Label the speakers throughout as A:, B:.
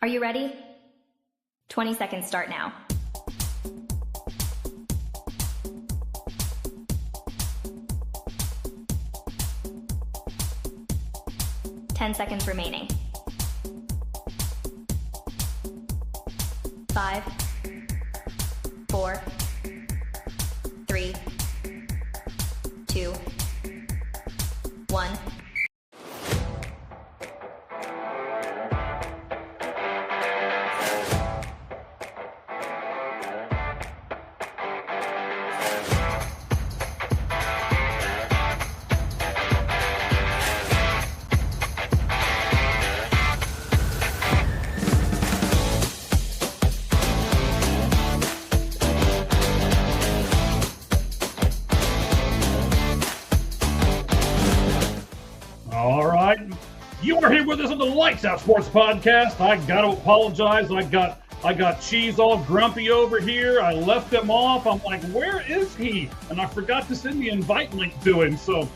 A: Are you ready? 20 seconds start now. Ten seconds remaining. 5, 4, 3, 2, 1.
B: You are here with us on the Lights Out Sports Podcast. I got to apologize. I got Cheese all grumpy over here. I left him off. I'm like, where is he? And I forgot to send the invite link to him. So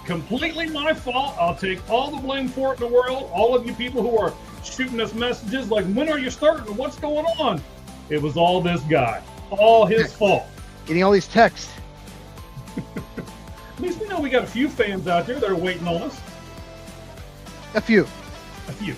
B: completely my fault. I'll take all the blame for it in the world. All of you people who are shooting us messages like, when are you starting? What's going on? It was all this guy. All his fault.
C: Getting all these texts.
B: At least we know we got a few fans out there that are waiting on us.
C: A few.
B: Yeah.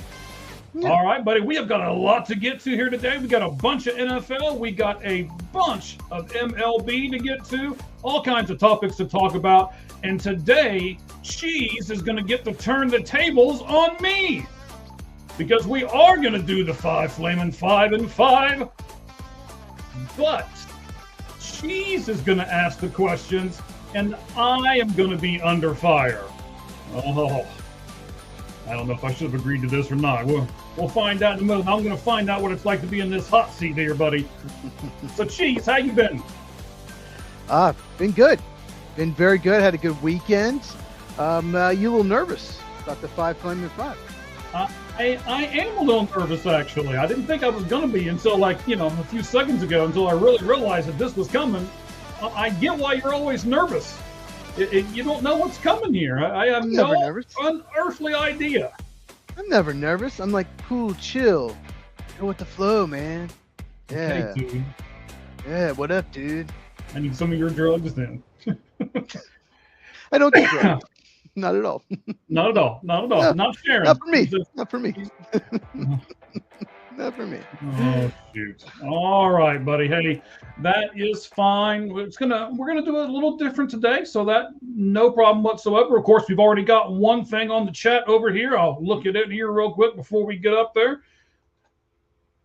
B: All right, buddy. We have got a lot to get to here today. We got a bunch of NFL. We got a bunch of MLB to get to. All kinds of topics to talk about. And today, Cheese is going to get to turn the tables on me. Because we are going to do the 5 Flamin' 5 and 5. But Cheese is going to ask the questions, and I am going to be under fire. Oh. I don't know if I should have agreed to this or not. We'll find out in a minute. I'm going to find out what it's like to be in this hot seat here, buddy. So, Cheese, how you been?
C: Been good. Been very good. Had a good weekend. You a little nervous about the 5 Flamin' 5?
B: I am a little nervous, actually. I didn't think I was going to be until, a few seconds ago, until I really realized that this was coming. I get why you're always nervous. You don't know what's coming here. I have no unearthly idea.
C: I'm never nervous. I'm like, cool, chill. Go with the flow, man. Yeah.
B: Hey, dude.
C: Yeah, what up, dude?
B: I need some of your drugs then.
C: I don't do drugs. Not at all.
B: Not at all.
C: No,
B: not sharing.
C: Not for me. Not for me. Not for me.
B: Oh, shoot. All right, buddy. Hey, that is fine. We're gonna do it a little different today, so that no problem whatsoever. Of course, we've already got one thing on the chat over here. I'll look at it here real quick before we get up there.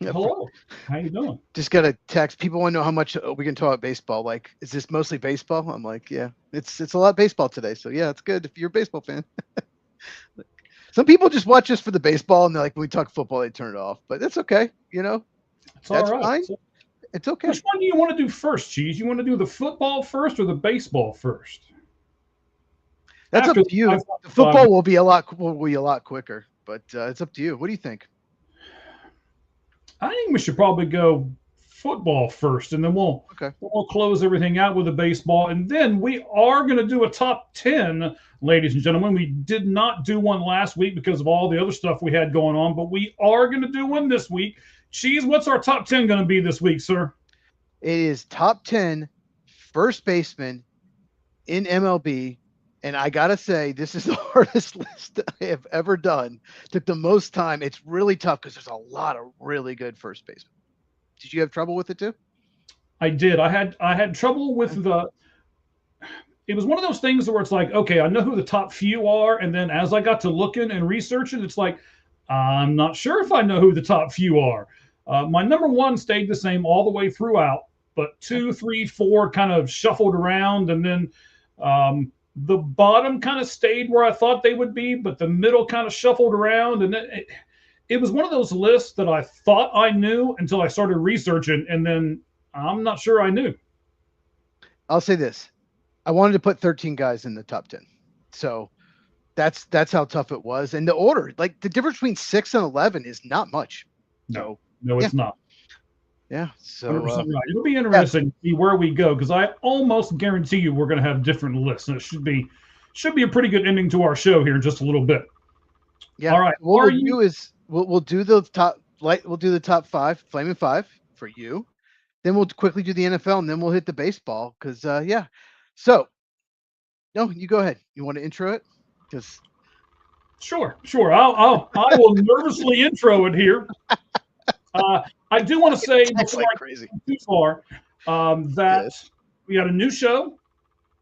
B: Hello. How you doing?
C: Just got a text. People want to know how much we can talk about baseball. Like, is this mostly baseball? I'm like, yeah, it's a lot of baseball today. So yeah, it's good if you're a baseball fan. Some people just watch us for the baseball, and they're like, when we talk football, they turn it off. But that's okay,
B: It's
C: that's
B: all right.
C: fine. It's okay.
B: Which one do you want to do first, Cheese? You want to do the football first or the baseball first?
C: That's up to you. The football will be a lot quicker, but it's up to you. What do you think?
B: I think we should probably go football first, and then we'll close everything out with the baseball, and then we are going to do a top 10, ladies and gentlemen. We did not do one last week because of all the other stuff we had going on, but we are going to do one this week. Cheese, what's our top 10 going to be this week, sir?
C: It is top 10 first baseman in MLB, and I gotta say, this is the hardest list I have ever done. Took the most time. It's really tough because there's a lot of really good first basemen. Did you have trouble with it too?
B: I did. I had trouble with it was one of those things where it's like, okay, I know who the top few are, and then as I got to looking and researching, it's like, I'm not sure if I know who the top few are. My number one stayed the same all the way throughout, but 2, 3, 4 kind of shuffled around, and then the bottom kind of stayed where I thought they would be, but the middle kind of shuffled around, and it was one of those lists that I thought I knew until I started researching, and then I'm not sure I knew.
C: I'll say this. I wanted to put 13 guys in the top 10. So that's how tough it was. And the order, like the difference between 6 and 11 is not much.
B: No, it's not.
C: Yeah. So
B: right. It'll be interesting to see where we go, because I almost guarantee you we're going to have different lists. And it should be a pretty good ending to our show here in just a little bit.
C: Yeah.
B: All right.
C: What we'll do is we'll do the top we'll do the top 5, Flaming 5 for you. Then we'll quickly do the NFL, and then we'll hit the baseball. Because yeah. So no, you go ahead. You want to intro it? Because
B: Sure. I will nervously intro it here. I do want to say
C: it's
B: before
C: like
B: I
C: crazy.
B: go too far that
C: Yes.
B: we got a new show.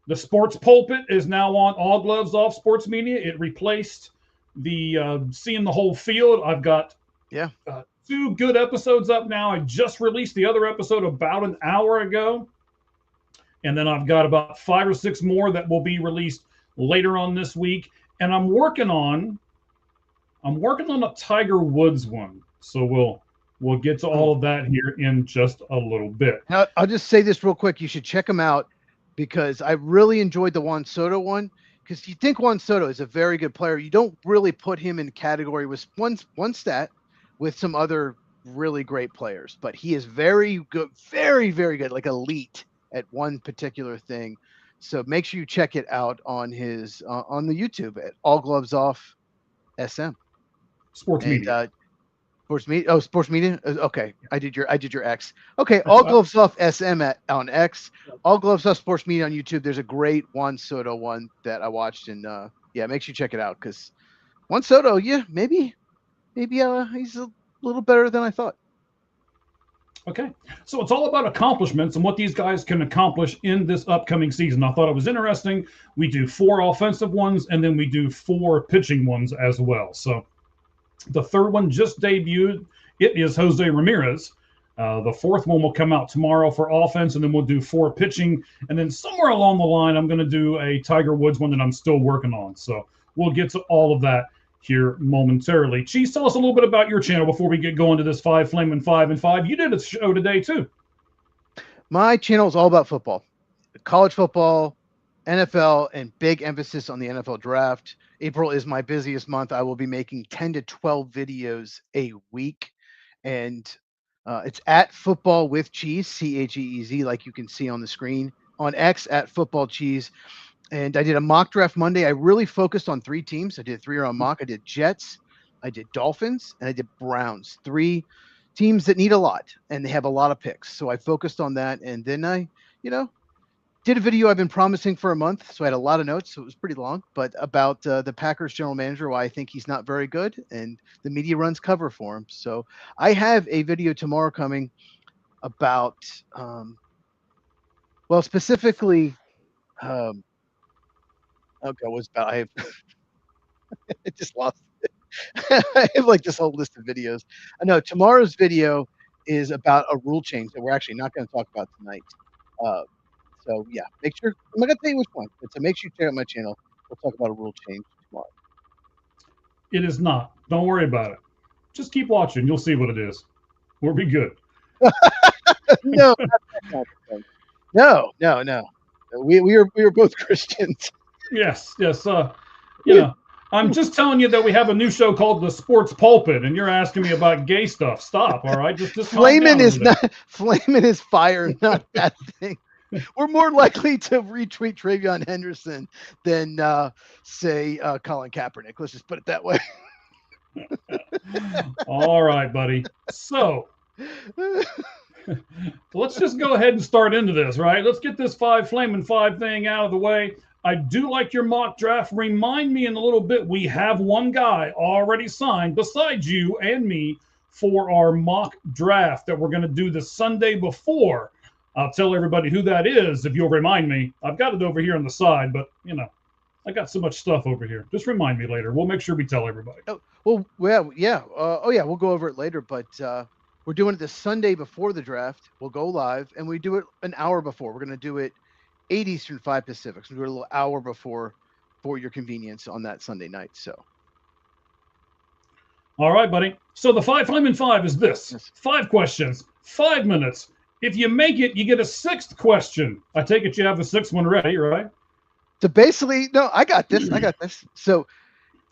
B: The Sports Pulpit is now on All Gloves Off Sports Media. It replaced the Seeing the Whole Field. I've got
C: Yeah.
B: 2 good episodes up now. I just released the other episode about an hour ago. And then I've got about 5 or 6 more that will be released later on this week. And I'm working on a Tiger Woods one. So we'll get to all of that here in just a little bit.
C: Now, I'll just say this real quick. You should check him out because I really enjoyed the Juan Soto one. Because you think Juan Soto is a very good player, you don't really put him in category with one stat with some other really great players. But he is very good, very, very good, like elite at one particular thing. So make sure you check it out on his on the YouTube at All Gloves Off SM.
B: Sports Media.
C: Sports media. Oh, sports media. Okay, I did your X. Okay, All Gloves Off SM on X. All Gloves Off Sports Media on YouTube. There's a great Juan Soto one that I watched, and yeah, make sure you check it out because Juan Soto, yeah, maybe he's a little better than I thought.
B: Okay. So it's all about accomplishments and what these guys can accomplish in this upcoming season. I thought it was interesting. We do 4 offensive ones, and then we do 4 pitching ones as well. So the third one just debuted. It is Jose Ramirez. The 4th one will come out tomorrow for offense, and then we'll do 4 pitching. And then somewhere along the line, I'm going to do a Tiger Woods one that I'm still working on. So we'll get to all of that here momentarily. Cheese, tell us a little bit about your channel before we get going to this 5 Flaming 5 and 5. You did a show today too.
C: My channel is all about football, college football, NFL, and big emphasis on the NFL draft. April is my busiest month. I will be making 10 to 12 videos a week, and it's at Football with Cheese, CHEEZ, like you can see on the screen. On X at Football Cheese. And I did a mock draft Monday. I really focused on 3 teams. I did 3-round mock. I did Jets, I did Dolphins, and I did Browns. 3 teams that need a lot, and they have a lot of picks. So I focused on that. And then I, did a video I've been promising for a month. So I had a lot of notes. So it was pretty long, but about the Packers general manager, why I think he's not very good, and the media runs cover for him. So I have a video tomorrow coming about, well, specifically, okay, what's about? I just lost it. I have like this whole list of videos. I know tomorrow's video is about a rule change that we're actually not going to talk about tonight. So yeah, make sure I'm not going to tell you which one, but so make sure you check out my channel. We'll talk about a rule change tomorrow.
B: It is not. Don't worry about it. Just keep watching. You'll see what it is. We'll be good.
C: No, not that kind of thing. No. We are both Christians.
B: Yes. I'm just telling you that we have a new show called The Sports Pulpit, and you're asking me about gay stuff. Stop, all right? Just
C: Flamin' is fire, not that thing. We're more likely to retweet Travion Henderson than say Colin Kaepernick. Let's just put it that way.
B: All right, buddy. So let's just go ahead and start into this, right? Let's get this 5 Flaming 5 thing out of the way. I do like your mock draft. Remind me in a little bit, we have one guy already signed besides you and me for our mock draft that we're going to do the Sunday before. I'll tell everybody who that is if you'll remind me. I've got it over here on the side, but I got so much stuff over here. Just remind me later. We'll make sure we tell everybody.
C: We'll go over it later, but we're doing it the Sunday before the draft. We'll go live, and we do it an hour before. We're going to do it 8 Eastern, 5 Pacific. So we'll do it a little hour before for your convenience on that Sunday night. So.
B: All right, buddy. So the 5 Flaming 5 is this.
C: Yes.
B: 5 questions, 5 minutes. If you make it, you get a 6th question. I take it you have the 6th one ready, right?
C: So basically, no, I got this. So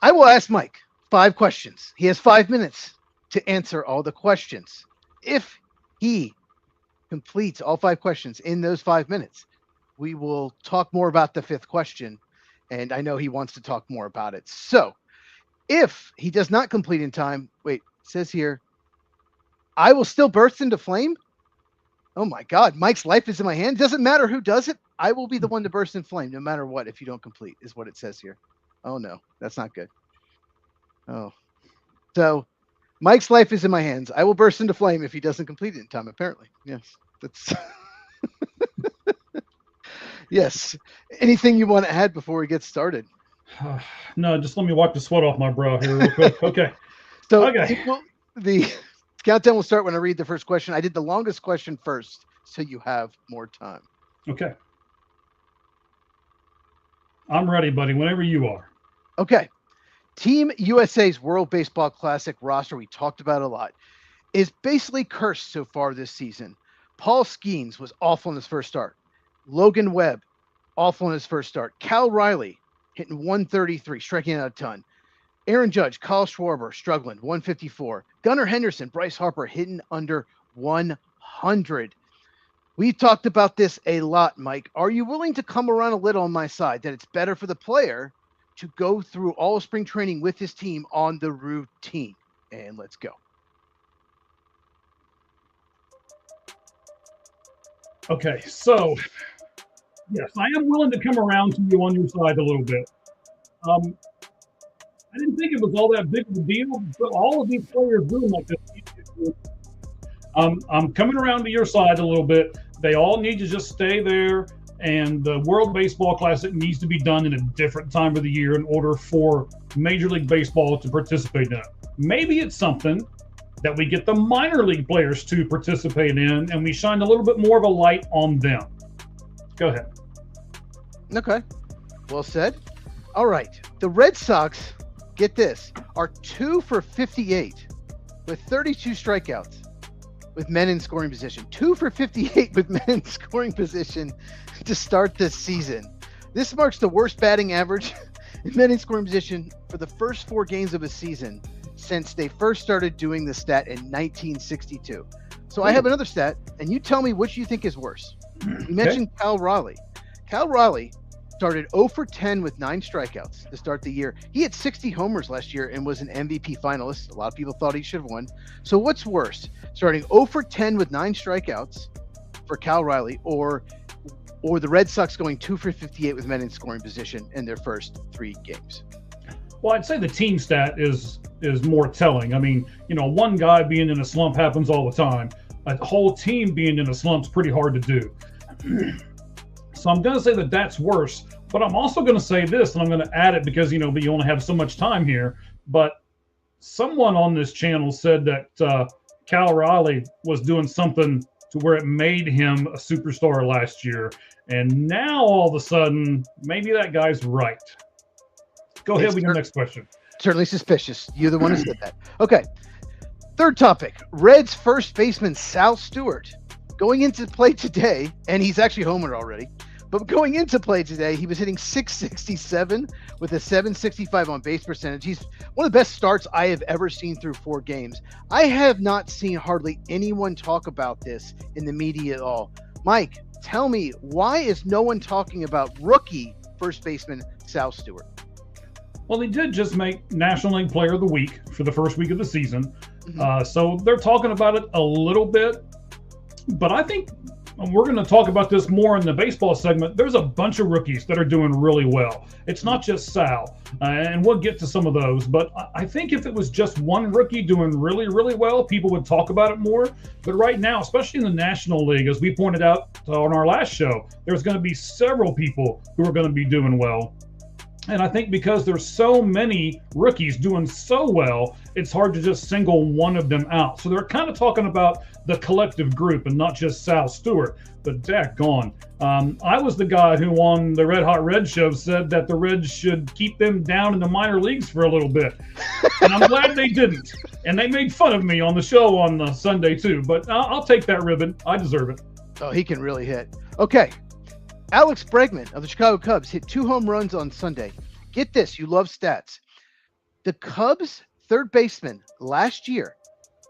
C: I will ask Mike 5 questions. He has 5 minutes to answer all the questions. If he completes all 5 questions in those 5 minutes, we will talk more about the 5th question. And I know he wants to talk more about it. So if he does not complete in time, wait, it says here, I will still burst into flame. Oh my God, Mike's life is in my hand. Doesn't matter who does it. I will be the one to burst in flame, no matter what. If you don't complete, is what it says here. Oh no, that's not good. Oh, so Mike's life is in my hands. I will burst into flame if he doesn't complete it in time. Apparently, yes. That's yes. Anything you want to add before we get started?
B: No, just let me wipe the sweat off my brow here real quick. Okay.
C: So
B: Okay.
C: the countdown will start when I read the first question. I did the longest question first, so you have more time.
B: Okay. I'm ready, buddy, whenever you are.
C: Okay. Team USA's World Baseball Classic roster, we talked about a lot, is basically cursed so far this season. Paul Skeens was awful in his first start. Logan Webb, awful in his first start. Cal Riley, hitting 133, striking out a ton. Aaron Judge, Kyle Schwarber, struggling, 154. Gunnar Henderson, Bryce Harper, hitting under 100. We've talked about this a lot, Mike. Are you willing to come around a little on my side that it's better for the player to go through all of spring training with his team on the routine? And let's go.
B: Okay, so yes, I am willing to come around to you on your side a little bit. I didn't think it was all that big of a deal, but all of these players doing like this. I'm coming around to your side a little bit. They all need to just stay there, and the World Baseball Classic needs to be done in a different time of the year in order for Major League Baseball to participate in it. Maybe it's something that we get the minor league players to participate in, and we shine a little bit more of a light on them. Go ahead.
C: Okay. Well said. All right. The Red Sox, get this, are 2 for 58 with 32 strikeouts with men in scoring position. 2 for 58 with men in scoring position to start this season. This marks the worst batting average in men in scoring position for the first 4 games of a season since they first started doing the stat in 1962. So I have another stat, and you tell me which you think is worse. You mentioned Cal Raleigh. Cal Raleigh started 0 for 10 with 9 strikeouts to start the year. He had 60 homers last year and was an MVP finalist. A lot of people thought he should have won. So what's worse, starting 0 for 10 with 9 strikeouts for Cal Raleigh, or the Red Sox going 2 for 58 with men in scoring position in their first 3 games?
B: Well, I'd say the team stat is more telling. I mean, one guy being in a slump happens all the time. A whole team being in a slump is pretty hard to do. So I'm going to say that that's worse, but I'm also going to say this, and I'm going to add it because, we only have so much time here. But someone on this channel said that Cal Raleigh was doing something to where it made him a superstar last year. And now all of a sudden, maybe that guy's right. Go ahead with your next question.
C: Certainly suspicious. You're the one who said that. Okay. Third topic. Reds first baseman Sal Stewart going into play today, and he's actually homered already, but going into play today, he was hitting .667 with a .765 on base percentage. He's one of the best starts I have ever seen through 4 games. I have not seen hardly anyone talk about this in the media at all. Mike, tell me, why is no one talking about rookie first baseman Sal Stewart?
B: Well, he did just make National League Player of the Week for the first week of the season. So they're talking about it a little bit. But I think we're going to talk about this more in the baseball segment. There's a bunch of rookies that are doing really well. It's not just Sal, and we'll get to some of those. But I think if it was just one rookie doing really, really well, people would talk about it more. But right now, especially in the National League, as we pointed out on our last show, there's going to be several people who are going to be doing well. And I think because there's so many rookies doing so well, it's hard to just single one of them out. So they're kind of talking about the collective group and not just Sal Stewart. But daggone, I was the guy who on the Red Hot Red show said that the Reds should keep them down in the minor leagues for a little bit. And I'm glad they didn't. And they made fun of me on the show on Sunday too. But I'll take that ribbon. I deserve it.
C: Oh, he can really hit. Okay. Alex Bregman of the Chicago Cubs hit 2 home runs on Sunday. Get this, you love stats. The Cubs third baseman last year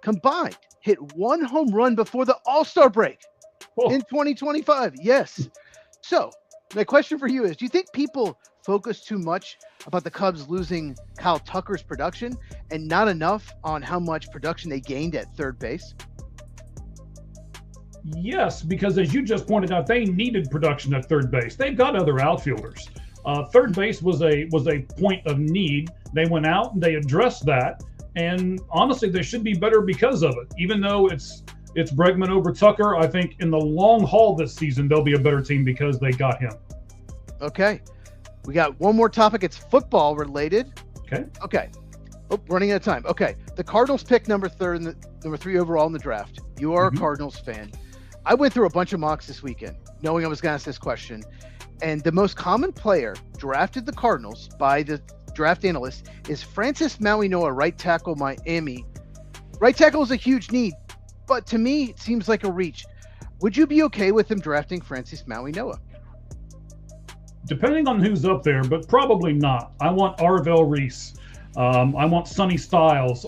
C: combined hit 1 home run before the All-Star break in 2025. Yes. So my question for you is, do you think people focused too much about the Cubs losing Kyle Tucker's production and not enough on how much production they gained at third base?
B: Yes, because as you just pointed out, they needed production at third base. They've got other outfielders. Third base was a point of need. They went out and they addressed that, and honestly, they should be better because of it. Even though it's Bregman over Tucker, I think in the long haul this season they'll be a better team because they got him.
C: Okay, we got one more topic. It's football related. Okay. Oh, running out of time. Okay, the Cardinals pick number 3 overall in the draft. You are a Cardinals fan. I went through a bunch of mocks this weekend, knowing I was going to ask this question. And the most common player drafted the Cardinals by the draft analyst is Francis Mauigoa, right tackle, Miami. Right tackle is a huge need, but to me, it seems like a reach. Would you be okay with him drafting Francis Mauigoa?
B: Depending on who's up there, but probably not. I want Arvell Reese. I want Sonny Styles.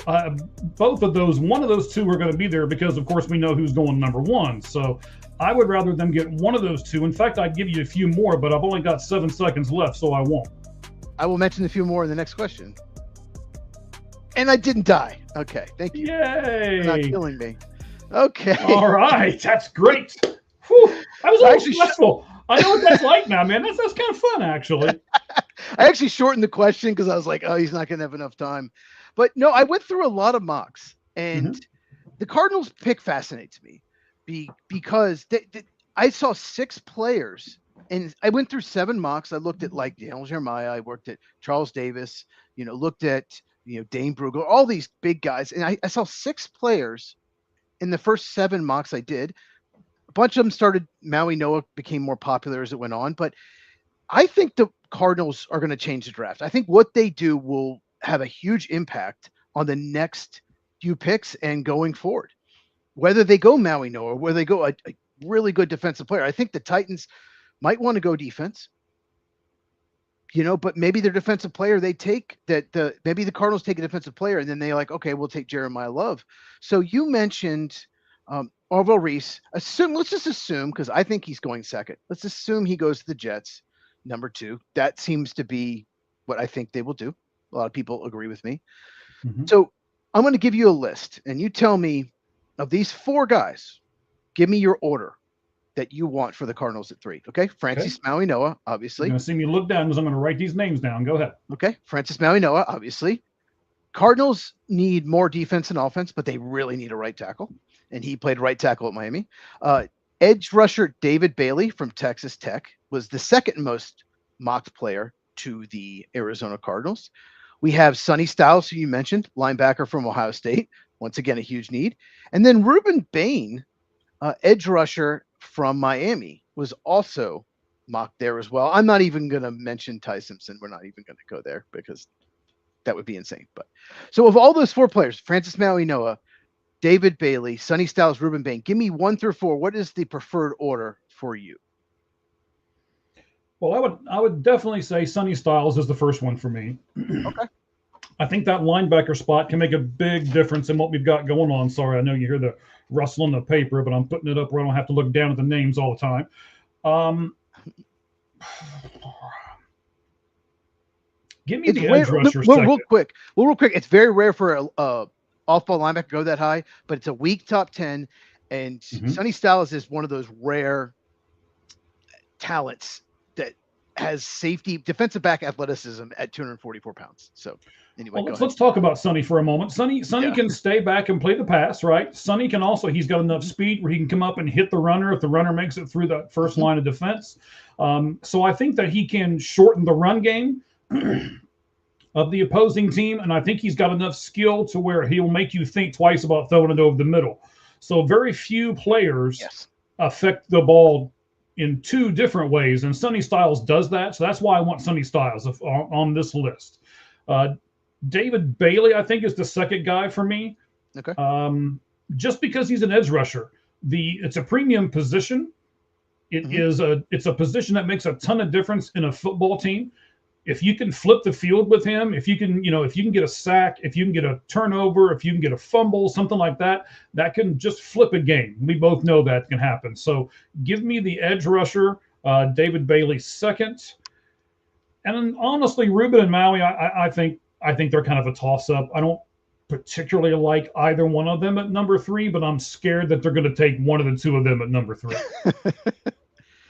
B: Both of those, one of those two are going to be there because, of course, we know who's going number 1. So I would rather them get one of those two. In fact, I'd give you a few more, but I've only got 7 seconds left, so I won't.
C: I will mention a few more in the next question. And I didn't die. Okay, thank you.
B: Yay!
C: For not killing me. Okay.
B: All right, that's great. Whew, that was actually stressful. I know what that's like now, man. That's kind of fun, actually.
C: I actually shortened the question because I was like, oh, he's not going to have enough time. But no, I went through a lot of mocks, and the Cardinals pick fascinates me because I saw 6 players, and I went through 7 mocks. I looked at like Daniel Jeremiah. I worked at Charles Davis, looked at, Dane Brugler, all these big guys. And I saw 6 players in the first 7 mocks I did. A bunch of them started, Mauigoa became more popular as it went on, but I think the Cardinals are going to change the draft. I think what they do will have a huge impact on the next few picks and going forward. Whether they go Mauigoa or whether they go a really good defensive player, I think the Titans might want to go defense. But maybe their defensive player they take maybe the Cardinals take a defensive player and then they're like, okay, we'll take Jeremiah Love. So you mentioned Arvell Reese. Let's just assume, because I think he's going second. Let's assume he goes to the Jets. Number 2, that seems to be what I think they will do. A lot of people agree with me. So I'm going to give you a list, and you tell me of these 4 guys, give me your order that you want for the Cardinals at 3. Okay. Francis Mauigoa, obviously.
B: You're going to see me look down because I'm going to write these names down. Go ahead.
C: Okay. Francis Mauigoa, obviously. Cardinals need more defense and offense, but they really need a right tackle. And he played right tackle at Miami. Edge rusher David Bailey from Texas Tech was the second most mocked player to the Arizona Cardinals. We have Sonny Styles, who you mentioned, linebacker from Ohio State. Once again, a huge need. And then Ruben Bain, edge rusher from Miami, was also mocked there as well. I'm not even going to mention Ty Simpson. We're not even going to go there because that would be insane. But so of all those 4 players, Francis Mauigoa, David Bailey, Sonny Styles, Ruben Bain, give me 1 through 4. What is the preferred order for you?
B: Well, I would definitely say Sonny Styles is the first one for me.
C: Okay.
B: I think that linebacker spot can make a big difference in what we've got going on. Sorry, I know you hear the rustling of the paper, but I'm putting it up where I don't have to look down at the names all the time. Give me the edge rusher second.
C: Real quick. It's very rare for a off-ball linebacker to go that high, but it's a weak top 10, and Sonny Styles is one of those rare talents that has safety, defensive back athleticism at 244 pounds. So anyway,
B: let's talk about Sonny for a moment. Sonny can stay back and play the pass, right? Sonny can also, he's got enough speed where he can come up and hit the runner if the runner makes it through the first line of defense. So I think that he can shorten the run game of the opposing team, and I think he's got enough skill to where he'll make you think twice about throwing it over the middle. So very few players affect the ball in 2 different ways, and Sonny Styles does that. So that's why I want Sonny Styles on this list. David Bailey, I think, is the second guy for me.
C: Okay.
B: Just because he's an edge rusher. It's a premium position. It's a position that makes a ton of difference in a football team. If you can flip the field with him, if you can get a sack, if you can get a turnover, if you can get a fumble, something like that, that can just flip a game. We both know that can happen. So give me the edge rusher, David Bailey second. And then, honestly, Ruben and Maui, I think they're kind of a toss up. I don't particularly like either one of them at number three, but I'm scared that they're going to take one of the two of them at number three.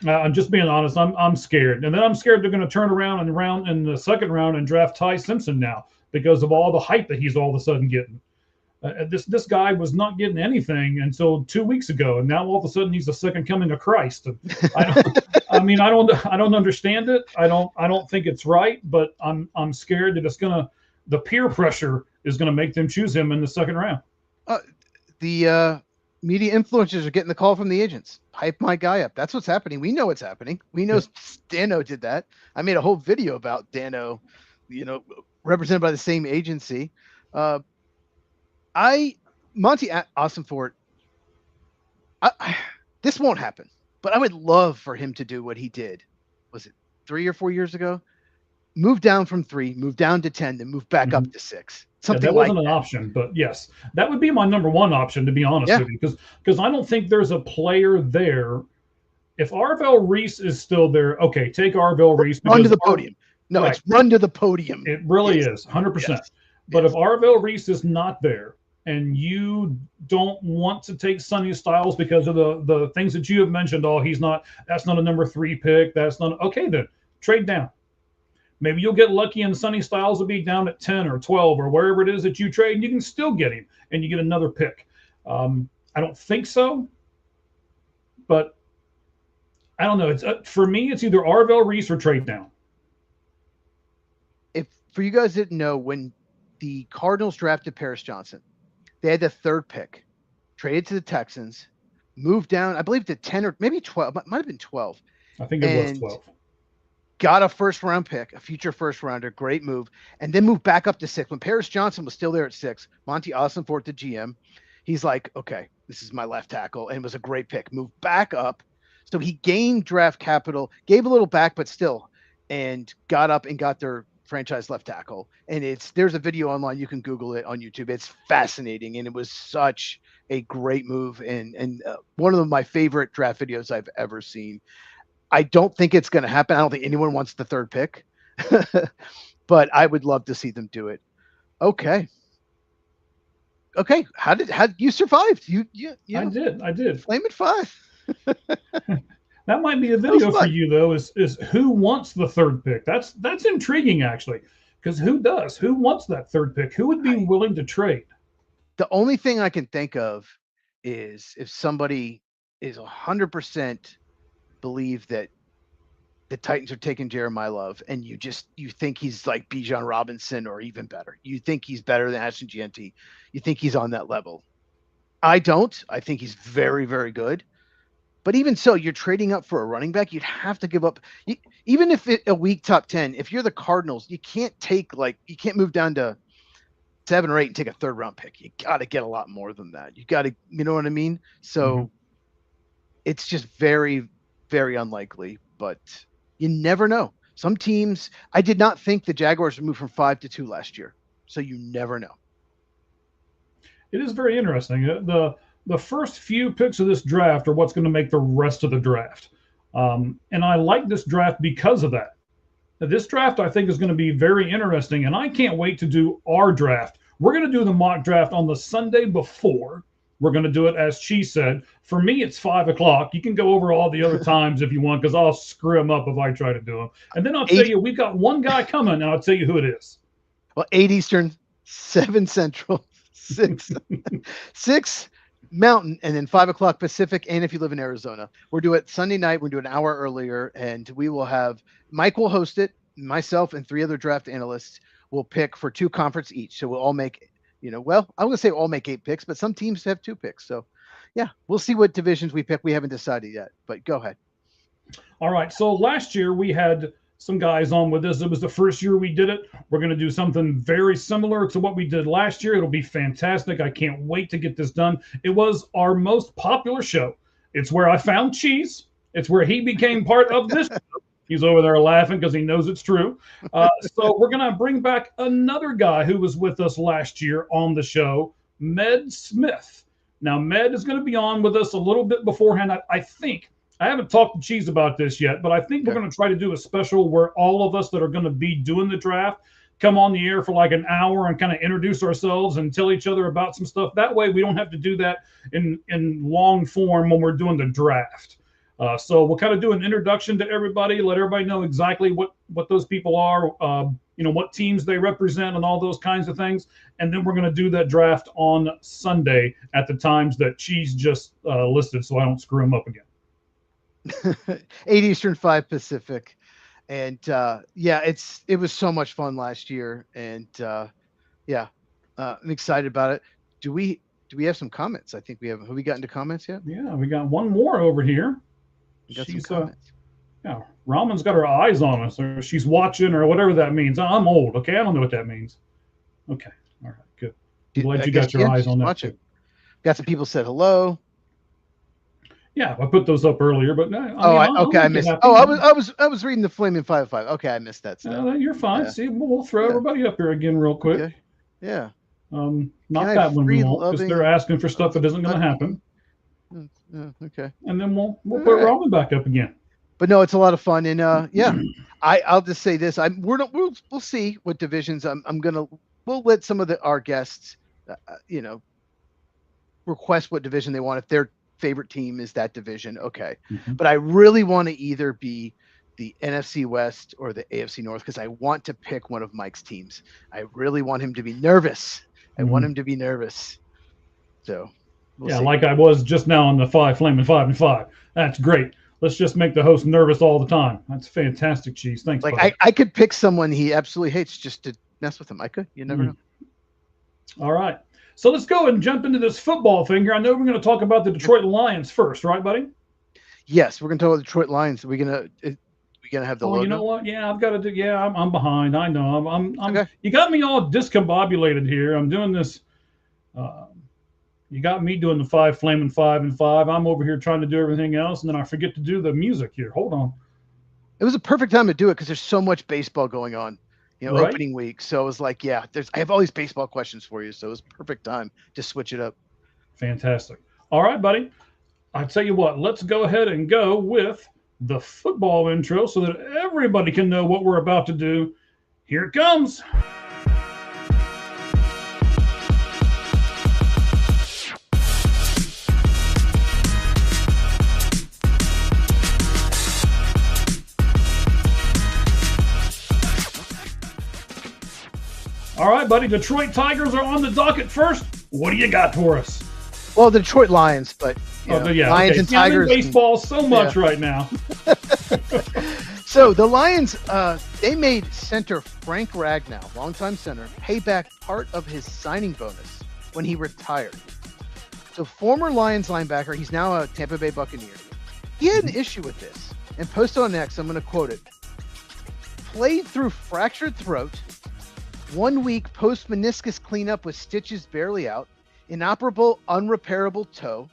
B: I'm just being honest. I'm scared, and then I'm scared they're going to turn around and round in the second round and draft Ty Simpson now because of all the hype that he's all of a sudden getting. This guy was not getting anything until 2 weeks ago, and now all of a sudden he's the second coming of Christ. And I don't understand it. I don't think it's right, but I'm scared that the peer pressure is gonna make them choose him in the second round.
C: The media influencers are getting the call from the agents. Hype my guy up. That's what's happening. We know what's happening. We know Dano did that. I made a whole video about Dano, represented by the same agency. Monty Ossenfort, this won't happen, but I would love for him to do what he did. Was it 3 or 4 years ago? Move down from 3, move down to 10, then move back up to 6. Something
B: that wasn't an option, but yes, that would be my number one option, to be honest with you, because I don't think there's a player there. If Arvell Reese is still there, okay, take Arvell Reese.
C: Run to the podium. No, it's run to the podium.
B: It really is, 100%. But if Arvell Reese is not there, and you don't want to take Sonny Styles because of the things that you have mentioned, that's not a number 3 pick, that's not, okay, then trade down. Maybe you'll get lucky and Sonny Styles will be down at 10 or 12 or wherever it is that you trade, and you can still get him and you get another pick. I don't think so, but I don't know. It's for me, it's either Arvell Reese or trade down.
C: If for you guys didn't know, when the Cardinals drafted Paris Johnson, they had the 3rd pick, traded to the Texans, moved down, I believe, to 10 or maybe 12. It might have been 12.
B: I think it was 12.
C: Got a first-round pick, a future first-rounder, great move, and then moved back up to 6. When Paris Johnson was still there at 6, Monty Ossenfort, the GM, he's like, okay, this is my left tackle, and it was a great pick. Moved back up. So he gained draft capital, gave a little back, but still, and got up and got their franchise left tackle. And there's a video online, you can Google it on YouTube. It's fascinating, and it was such a great move, and one of my favorite draft videos I've ever seen. I don't think it's going to happen. I don't think anyone wants the 3rd pick, but I would love to see them do it. Okay. How you survived? You
B: I did.
C: Flame at 5.
B: That might be a video for you, though, is who wants the 3rd pick? That's intriguing, actually, because who wants that 3rd pick? Who would be willing to trade?
C: The only thing I can think of is if somebody is 100% believe that the Titans are taking Jeremiah Love, and you think he's like Bijan Robinson or even better. You think he's better than Ashton Gianti. You think he's on that level. I don't. I think he's very, very good. But even so, you're trading up for a running back. You'd have to give up, even if a weak top 10. If you're the Cardinals, you can't move down to 7 or 8 and take a 3rd round pick. You got to get a lot more than that. You got to, you know what I mean? So it's just very, very unlikely, but you never know. Some teams, I did not think the Jaguars would move from 5 to 2 last year. So you never know.
B: It is very interesting. The first few picks of this draft are what's going to make the rest of the draft. And I like this draft because of that. Now, this draft, I think, is going to be very interesting, and I can't wait to do our draft. We're going to do the mock draft on the Sunday before. We're going to do it, as Chi said. For me, it's 5 o'clock. You can go over all the other times if you want, because I'll screw them up if I try to do them. And then I'll tell you, we've got one guy coming, and I'll tell you who it is.
C: Well, 8 Eastern, 7 Central, 6 Mountain, and then 5 o'clock Pacific. And if you live in Arizona, we're doing it Sunday night. We're doing an hour earlier, and we will have Mike will host it. Myself and 3 other draft analysts will pick for 2 conference each. So we'll all make, I'm going to say we'll all make 8 picks, but some teams have 2 picks. So yeah, we'll see what divisions we pick. We haven't decided yet, but go ahead.
B: All right. So last year we had some guys on with us. It was the first year we did it. We're going to do something very similar to what we did last year. It'll be fantastic. I can't wait to get this done. It was our most popular show. It's where I found Cheese. It's where he became part of this show. He's over there laughing because he knows it's true. So we're going to bring back another guy who was with us last year on the show, Med Smith. Now, Med is going to be on with us a little bit beforehand. I think I haven't talked to Cheese about this yet, but I think we're going to try to do a special where all of us that are going to be doing the draft come on the air for like an hour and kind of introduce ourselves and tell each other about some stuff. That way we don't have to do that in long form when we're doing the draft. So we'll kind of do an introduction to everybody, let everybody know exactly what those people are, what teams they represent and all those kinds of things. And then we're going to do that draft on Sunday at the times that Cheese just listed, so I don't screw them up again.
C: 8 Eastern, 5 Pacific. And it was so much fun last year. And I'm excited about it. Do we have some comments? I think we have we gotten to comments yet?
B: Yeah, we got one more over here.
C: She's
B: Raman's got her eyes on us, or she's watching, or whatever that means. I'm old, okay? I don't know what that means. Okay, all right, good. I'm glad you got your eyes on that too.
C: Got some people said hello.
B: Yeah, I put those up earlier, but
C: I missed. I was reading the Flaming 5-5. Okay, I missed that stuff.
B: You're fine. See, we'll throw everybody up here again real quick.
C: Okay. Yeah.
B: Not that one we won't, because they're asking for stuff that isn't going to happen.
C: Okay.
B: And then we'll put Raman back up again.
C: But no, it's a lot of fun, and I'll just say this: we'll see what divisions we'll let some of our guests, request what division they want if their favorite team is that division. Okay, but I really want to either be the NFC West or the AFC North because I want to pick one of Mike's teams. I really want him to be nervous. I want him to be nervous. So. We'll see.
B: Like I was just now on the Flaming 5 and 5. That's great. Let's just make the host nervous all the time. That's fantastic, Cheese. Thanks.
C: Like I could pick someone he absolutely hates just to mess with him. I could. You never know.
B: All right. So let's go and jump into this football thing here. I know we're going to talk about the Detroit Lions first, right, buddy?
C: Yes, we're going to talk about the Detroit Lions. We're gonna have the logo.
B: You know what? Yeah, I've got to do. Yeah, I'm behind. I know. I'm
C: okay.
B: You got me all discombobulated here. I'm doing this. You got me doing the Flaming 5 and 5. I'm over here trying to do everything else, and then I forget to do the music here. Hold on.
C: It was a perfect time to do it because there's so much baseball going on,
B: right?
C: Opening week. So it was like, I have all these baseball questions for you. So it was a perfect time to switch it up.
B: Fantastic. All right, buddy. I tell you what, let's go ahead and go with the football intro so that everybody can know what we're about to do. Here it comes. All right, buddy. Detroit Tigers are on the docket first. What do you got for us?
C: Well, the Detroit Lions, but Lions and Tigers.
B: Baseball so much right now.
C: So the Lions, they made center Frank Ragnow, longtime center, pay back part of his signing bonus when he retired. So former Lions linebacker, he's now a Tampa Bay Buccaneer. He had an issue with this and posted on X, I'm going to quote it. Played through fractured throat, 1 week post meniscus cleanup with stitches barely out, inoperable, unrepairable toe.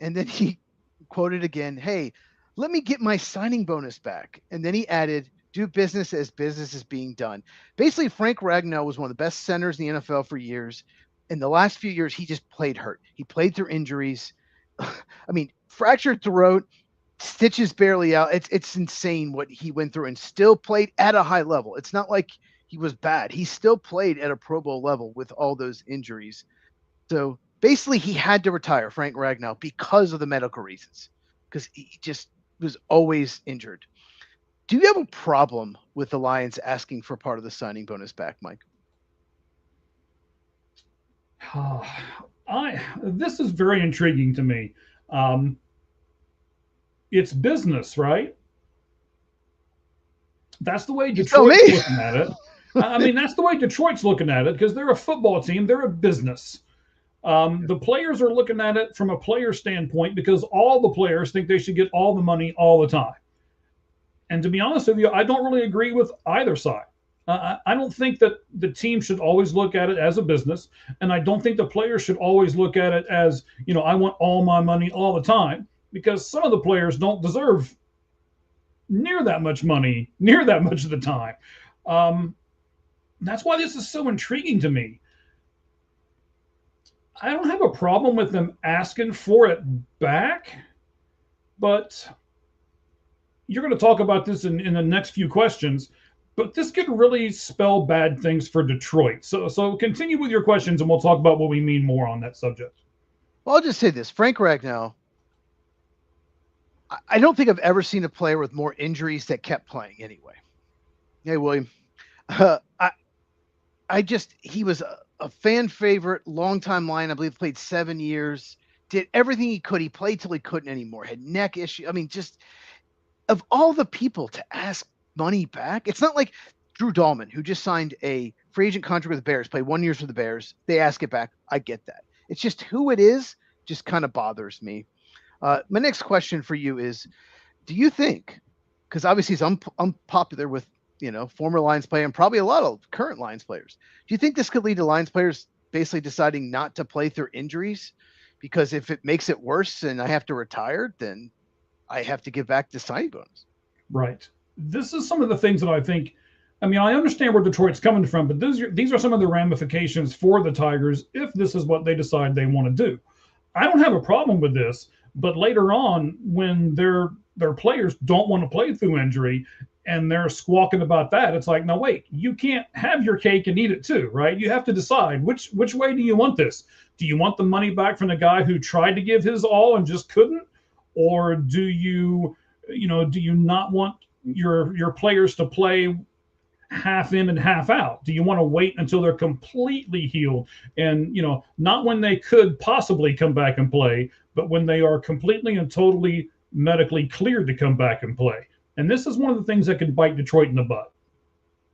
C: And then he quoted again, hey, let me get my signing bonus back. And then he added, do business as business is being done. Basically, Frank Ragnow was one of the best centers in the NFL for years. In the last few years, he just played hurt. He played through injuries. I mean, fractured throat, stitches barely out. It's insane what he went through and still played at a high level. It's not like he was bad. He still played at a Pro Bowl level with all those injuries. So basically he had to retire, Frank Ragnow, because of the medical reasons, because he just was always injured. Do you have a problem with the Lions asking for part of the signing bonus back, Mike?
B: This is very intriguing to me. It's business, right? That's the way Detroit's looking at it. I mean, that's the way Detroit's looking at it because they're a football team. They're a business. The players are looking at it from a player standpoint because all the players think they should get all the money all the time. And to be honest with you, I don't really agree with either side. I don't think that the team should always look at it as a business. And I don't think the players should always look at it as, I want all my money all the time, because some of the players don't deserve near that much money, near that much of the time. That's why this is so intriguing to me. I don't have a problem with them asking for it back, but you're going to talk about this in the next few questions, but this could really spell bad things for Detroit. So continue with your questions, and we'll talk about what we mean more on that subject.
C: Well, I'll just say this: Frank Ragnow. I don't think I've ever seen a player with more injuries that kept playing. Anyway, hey William, I just he was a fan favorite, longtime line. I believe played 7 years. Did everything he could. He played till he couldn't anymore. Had neck issue. I mean, just of all the people to ask money back, it's not like Drew Dahlman, who just signed a free agent contract with the Bears, played 1 year for the Bears. They ask it back. I get that. It's just who it is just kind of bothers me. My next question for you is, do you think, because obviously he's unpopular with, former Lions player and probably a lot of current Lions players, do you think this could lead to Lions players basically deciding not to play through injuries? Because if it makes it worse and I have to retire, then I have to give back the signing bonus.
B: Right. This is some of the things that I think. I mean, I understand where Detroit's coming from, but these are some of the ramifications for the Tigers if this is what they decide they want to do. I don't have a problem with this, but later on, when their players don't want to play through injury and they're squawking about that, it's like, no, wait, you can't have your cake and eat it too, right? You have to decide which way do you want this? Do you want the money back from the guy who tried to give his all and just couldn't, or do you not want your players to play half in and half out? Do you want to wait until they're completely healed and not when they could possibly come back and play, but when they are completely and totally medically cleared to come back and play? And this is one of the things that could bite Detroit in the butt.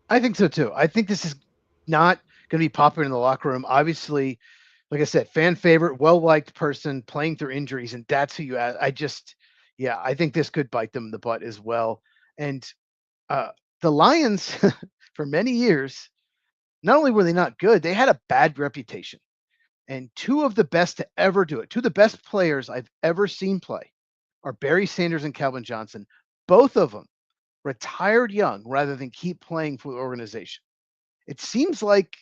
C: I think so too. I think this is not going to be popular in the locker room. Obviously, like I said, fan favorite, well-liked person playing through injuries, and that's who you ask. I think this could bite them in the butt as well. And the Lions, for many years, not only were they not good, they had a bad reputation. And two of the best to ever do it, two of the best players I've ever seen play are Barry Sanders and Calvin Johnson. Both of them retired young rather than keep playing for the organization. It seems like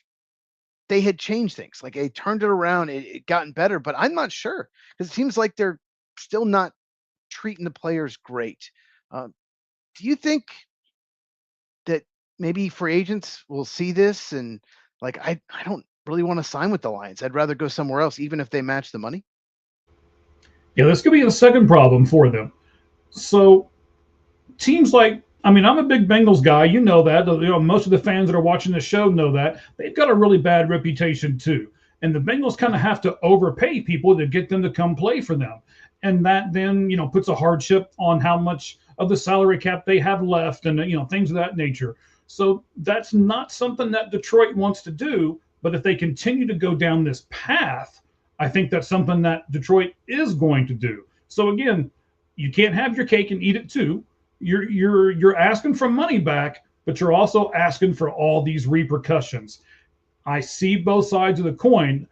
C: they had changed things, like they turned it around, it gotten better, but I'm not sure because it seems like they're still not treating the players great. Do you think that maybe free agents will see this and like I don't really want to sign with the Lions. I'd rather go somewhere else, even if they match the money.
B: Yeah, this could be the second problem for them. So teams like, I mean, I'm a big Bengals guy. You know that. Most of the fans that are watching the show know that. They've got a really bad reputation too. And the Bengals kind of have to overpay people to get them to come play for them. And that then, puts a hardship on how much of the salary cap they have left and, things of that nature. So that's not something that Detroit wants to do. But if they continue to go down this path, I think that's something that Detroit is going to do. So again, you can't have your cake and eat it too. You're asking for money back, but you're also asking for all these repercussions. I see both sides of the coin,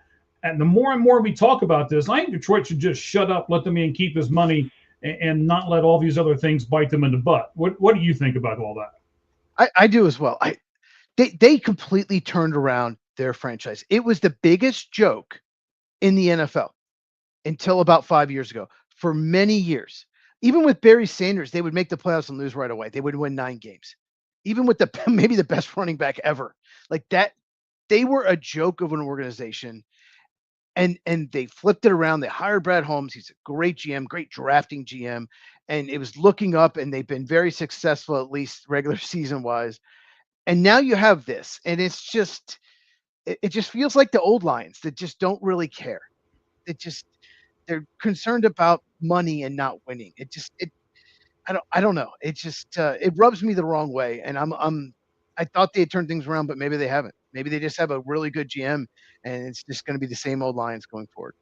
B: and the more and more we talk about this, I think Detroit should just shut up, let the man keep his money, and not let all these other things bite them in the butt. What do you think about all that?
C: I do as well. They completely turned around their franchise. It was the biggest joke in the NFL until about 5 years ago. For many years, even with Barry Sanders, they would make the playoffs and lose right away. They would win 9 games. Even with maybe the best running back ever, like that, they were a joke of an organization. And they flipped it around. They hired Brad Holmes. He's a great GM, great drafting GM, and it was looking up. And they've been very successful, at least regular season wise. And now you have this, and it just feels like the old Lions that just don't really care. They're concerned about money and not winning. I don't know. It just it rubs me the wrong way. And I thought they had turned things around, but maybe they haven't. Maybe they just have a really good GM, and it's just going to be the same old Lions going forward.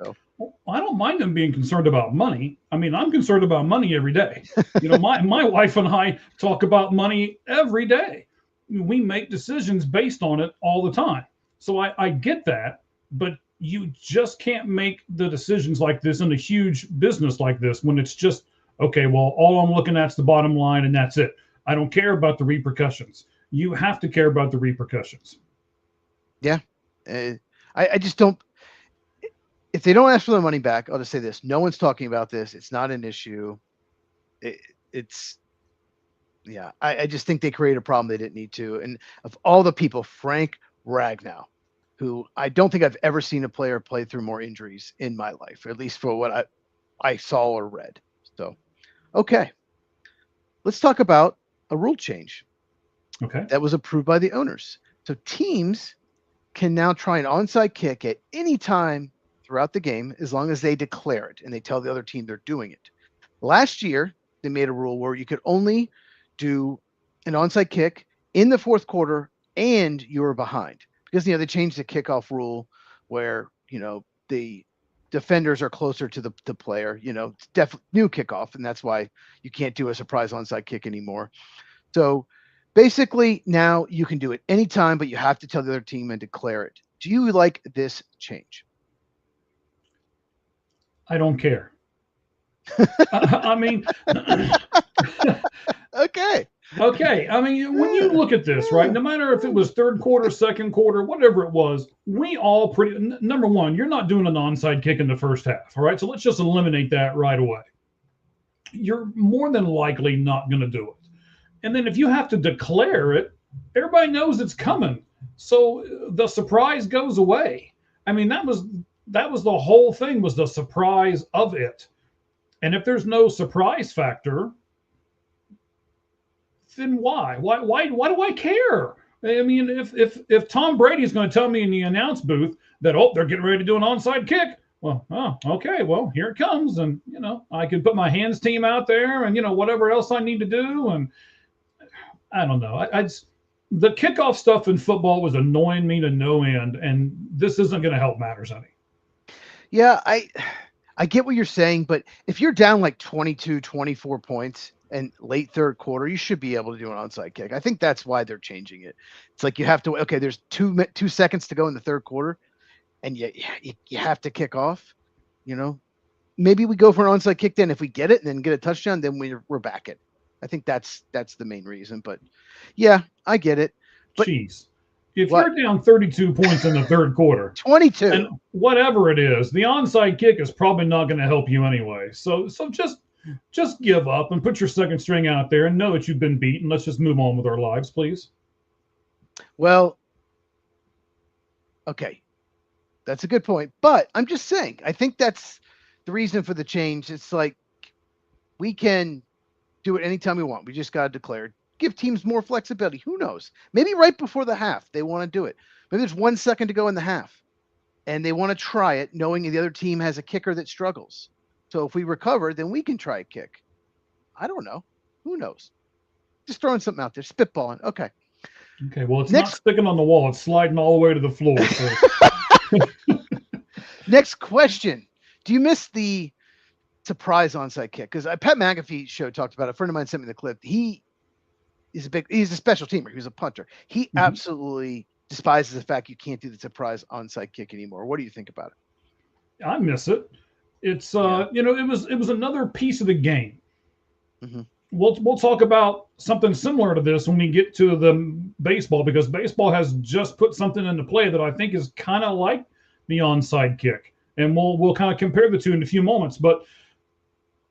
C: So
B: Well, I don't mind them being concerned about money. I mean, I'm concerned about money every day. My wife and I talk about money every day. We make decisions based on it all the time. So I get that, but you just can't make the decisions like this in a huge business like this when it's just, okay, well, all I'm looking at is the bottom line and that's it. I don't care about the repercussions. You have to care about the repercussions.
C: yeah, I just don't. If they don't ask for their money back, I'll just say this: no one's talking about this. It's not an issue. it's yeah. I just think they created a problem they didn't need to. And of all the people, Frank Ragnow, who I don't think I've ever seen a player play through more injuries in my life, at least for what I saw or read. So, okay, let's talk about a rule change
B: Okay.
C: that was approved by the owners. So teams can now try an onside kick at any time throughout the game as long as they declare it and they tell the other team they're doing it. Last year, they made a rule where you could only do an onside kick in the fourth quarter and you were behind because they changed the kickoff rule where the defenders are closer to the player. It's definitely new kickoff, and that's why you can't do a surprise onside kick anymore. So basically, now you can do it anytime, but you have to tell the other team and declare it. Do you like this change?
B: I don't care. I mean,
C: Okay.
B: okay. I mean, when you look at this, right, no matter if it was third quarter, second quarter, whatever it was, we all number one, you're not doing an onside kick in the first half. All right. So let's just eliminate that right away. You're more than likely not going to do it. And then if you have to declare it, everybody knows it's coming. So the surprise goes away. I mean, that was the whole thing, was the surprise of it. And if there's no surprise factor, then why? Why do I care? I mean, if Tom Brady's going to tell me in the announce booth that they're getting ready to do an onside kick, well, okay, well, here it comes, and I can put my hands team out there, and whatever else I need to do, and I don't know. The kickoff stuff in football was annoying me to no end, and this isn't going to help matters any.
C: Yeah, I get what you're saying, but if you're down like 22, 24 points and late third quarter, you should be able to do an onside kick. I think that's why they're changing it. It's like you have to, okay, there's 2 seconds to go in the third quarter, and you have to kick off. Maybe we go for an onside kick then. If we get it and then get a touchdown, then we're back it. I think that's the main reason. But yeah, I get it. But
B: jeez. If you're down 32 points in the third quarter,
C: 22,
B: and whatever it is, the onside kick is probably not going to help you anyway. So just give up and put your second string out there and know that you've been beaten. Let's just move on with our lives, please.
C: Well, okay, that's a good point. But I'm just saying, I think that's the reason for the change. It's like we can do it anytime we want. We just got to declare it. Give teams more flexibility. Who knows? Maybe right before the half, they want to do it. Maybe there's 1 second to go in the half and they want to try it knowing the other team has a kicker that struggles. So if we recover, then we can try a kick. I don't know. Who knows? Just throwing something out there, spitballing. Okay.
B: Okay. Well, it's not sticking on the wall. It's sliding all the way to the floor. So.
C: Next question. Do you miss the surprise onside kick? Because Pat McAfee show talked about it. A friend of mine sent me the clip. He's a special teamer. He was a punter. He absolutely despises the fact you can't do the surprise onside kick anymore. What do you think about it?
B: I miss it. It's it was another piece of the game.
C: Mm-hmm.
B: We'll talk about something similar to this when we get to the baseball, because baseball has just put something into play that I think is kind of like the onside kick, and we'll kind of compare the two in a few moments. But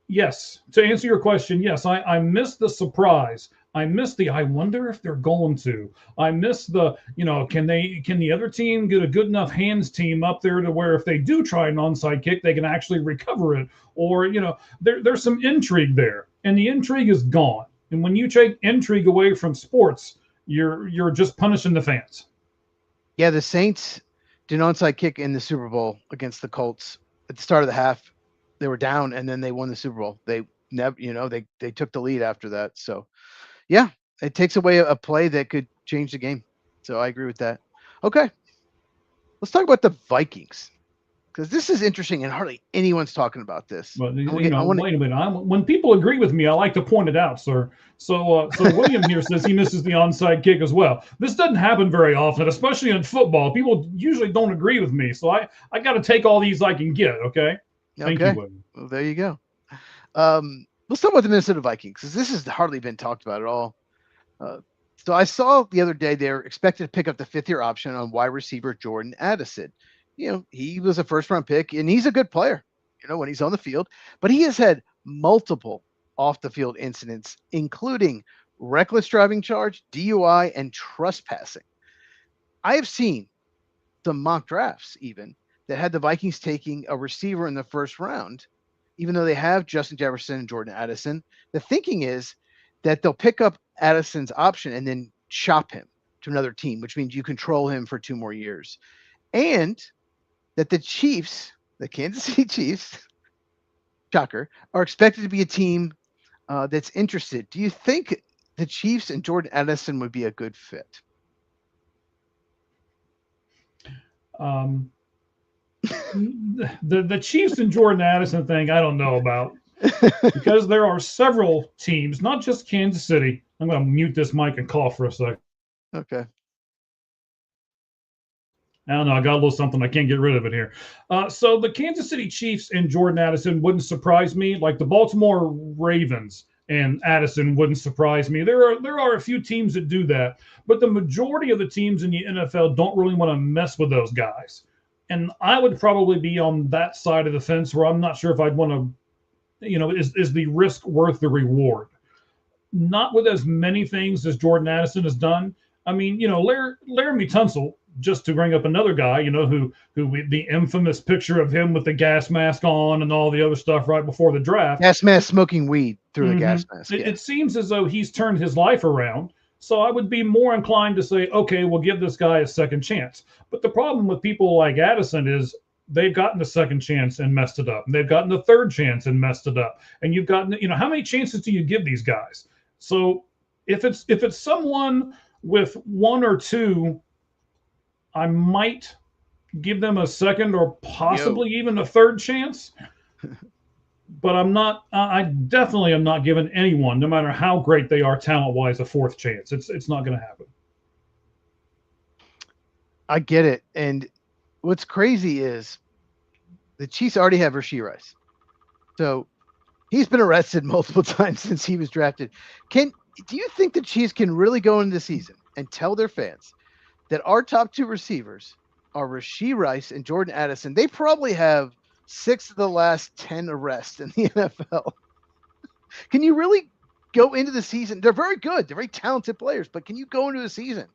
B: yes, to answer your question, yes, I miss the surprise. I miss I wonder if they're going to. I miss can the other team get a good enough hands team up there to where if they do try an onside kick, they can actually recover it, or there's some intrigue there, and the intrigue is gone. And when you take intrigue away from sports, you're just punishing the fans.
C: Yeah, the Saints did an onside kick in the Super Bowl against the Colts at the start of the half. They were down, and then they won the Super Bowl. They never, they took the lead after that. So. Yeah, it takes away a play that could change the game. So I agree with that. Okay, let's talk about the Vikings, because this is interesting and hardly anyone's talking about this.
B: But wait a minute. When people agree with me, I like to point it out, sir. So William here says he misses the onside kick as well. This doesn't happen very often, especially in football. People usually don't agree with me, so I got to take all these I can get. Okay. Thank you, William.
C: Well, there you go. Let's talk about the Minnesota Vikings, because this has hardly been talked about at all. So I saw the other day they're expected to pick up the 5th-year option on wide receiver Jordan Addison. He was a first-round pick, and he's a good player, when he's on the field. But he has had multiple off the field incidents, including reckless driving charge, DUI, and trespassing. I have seen some mock drafts even that had the Vikings taking a receiver in the first round, even though they have Justin Jefferson and Jordan Addison. The thinking is that they'll pick up Addison's option and then shop him to another team, which means you control him for 2 more years. And that the Chiefs, the Kansas City Chiefs, shocker, are expected to be a team that's interested. Do you think the Chiefs and Jordan Addison would be a good fit?
B: The Chiefs and Jordan Addison thing, I don't know about, because there are several teams, not just Kansas City. I'm going to mute this mic and cough for a second.
C: Okay.
B: I don't know. I got a little something. I can't get rid of it here. So the Kansas City Chiefs and Jordan Addison wouldn't surprise me. Like the Baltimore Ravens and Addison wouldn't surprise me. There are a few teams that do that, but the majority of the teams in the NFL don't really want to mess with those guys. And I would probably be on that side of the fence where I'm not sure if I'd want to, is the risk worth the reward? Not with as many things as Jordan Addison has done. I mean, Laramie Tunsil, just to bring up another guy, who the infamous picture of him with the gas mask on and all the other stuff right before the draft.
C: Gas mask smoking weed through the gas mask. Yeah.
B: It seems as though he's turned his life around. So I would be more inclined to say, okay, we'll give this guy a second chance. But the problem with people like Addison is they've gotten a second chance and messed it up. And they've gotten a third chance and messed it up. And you've gotten, how many chances do you give these guys? So if it's someone with one or two, I might give them a second or possibly even a third chance. But I definitely am not giving anyone, no matter how great they are talent-wise, a fourth chance. It's not going to happen.
C: I get it. And what's crazy is the Chiefs already have Rashee Rice. So he's been arrested multiple times since he was drafted. Do you think the Chiefs can really go into the season and tell their fans that our top 2 receivers are Rashee Rice and Jordan Addison? They probably have 6 of the last 10 arrests in the NFL. Can you really go into the season? They're very good. They're very talented players, but can you go into the season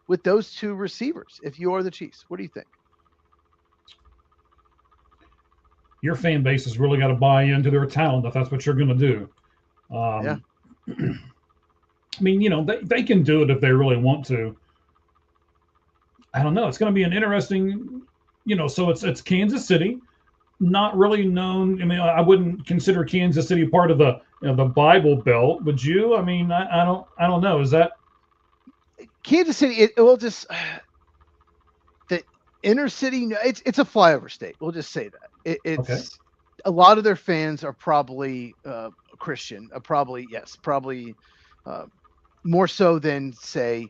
C: with those 2 receivers if you are the Chiefs? What do you think?
B: Your fan base has really got to buy into their talent if that's what you're going to do.
C: Yeah.
B: I mean, they can do it if they really want to. I don't know. It's going to be an interesting, so it's Kansas City, not really known. I mean, I wouldn't consider Kansas City part of the the Bible Belt. Would you? I mean, I don't know. Is that
C: Kansas City? It will just the inner city. It's a flyover state. We'll just say that it's
B: okay.
C: A lot of their fans are probably Christian. Probably more so than say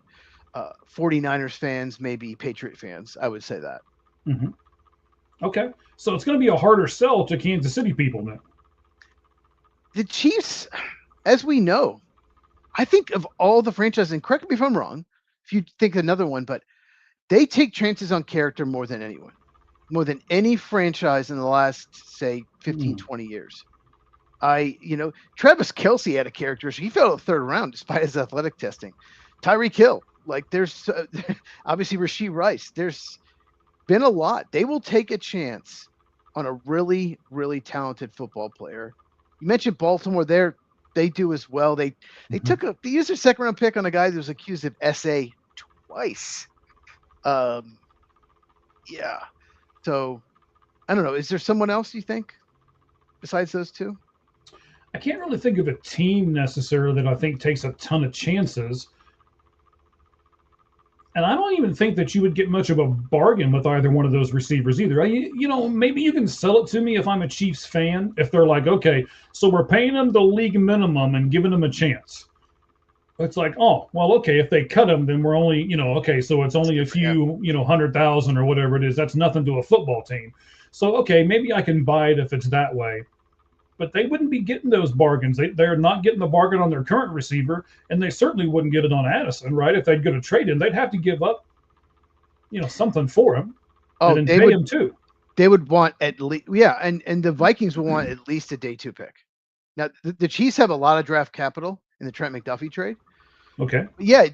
C: 49ers fans, maybe Patriot fans. I would say that.
B: Mm-hmm. Okay. So it's going to be a harder sell to Kansas City people then.
C: The Chiefs, as we know, I think of all the franchises, and correct me if I'm wrong, if you think another one, but they take chances on character more than anyone, more than any franchise in the last, say, 15, 20 years. Travis Kelce had a character. He fell to the 3rd round despite his athletic testing. Tyreek Hill, there's obviously Rashee Rice. There's been a lot. They will take a chance on a really, really talented football player. You mentioned Baltimore. They do as well. They used their 2nd round pick on a guy that was accused of SA twice. Yeah. So I don't know. Is there someone else you think besides those 2?
B: I can't really think of a team necessarily that I think takes a ton of chances. And I don't even think that you would get much of a bargain with either one of those receivers either. Maybe you can sell it to me if I'm a Chiefs fan. If they're like, okay, so we're paying them the league minimum and giving them a chance. It's like, oh, well, okay, if they cut them, then we're only, okay, so it's only a few, 100,000 or whatever it is. That's nothing to a football team. So, okay, maybe I can buy it if it's that way. But they wouldn't be getting those bargains. They're not getting the bargain on their current receiver, and they certainly wouldn't get it on Addison, right? If they'd go to trade him, they'd have to give up, something for him.
C: Oh,
B: and pay him too.
C: They would want at least, and the Vikings would want at least a day 2 pick. Now the Chiefs have a lot of draft capital in the Trent McDuffie trade.
B: Okay.
C: Yeah,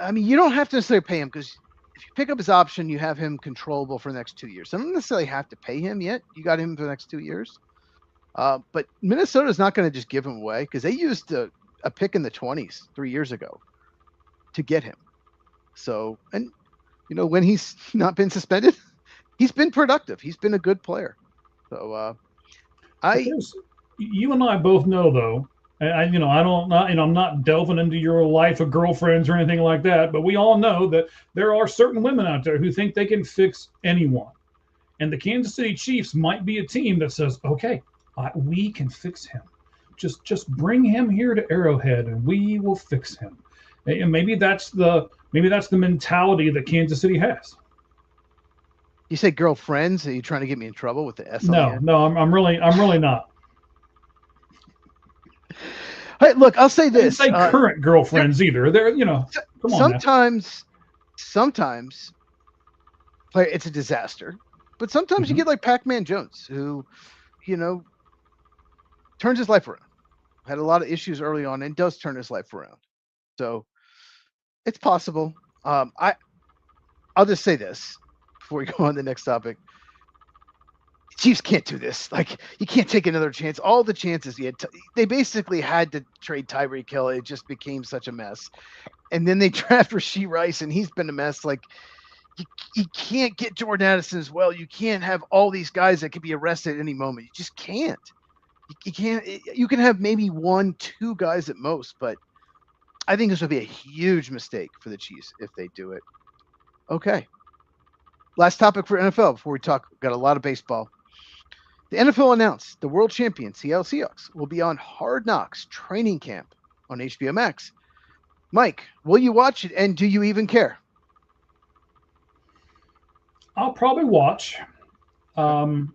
C: I mean, you don't have to necessarily pay him because if you pick up his option, you have him controllable for the next 2 years. So I don't necessarily have to pay him yet. You got him for the next 2 years. But Minnesota's not going to just give him away because they used a pick in the 20s 3 years ago to get him. So, and when he's not been suspended, he's been productive. He's been a good player. So,
B: You and I both know though. I don't not I'm not delving into your life of girlfriends or anything like that, but we all know that there are certain women out there who think they can fix anyone, and the Kansas City Chiefs might be a team that says, "Okay, we can fix him. Just bring him here to Arrowhead, and we will fix him." And maybe that's the mentality that Kansas City has.
C: you say girlfriends? Are you trying to get me in trouble with the S on the
B: No,
C: end?
B: no, I'm really not.
C: Hey, look, I'll say
B: I didn't
C: this.
B: say current girlfriends either. They're come on now.
C: Sometimes player it's a disaster, but sometimes you
B: Mhm.
C: get like Pac-Man Jones, who you know turns his life around. Had a lot of issues early on and does turn his life around. So it's possible. I'll just say this before we go on to the next topic. Chiefs can't do this. Like, you can't take another chance. All the chances they basically had to trade Tyreek Hill. It just became such a mess. And then they draft Rashee Rice, and he's been a mess. Like, you can't get Jordan Addison as well. You can't have all these guys that could be arrested at any moment. You just can't. You can't. You can have maybe 1-2 guys at most, but I think this would be a huge mistake for the Chiefs if they do it. Okay. Last topic for NFL before we talk. Got a lot of baseball. The NFL announced the world champion Seattle Seahawks will be on Hard Knocks training camp on HBO Max. Mike, will you watch it, and do you even care?
B: I'll probably watch. Um,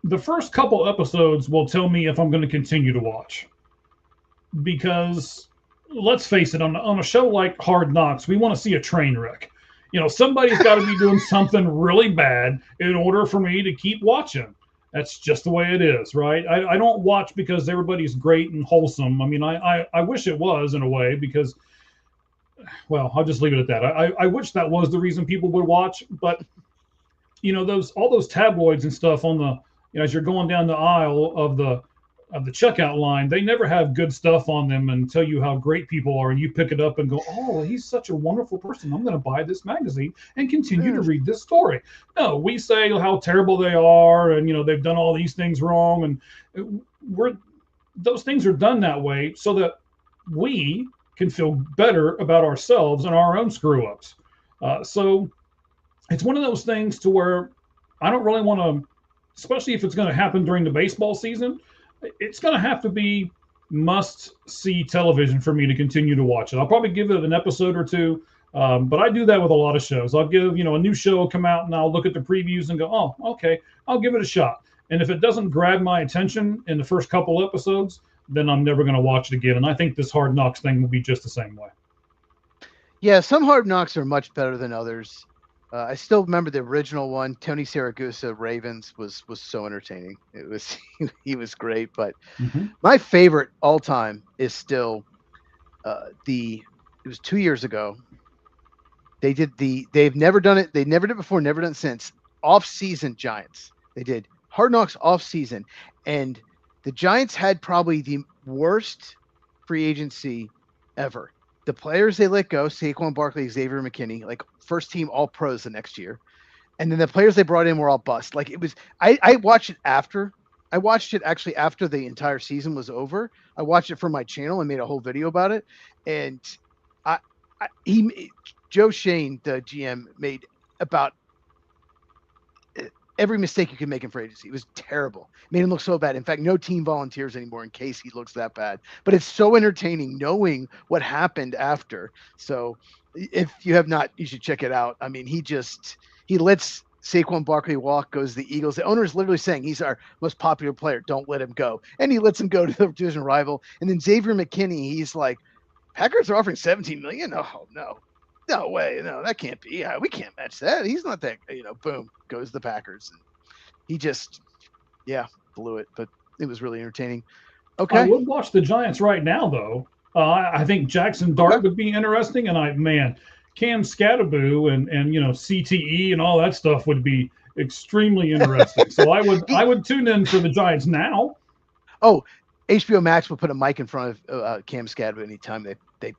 B: the first couple episodes will tell me if I'm going to continue to watch. Because let's face it, on a show like Hard Knocks, we want to see a train wreck. Somebody's got to be doing something really bad in order for me to keep watching. That's just the way it is, right? I don't watch because everybody's great and wholesome. I mean, I wish it was in a way because, well, I'll just leave it at that. I wish that was the reason people would watch, but those tabloids and stuff on the as you're going down the aisle of the checkout line, they never have good stuff on them and tell you how great people are, and you pick it up and go, "Oh, he's such a wonderful person. I'm going to buy this magazine and continue to read this story." No, we say how terrible they are, and they've done all these things wrong, and those things are done that way so that we can feel better about ourselves and our own screw ups. So it's one of those things to where I don't really want to, especially if it's going to happen during the baseball season. It's going to have to be must see television for me to continue to watch it. I'll probably give it an episode or two, but I do that with a lot of shows. I'll give a new show will come out and I'll look at the previews and go, "Oh, okay, I'll give it a shot." And if it doesn't grab my attention in the first couple episodes, then I'm never going to watch it again. And I think this Hard Knocks thing will be just the same way.
C: Yeah, some Hard Knocks are much better than others. I still remember the original one. Tony Saragusa, Ravens, was so entertaining. It was he was great. But
B: Mm-hmm.
C: my favorite all time is still it was 2 years ago. They've never done it. They never did it before, never done it since. Off-season Giants. They did Hard Knocks off-season, and the Giants had probably the worst free agency ever. The players they let go, Saquon Barkley, Xavier McKinney, like first team all pros the next year. And then the players they brought in were all bust. Like, it was, I watched it after. I watched it actually after the entire season was over. I watched it for my channel and made a whole video about it. And Joe Shane, the GM, made about every mistake you can make in free agency. It was terrible. Made him look so bad. In fact, no team volunteers anymore in case he looks that bad. But it's so entertaining knowing what happened after. So if you have not, you should check it out. I mean, he lets Saquon Barkley walk, goes to the Eagles. The owner is literally saying he's our most popular player. Don't let him go. And he lets him go to the division rival. And then Xavier McKinney, he's like, Packers are offering $17 million? Oh, no. No way. No, that can't be. We can't match that. He's not that, boom, goes the Packers. And he just, blew it. But it was really entertaining. Okay.
B: I would watch the Giants right now, though. I think Jackson Dart would be interesting, and Cam Scattaboo and CTE and all that stuff would be extremely interesting. So I would tune in for the Giants now.
C: Oh, HBO Max will put a mic in front of Cam Scadden anytime they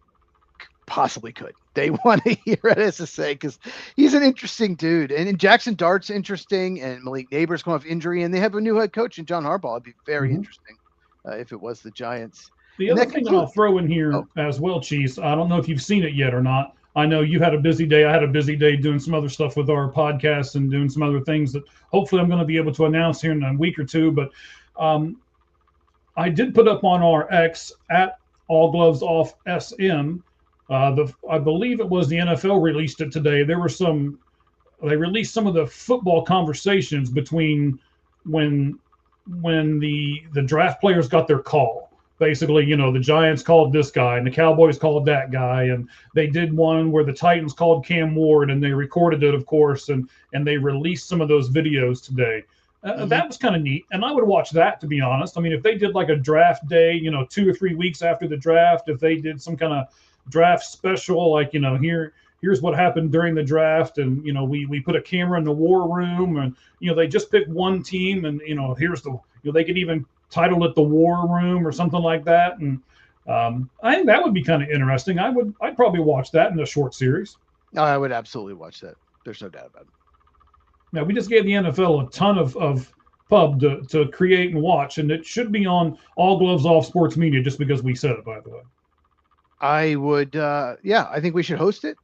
C: possibly could. They want to hear what it has to say because he's an interesting dude. And Jackson Dart's interesting, and Malik Neighbors coming off injury, and they have a new head coach in John Harbaugh. It'd be very interesting if it was the Giants.
B: The other thing that I'll throw in here as well, Cheese, I don't know if you've seen it yet or not. I know you had a busy day. I had a busy day doing some other stuff with our podcast and doing some other things that hopefully I'm going to be able to announce here in a week or two. But I did put up on our X at All Gloves Off SM. I believe it was the NFL released it today. They released some of the football conversations between when the draft players got their call. Basically, the Giants called this guy and the Cowboys called that guy, and they did one where the Titans called Cam Ward, and they recorded it, of course, and they released some of those videos today. That was kind of neat, and I would watch that, to be honest. I mean, if they did like a draft day, 2 or 3 weeks after the draft, if they did some kind of draft special, like here's what happened during the draft, and we put a camera in the war room, and they just picked one team, and here's the they could even title it the war room or something like that, and I think that would be kind of interesting. I'd probably watch that in a short series.
C: No, I would absolutely watch that. There's no doubt about it.
B: Now, we just gave the NFL a ton of pub to create and watch, and it should be on All Gloves Off Sports Media just because we said it, by the way.
C: I would, I think we should host it.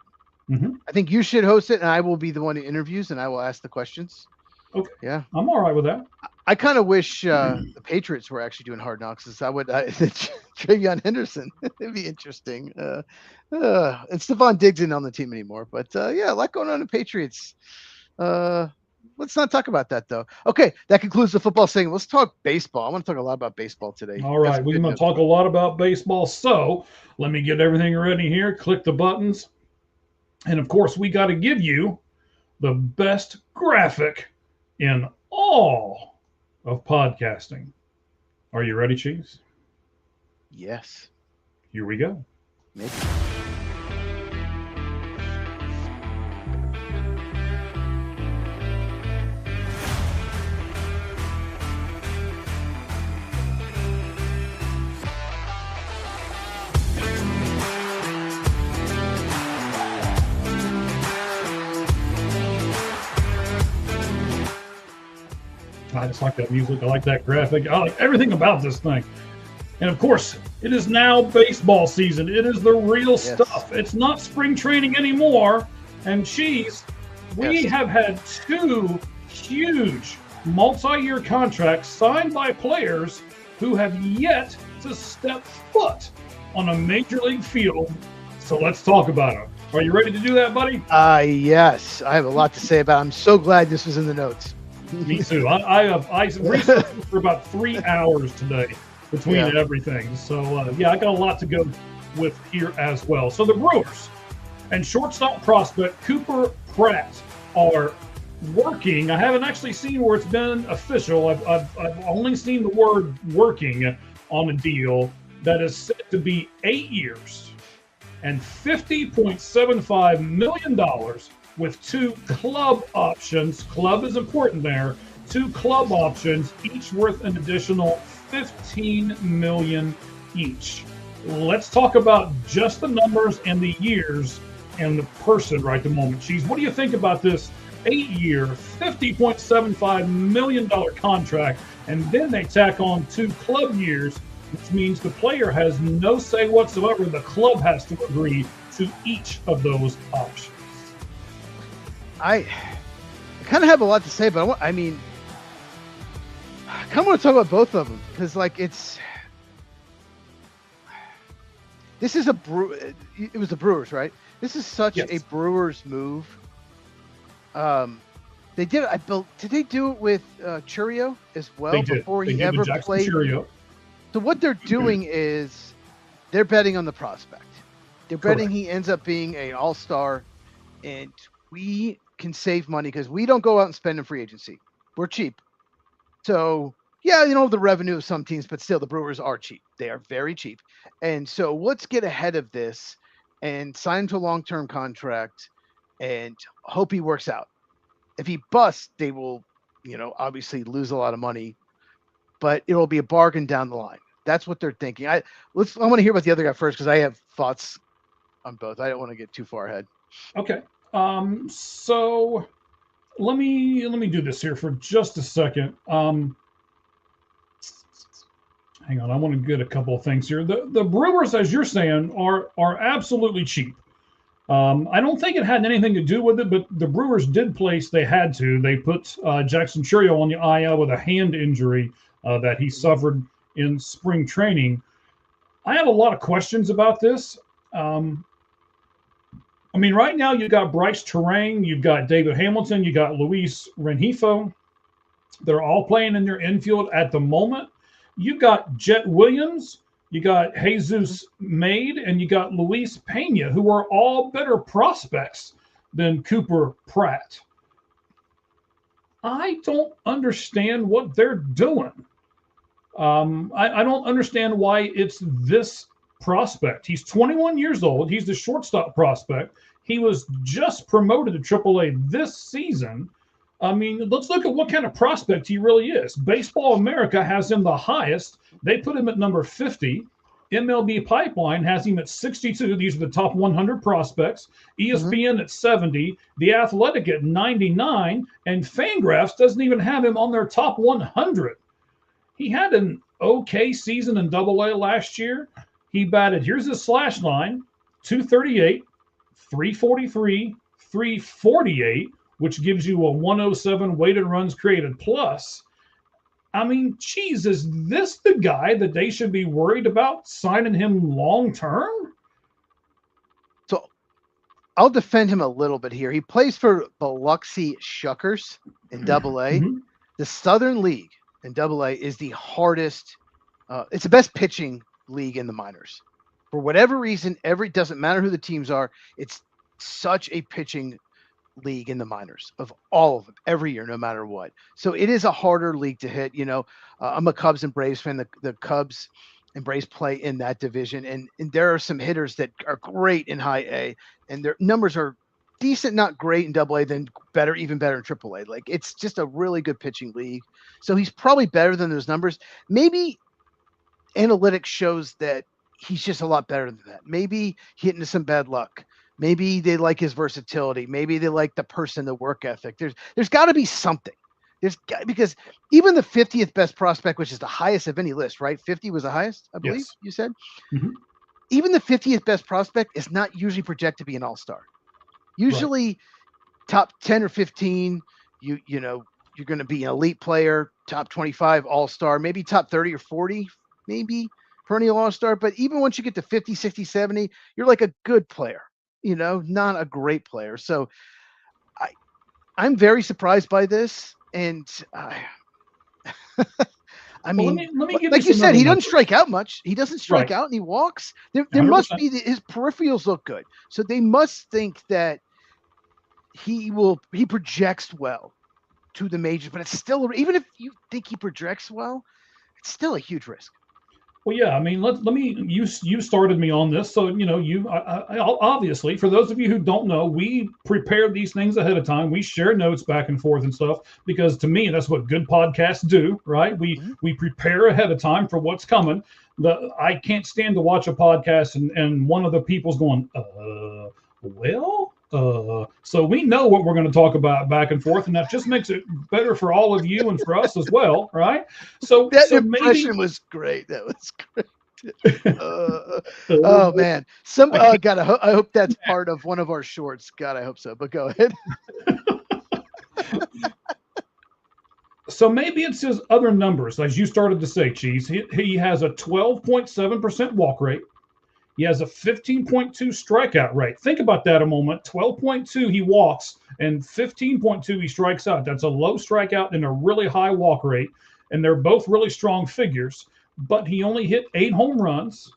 B: Mm-hmm.
C: I think you should host it, and I will be the one who interviews, and I will ask the questions.
B: Okay.
C: Yeah.
B: I'm all right with that.
C: I kind of wish the Patriots were actually doing Hard Knocks. Travion Henderson. It'd be interesting. And Stephon Diggs isn't on the team anymore, but a lot going on in the Patriots. Let's not talk about that, though. Okay, that concludes the football segment. Let's talk baseball. I want to talk a lot about baseball today.
B: All right, we're going to talk a lot about baseball. So let me get everything ready here. Click the buttons. And, of course, we got to give you the best graphic in all of podcasting. Are you ready, Chiefs?
C: Yes.
B: Here we go.
C: Maybe.
B: I just like that music. I like that graphic. I like everything about this thing. And of course, it is now baseball season. It is the real stuff. It's not spring training anymore. And Cheese, we have had 2 huge multi-year contracts signed by players who have yet to step foot on a major league field. So let's talk about them. Are you ready to do that, buddy?
C: Yes. I have a lot to say about it. I'm so glad this was in the notes.
B: Me too. I researched for about 3 hours today between everything. So, I got a lot to go with here as well. So the Brewers and shortstop prospect Cooper Pratt are working. I haven't actually seen where it's been official. I've only seen the word working on a deal that is set to be 8 years and $50.75 million with 2 club options. Club is important there. 2 club options, each worth an additional $15 million each. Let's talk about just the numbers and the years and the person right at the moment. Cheese, what do you think about this 8-year, $50.75 million contract? And then they tack on 2 club years, which means the player has no say whatsoever. The club has to agree to each of those options.
C: I kind of have a lot to say, but I kind of want to talk about both of them because, this is it was the Brewers, right? This is such a Brewers move. They did it. Did they do it with Churio as well before he ever played?
B: Churio.
C: So what they're doing is they're betting on the prospect. They're betting he ends up being an all-star, and we can save money because we don't go out and spend in free agency. We're cheap. So Yeah, you know, the revenue of some teams, but still the Brewers are cheap. They are very cheap. And so let's get ahead of this and sign him to a long-term contract and hope he works out. If he busts, they will, obviously lose a lot of money, but it'll be a bargain down the line. That's what they're thinking. I want to hear about the other guy first because I have thoughts on both. I don't want to get too far ahead.
B: Okay. So let me do this here for just a second. Hang on, I want to get a couple of things here. The Brewers, as you're saying, are absolutely cheap. I don't think it had anything to do with it, but the Brewers did place. They had to. They put Jackson Churio on the IL with a hand injury that he suffered in spring training. I have a lot of questions about this. I mean, right now you've got Bryce Terang, you've got David Hamilton, you got Luis Rengifo. They're all playing in their infield at the moment. You've got Jet Williams, you got Jesus Made, and you got Luis Pena, who are all better prospects than Cooper Pratt. I don't understand what they're doing. I don't understand why it's this prospect. He's 21 years old. He's the shortstop prospect. He was just promoted to AAA this season. I mean, let's look at what kind of prospect he really is. Baseball America has him the highest. They put him at number 50. MLB Pipeline has him at 62. These are the top 100 prospects. ESPN at 70. The Athletic at 99. And Fangraphs doesn't even have him on their top 100. He had an okay season in AA last year. He batted, here's his slash line, 238, 343, 348, which gives you a 107 weighted runs created plus. I mean, geez, is this the guy that they should be worried about signing him long term?
C: So I'll defend him a little bit here. He plays for Biloxi Shuckers in AA. The Southern League in AA is the hardest. It's the best pitching league in the minors. For whatever reason, doesn't matter who the teams are, it's such a pitching league in the minors of all of them every year, no matter what. So it is a harder league to hit. I'm a Cubs and Braves fan. The Cubs and Braves play in that division, and there are some hitters that are great in high A, and their numbers are decent, not great in AA, then better, even better in AAA. Like, it's just a really good pitching league. So he's probably better than those numbers. Maybe analytics shows that he's just a lot better than that. Maybe he hit into some bad luck. Maybe they like his versatility. Maybe they like the person, the work ethic. There's got to be something. Because even the 50th best prospect, which is the highest of any list, right? 50 was the highest, I believe. Yes. You said. Even the 50th best prospect is not usually projected to be an all-star. Usually, top 10 or 15, you're going to be an elite player. Top 25 all-star, maybe top 30 or 40, maybe perennial all-star. But even once you get to 50, 60, 70, you're like a good player. Not a great player. So I'm very surprised by this. And I mean, let me give like you said, he doesn't strike out much. He doesn't strike out and he walks. There must be his peripherals look good. So they must think that he projects well to the majors, but it's still, even if you think he projects well, it's still a huge risk.
B: Well, yeah, I mean, you started me on this. So, I obviously, for those of you who don't know, we prepare these things ahead of time. We share notes back and forth and stuff, because to me, that's what good podcasts do, right? We prepare ahead of time for what's coming. I can't stand to watch a podcast and one of the people's going, so we know what we're going to talk about back and forth, and that just makes it better for all of you and for us as well, right? So
C: that impression was great. That was great. Oh man, I hope that's part of one of our shorts. God, I hope so. But go ahead.
B: So maybe it's his other numbers, as you started to say, Cheese. He has a 12.7% walk rate. He has a 15.2 strikeout rate. Think about that a moment. 12.2 he walks, and 15.2 he strikes out. That's a low strikeout and a really high walk rate, and they're both really strong figures. But he only hit 8 home runs.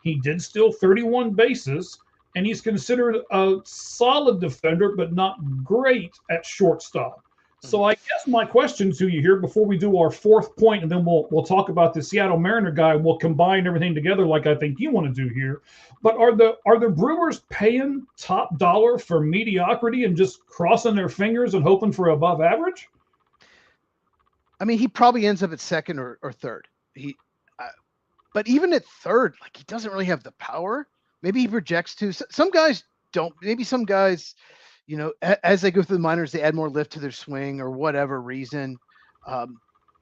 B: He did steal 31 bases, and he's considered a solid defender, but not great at shortstop. So I guess my question to you here before we do our fourth point, and then we'll talk about the Seattle Mariner guy. We'll combine everything together like I think you want to do here. But are the Brewers paying top dollar for mediocrity and just crossing their fingers and hoping for above average?
C: I mean, he probably ends up at second or third. But even at third, like, he doesn't really have the power. Maybe he projects to. Some guys don't. Maybe some guys, as they go through the minors, they add more lift to their swing or whatever reason.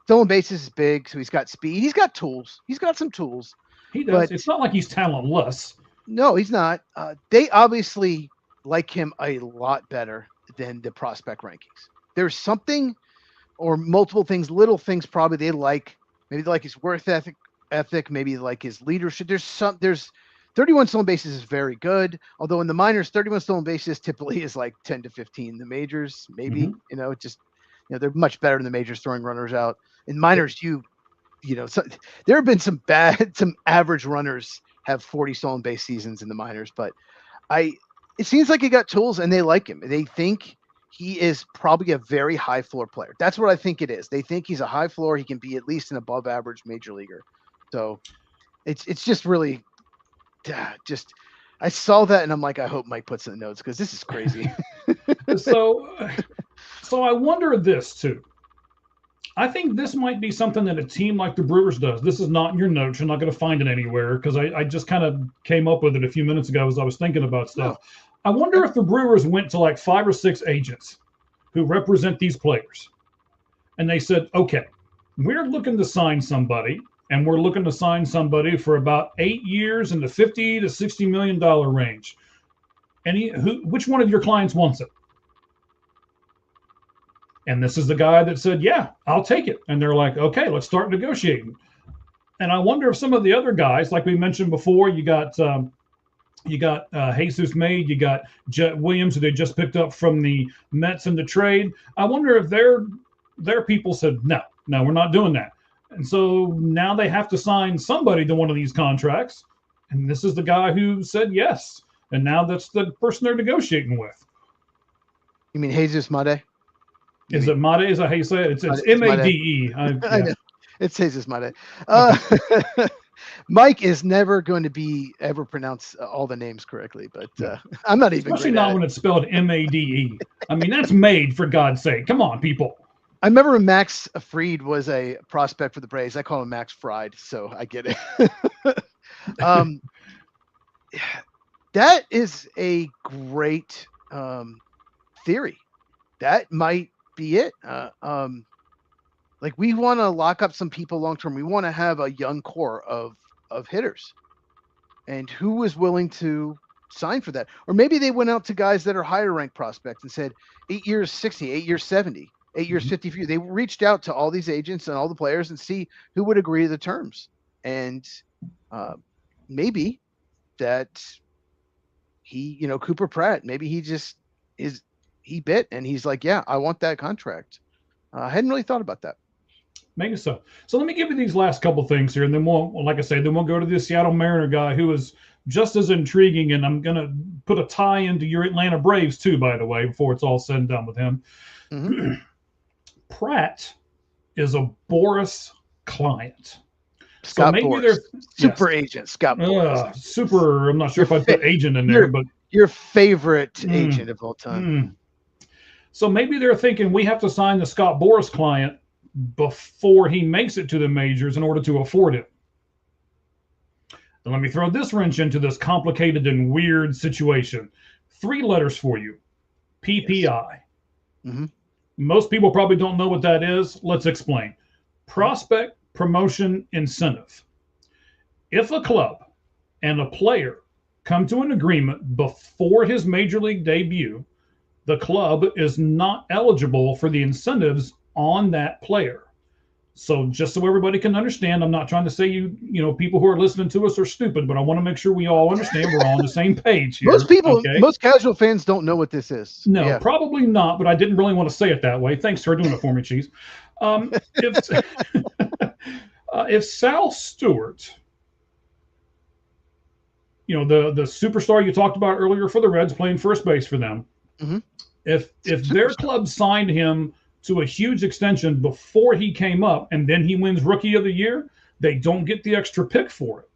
C: Stolen bases is big, so he's got speed. He's got tools. He's got some tools.
B: He does. It's not like he's talentless.
C: No, he's not. They obviously like him a lot better than the prospect rankings. There's something or multiple things, little things probably they like. Maybe they like his work ethic. Maybe like his leadership. There's 31 stolen bases is very good. Although in the minors, 31 stolen bases typically is like 10 to 15. The majors, maybe, they're much better in the majors throwing runners out. In minors, there have been some average runners have 40 stolen base seasons in the minors, but it seems like he got tools and they like him. They think he is probably a very high floor player. That's what I think it is. They think he's a high floor. He can be at least an above average major leaguer. So it's just really I saw that and I'm like, I hope Mike puts in the notes because this is crazy.
B: So I wonder this too. I think this might be something that a team like the Brewers does. This is not in your notes. You're not going to find it anywhere because I just kind of came up with it a few minutes ago as I was thinking about stuff. No. I wonder if the Brewers went to like 5 or 6 agents who represent these players. And they said, okay, we're looking to sign somebody, and we're looking to sign somebody for about 8 years in the $50 to $60 million range. Which one of your clients wants it? And this is the guy that said, yeah, I'll take it. And they're like, okay, let's start negotiating. And I wonder if some of the other guys, like we mentioned before, you got Jesus May, you got Jet Williams, who they just picked up from the Mets in the trade. I wonder if their people said, no, we're not doing that. And so now they have to sign somebody to one of these contracts. And this is the guy who said yes. And now that's the person they're negotiating with.
C: You mean Jesus Made?
B: Is it Made? Is that how you say it? It's M-A-D-E.
C: I know. It's Jesus Made. Mike is never going to be ever pronounce all the names correctly, but I'm not even.
B: Especially not when it's spelled M-A-D-E. I mean, that's made, for God's sake. Come on, people.
C: I remember when Max Fried was a prospect for the Braves. I call him Max Fried, so I get it. That is a great theory. That might be it. Like, we want to lock up some people long term. We want to have a young core of hitters, and who is willing to sign for that? Or maybe they went out to guys that are higher ranked prospects and said 8 years 60, 8 years 70, 8 years 50 for you. They reached out to all these agents and all the players and see who would agree to the terms. And maybe that Cooper Pratt, maybe he bit and he's like, yeah, I want that contract. I hadn't really thought about that.
B: Maybe so. So let me give you these last couple things here, and then we'll go to the Seattle Mariner guy who is just as intriguing, and I'm going to put a tie into your Atlanta Braves too, by the way, before it's all said and done with him. Mm-hmm. Pratt is a Boris client.
C: Scott, so maybe Boris. Super agent, Scott Boris.
B: Super, I'm not sure if I put agent in there, but
C: your favorite agent of all time.
B: So maybe they're thinking we have to sign the Scott Boris client before he makes it to the majors in order to afford it. And let me throw this wrench into this complicated and weird situation. 3 letters for you. PPI. Yes. Mm-hmm. Most people probably don't know what that is. Let's explain. Prospect Promotion Incentive. If a club and a player come to an agreement before his major league debut, the club is not eligible for the incentives on that player. So just so everybody can understand, I'm not trying to say people who are listening to us are stupid, but I want to make sure we all understand we're all on the same page here.
C: Most casual fans don't know what this is.
B: No, probably not, but I didn't really want to say it that way. Thanks for doing it for me, Cheese. If Sal Stewart, the superstar you talked about earlier for the Reds, playing first base for them, mm-hmm. if their club signed him to a huge extension before he came up and then he wins Rookie of the Year, they don't get the extra pick for it.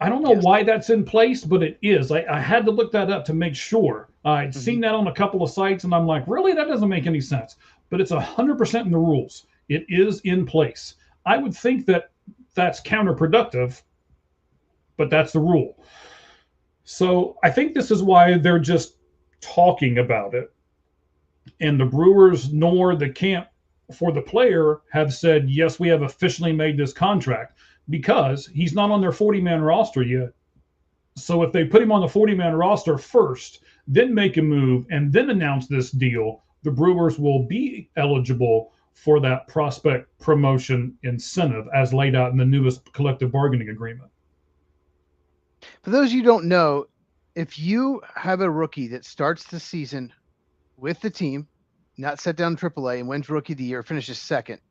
B: I don't know why that's in place, but it is. I had to look that up to make sure. I'd seen that on a couple of sites, and I'm like, really? That doesn't make any sense. But it's 100% in the rules. It is in place. I would think that that's counterproductive, but that's the rule. So I think this is why they're just talking about it. And the Brewers nor the camp for the player have said, yes, we have officially made this contract, because he's not on their 40-man roster yet. So if they put him on the 40-man roster first, then make a move, and then announce this deal, the Brewers will be eligible for that prospect promotion incentive as laid out in the newest collective bargaining agreement.
C: For those you don't know, if you have a rookie that starts the season with the team, not set down in AAA, and wins Rookie of the Year, finishes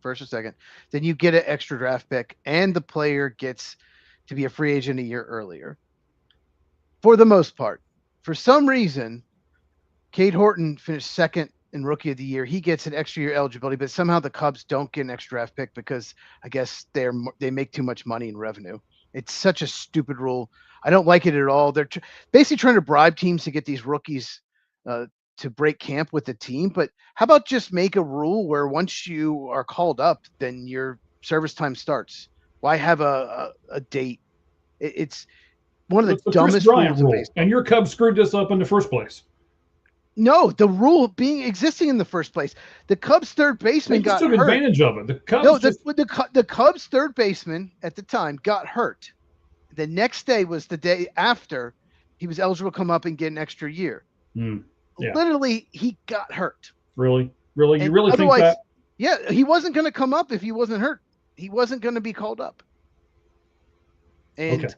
C: first or second, then you get an extra draft pick, and the player gets to be a free agent a year earlier. For the most part, for some reason, Cade Horton finished second in Rookie of the Year. He gets an extra year eligibility, but somehow the Cubs don't get an extra draft pick because I guess they make too much money in revenue. It's such a stupid rule. I don't like it at all. They're basically trying to bribe teams to get these rookies to break camp with the team. But how about just make a rule where once you are called up, then your service time starts? Why have a date? It's one of the dumbest rules in baseball.
B: And your Cubs screwed this up in the first place.
C: No, the rule existing in the first place. The Cubs third baseman got hurt.
B: Took advantage of it.
C: The Cubs third baseman at the time got hurt. The next day was the day after he was eligible to come up and get an extra year.
B: Yeah.
C: Literally, he got hurt.
B: Really? You really think that?
C: Yeah, he wasn't going to come up if he wasn't hurt. He wasn't going to be called up. And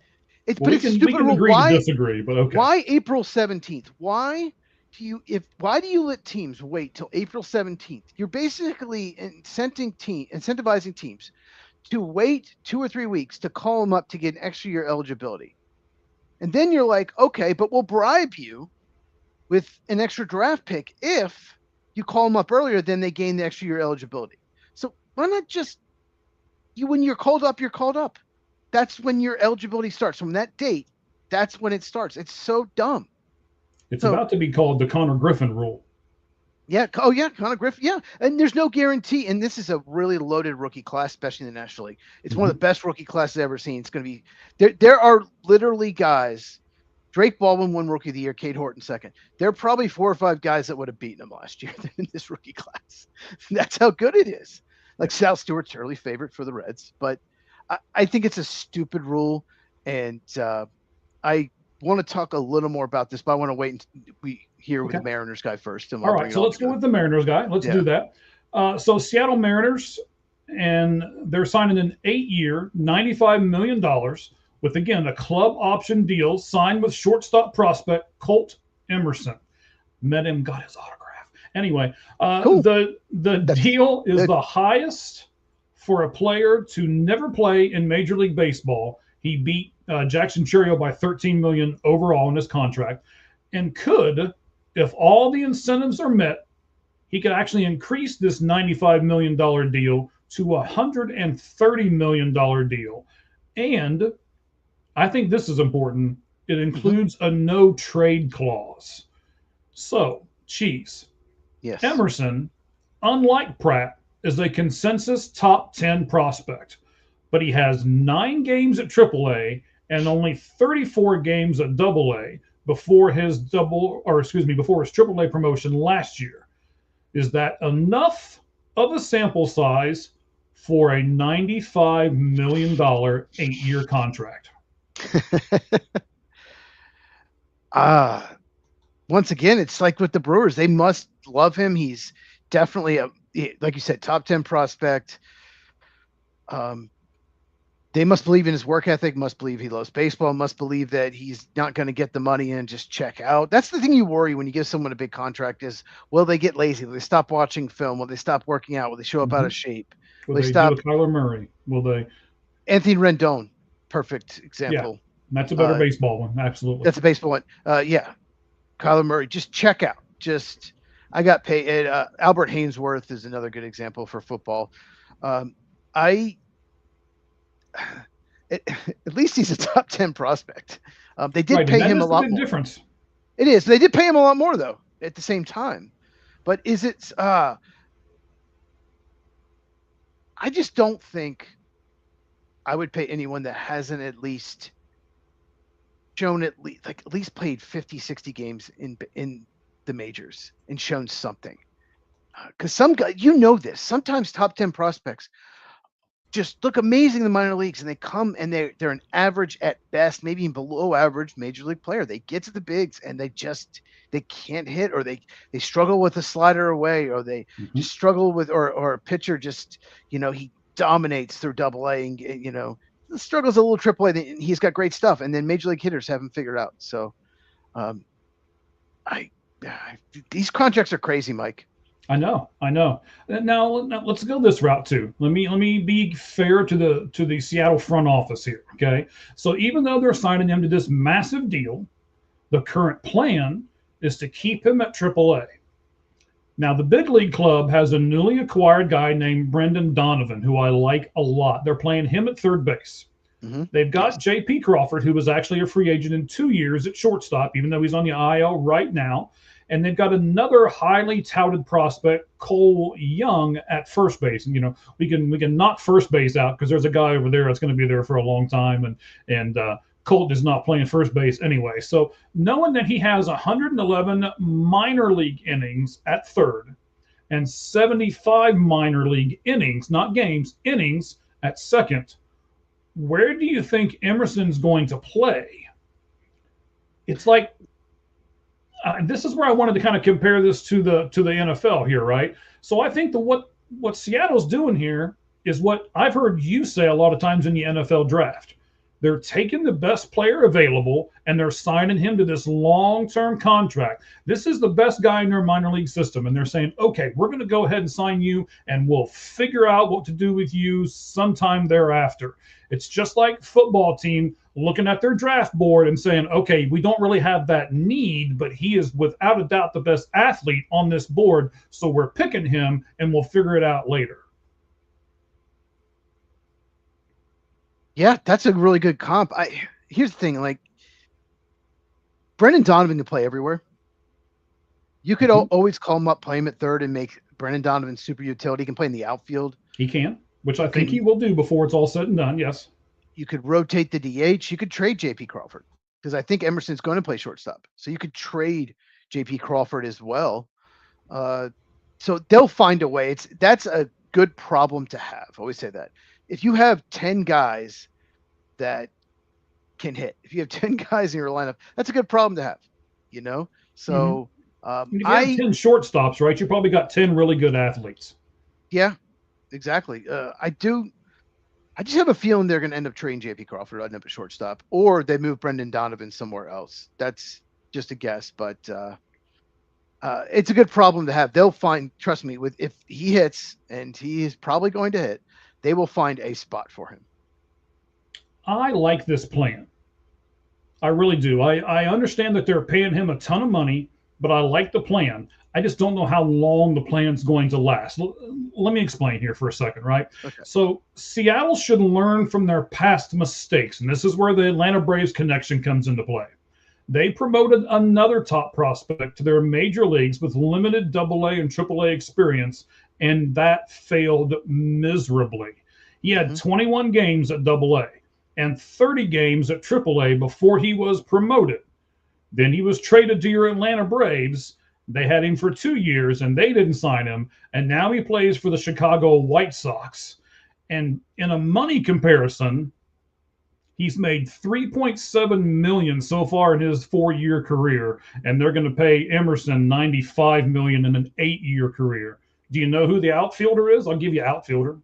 C: it's a stupid rule.
B: Agree to disagree, but okay.
C: Why April 17th? Why do you let teams wait till April 17th? You're basically incentivizing teams to wait 2 or 3 weeks to call them up to get an extra year eligibility. And then you're like, okay, but we'll bribe you with an extra draft pick if you call them up earlier, then they gain the extra year eligibility. So why not just when you're called up, you're called up. That's when your eligibility starts. From that date, that's when it starts. It's so dumb.
B: It's about to be called the Connor Griffin rule.
C: Yeah. Oh, yeah. Connor Griffin. Yeah. And there's no guarantee. And this is a really loaded rookie class, especially in the National League. It's one of the best rookie classes I've ever seen. It's going to be there are literally guys. Drake Baldwin won Rookie of the Year, Cade Horton second. There are probably 4 or 5 guys that would have beaten him last year in this rookie class. That's how good it is. Like Sal Stewart's early favorite for the Reds. But I think it's a stupid rule. And I want to talk a little more about this, but I want to wait until we hear with the Mariners guy first. And
B: all right, so let's go with the Mariners guy. Let's do that. So Seattle Mariners, and they're signing an 8-year, $95 million with, again, a club option deal signed with shortstop prospect Colt Emerson. Met him, got his autograph. Anyway, cool. The deal is the highest for a player to never play in Major League Baseball. He beat Jackson Chourio by $13 million overall in his contract, and could, if all the incentives are met, he could actually increase this $95 million deal to a $130 million deal. And I think this is important. It includes a no trade clause. So, Cheese.
C: Yes.
B: Emerson, unlike Pratt, is a consensus top 10 prospect, but he has 9 games at AAA and only 34 games at AA before his AAA promotion last year. Is that enough of a sample size for a $95 million 8-year contract?
C: Once again, it's like with the Brewers. They must love him. He's definitely like you said, top 10 prospect. They must believe in his work ethic, must believe he loves baseball, must believe that he's not going to get the money and just check out. That's the thing you worry when you give someone a big contract is, will they get lazy? Will they stop watching film? Will they stop working out? Will they show up out of shape?
B: Will they stop? Do Kyler Murray? Will they?
C: Anthony Rendon, perfect example.
B: Yeah, that's a better baseball one. Absolutely.
C: That's a baseball one. Yeah. Kyler Murray, just check out. I got paid. Albert Hainsworth is another good example for football. Um, I at least he's a top 10 prospect. They did
B: Right, and
C: pay
B: that
C: him a
B: is the
C: lot
B: big
C: more.
B: difference.
C: It is. They did pay him a lot more though at the same time. But is it? I just don't think I would pay anyone that hasn't at least shown at least played 50, 60 games in the majors and shown something. Because some guy, this. Sometimes top 10 prospects just look amazing in the minor leagues, and they come and they're an average at best, maybe even below average major league player. They get to the bigs and they can't hit, or they struggle with a slider away, or they
B: Mhm.
C: just struggle with or a pitcher just he dominates through Double A, and struggles a little Triple A. And he's got great stuff, and then major league hitters haven't figured out. So um, I, I these contracts are crazy, Mike.
B: I know. Now let's go this route too. Let me be fair to the Seattle front office here. Okay, so even though they're signing him to this massive deal, the current plan is to keep him at AAA. Now the big league club has a newly acquired guy named Brendan Donovan, who I like a lot. They're playing him at third base.
C: Mm-hmm.
B: They've
C: Yes.
B: got J.P. Crawford, who was actually a free agent in 2 years at shortstop, even though he's on the IL right now. And they've got another highly touted prospect, Cole Young, at first base. And we can knock first base out because there's a guy over there that's going to be there for a long time, and Colt is not playing first base anyway. So knowing that he has 111 minor league innings at third and 75 minor league innings, not games, innings at second, where do you think Emerson's going to play? It's like this is where I wanted to kind of compare this to the NFL here, right? So I think what Seattle's doing here is what I've heard you say a lot of times in the NFL draft. They're taking the best player available and they're signing him to this long-term contract. This is the best guy in their minor league system, and they're saying, "Okay, we're going to go ahead and sign you, and we'll figure out what to do with you sometime thereafter." It's just like football team looking at their draft board and saying, okay, we don't really have that need, but he is without a doubt the best athlete on this board. So we're picking him and we'll figure it out later.
C: Yeah, that's a really good comp. Here's the thing, like Brendan Donovan can play everywhere. You could
B: Mhm.
C: always call him up, play him at third, and make Brendan Donovan super utility. He can play in the outfield.
B: He can, which I
C: You
B: think he
C: can
B: will do before it's all said and done. Yes.
C: you could rotate the DH. You could trade JP Crawford because I think Emerson's going to play shortstop. So you could trade JP Crawford as well. Uh, so they'll find a way. That's a good problem to have. I always say that. If you have 10 guys that can hit, if you have 10 guys in your lineup, that's a good problem to have, you know?
B: Mm-hmm.
C: So
B: If you have 10 shortstops, right, you probably got 10 really good athletes.
C: yeah, exactly. I just have a feeling they're going to end up trading JP Crawford, end up at shortstop, or they move Brendan Donovan somewhere else. That's just a guess, but it's a good problem to have. They'll find, trust me, with if he hits, and he is probably going to hit, they will find a spot for him.
B: I like this plan. I really do. I understand that they're paying him a ton of money, but I like the plan. I just don't know how long the plan's going to last. Let me explain here for a second, right?
C: Okay.
B: So Seattle should learn from their past mistakes, and this is where the Atlanta Braves connection comes into play. They promoted another top prospect to their major leagues with limited AA and AAA experience, and that failed miserably. He had 21 games at AA and 30 games at AAA before he was promoted. Then he was traded to your Atlanta Braves. They had him for 2 years and they didn't sign him. And now he plays for the Chicago White Sox. And in a money comparison, he's made 3.7 million so far in his 4-year career, and they're going to pay Emerson 95 million in an 8-year career. Do you know who the outfielder is? I'll give you outfielder.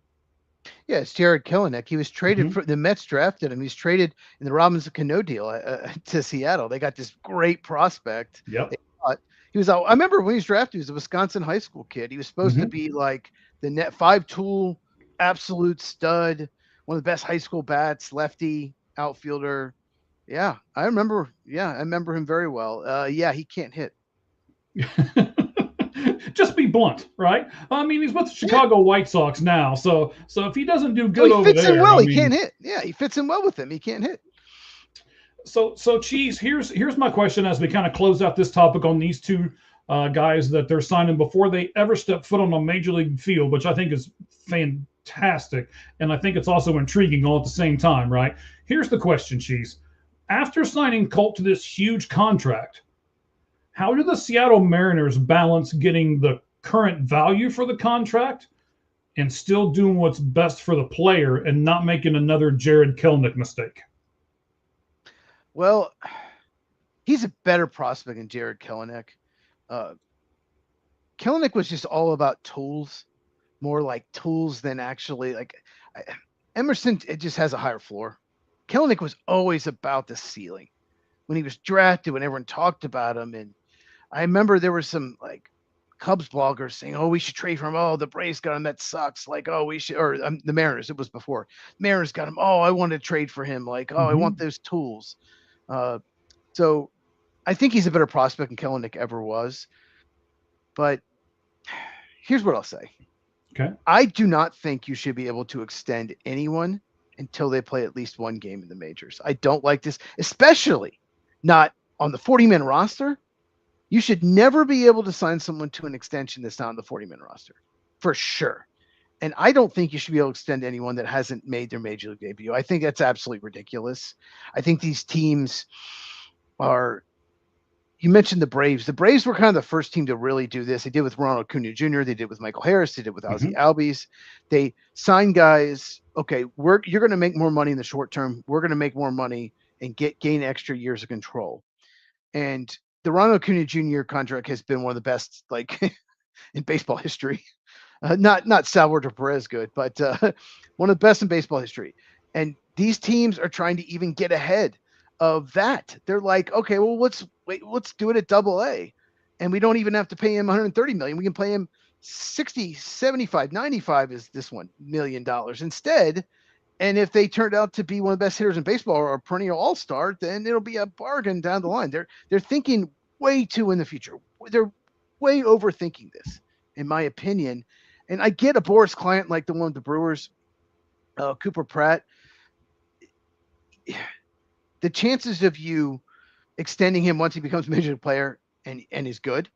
C: Yeah, it's Jared Kelenic. He was traded
B: Mm-hmm.
C: for the Mets drafted him. He's traded in the Robinson Cano deal to Seattle. They got this great prospect.
B: Yep.
C: He was. I remember when he was drafted. He was a Wisconsin high school kid. He was supposed to
B: Mm-hmm.
C: be like the net 5-tool, absolute stud, one of the best high school bats, lefty outfielder. Yeah, I remember. Yeah, I remember him very well. Yeah, he can't hit.
B: Just be blunt, right? I mean, he's with the Chicago White Sox now, so if he doesn't do good
C: he
B: over
C: fits in
B: there,
C: well.
B: I
C: He
B: mean,
C: can't hit. Yeah, he fits in well with him. He can't hit.
B: So Cheese, here's my question as we kind of close out this topic on these two guys that they're signing before they ever step foot on a major league field, which I think is fantastic, and I think it's also intriguing all at the same time, right? Here's the question, Cheese. After signing Colt to this huge contract, how do the Seattle Mariners balance getting the current value for the contract and still doing what's best for the player and not making another Jared Kelenic mistake?
C: Well, he's a better prospect than Jared Kelenic. Kelenic was just all about tools, more like tools than actually like Emerson. It just has a higher floor. Kelenic was always about the ceiling. When he was drafted, when everyone talked about him, and I remember there were some like Cubs bloggers saying, "Oh, we should trade for him. Oh, the Braves got him. That sucks." Like, "Oh, we should," or the Mariners. It was before Mariners got him. "Oh, I want to trade for him." Like, "Oh, I want those tools." So I think he's a better prospect than Kelenic ever was. But here's what I'll say.
B: Okay.
C: I do not think you should be able to extend anyone until they play at least one game in the majors. I don't like this, especially not on the 40-man roster. You should never be able to sign someone to an extension that's not on the 40-man roster, for sure. And I don't think you should be able to extend anyone that hasn't made their major league debut. I think that's absolutely ridiculous. I think these teams are. You mentioned the Braves. The Braves were kind of the first team to really do this. They did with Ronald Acuna Jr. They did with Michael Harris. They did with Ozzie Albies. They signed guys. Okay, you're going to make more money in the short term. We're going to make more money and gain extra years of control. And the Ronald Acuna Jr. contract has been one of the best, like in baseball history. Not Salvador Perez good, but one of the best in baseball history. And these teams are trying to even get ahead of that. They're like, okay, well, let's do it at Double-A, and we don't even have to pay him 130 million. We can pay him 60, 75, 95 is this $1 million instead. And if they turned out to be one of the best hitters in baseball or a perennial all-star, then it'll be a bargain down the line. They're thinking way too in the future. They're way overthinking this, in my opinion. And I get a Boris client like the one with the Brewers, Cooper Pratt. The chances of you extending him once he becomes a major league player and is good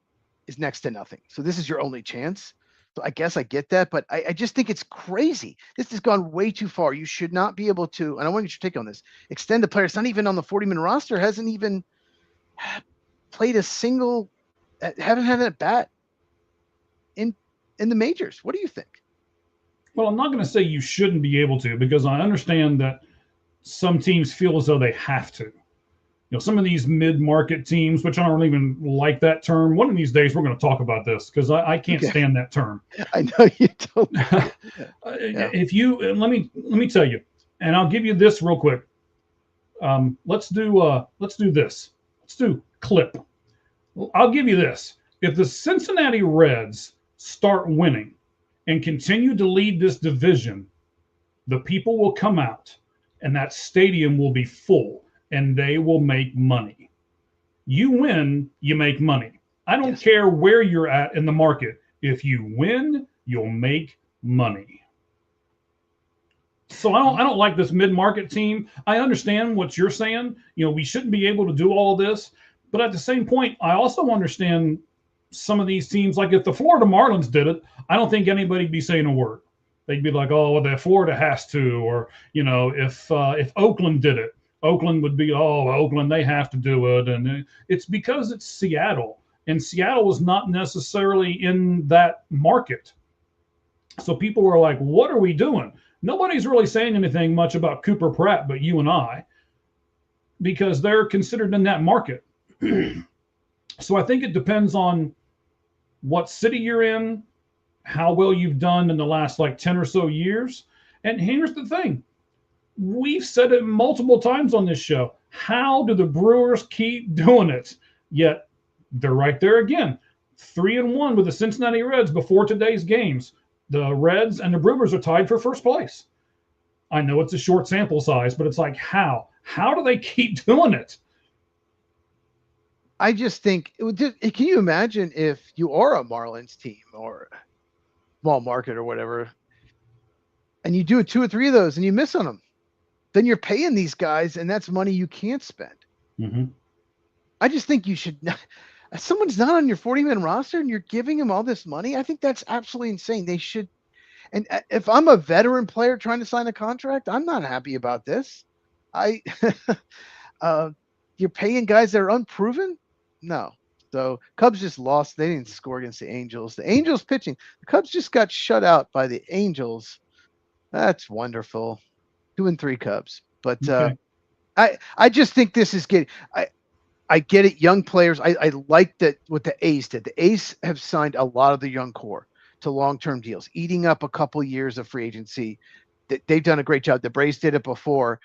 C: is next to nothing. So this is your only chance. So I guess I get that, but I just think it's crazy. This has gone way too far. You should not be able to, and I want to get your take on this, extend a player. It's not even on the 40-man roster, hasn't even played a single, haven't had a bat in the majors. What do you think?
B: Well, I'm not going to say you shouldn't be able to, because I understand that some teams feel as though they have to. You know, some of these mid-market teams, which I don't even like that term. One of these days, we're going to talk about this because I can't stand that term.
C: I know you don't.
B: If you let me tell you, and I'll give you this real quick. Let's do this. Let's do clip. I'll give you this. If the Cincinnati Reds start winning and continue to lead this division, the people will come out and that stadium will be full and they will make money. You win, you make money. I don't care where you're at in the market. If you win, you'll make money. So I don't like this mid-market team. I understand what you're saying. You know, we shouldn't be able to do all of this. But at the same point, I also understand some of these teams, like if the Florida Marlins did it, I don't think anybody'd be saying a word. They'd be like, oh, well, that Florida has to. Or, you know, if Oakland did it, Oakland would be, oh, Oakland, they have to do it. And it's because it's Seattle. And Seattle is not necessarily in that market. So people were like, what are we doing? Nobody's really saying anything much about Cooper Pratt but you and I, because they're considered in that market. So I think it depends on what city you're in, how well you've done in the last like 10 or so years. And here's the thing. We've said it multiple times on this show. How do the Brewers keep doing it? Yet they're right there again. 3-1 with the Cincinnati Reds before today's games. The Reds and the Brewers are tied for first place. I know it's a short sample size, but it's like, how? How do they keep doing it?
C: I just think it would just, can you imagine if you are a Marlins team or small market or whatever, and you do 2 or 3 of those and you miss on them, then you're paying these guys, and that's money you can't spend.
B: Mm-hmm.
C: I just think you should not. Someone's not on your 40-man roster and you're giving him all this money. I think that's absolutely insane. They should. And if I'm a veteran player trying to sign a contract, I'm not happy about this. I, uh, you're paying guys that are unproven. No. So Cubs just lost. They didn't score against the Angels. The Angels pitching. The Cubs just got shut out by the Angels. That's wonderful. 2-3 Cubs. But
B: Okay.
C: I just think this is getting. I get it. Young players. I like that what the A's did. The A's have signed a lot of the young core to long-term deals, eating up a couple years of free agency. They've done a great job. The Braves did it before.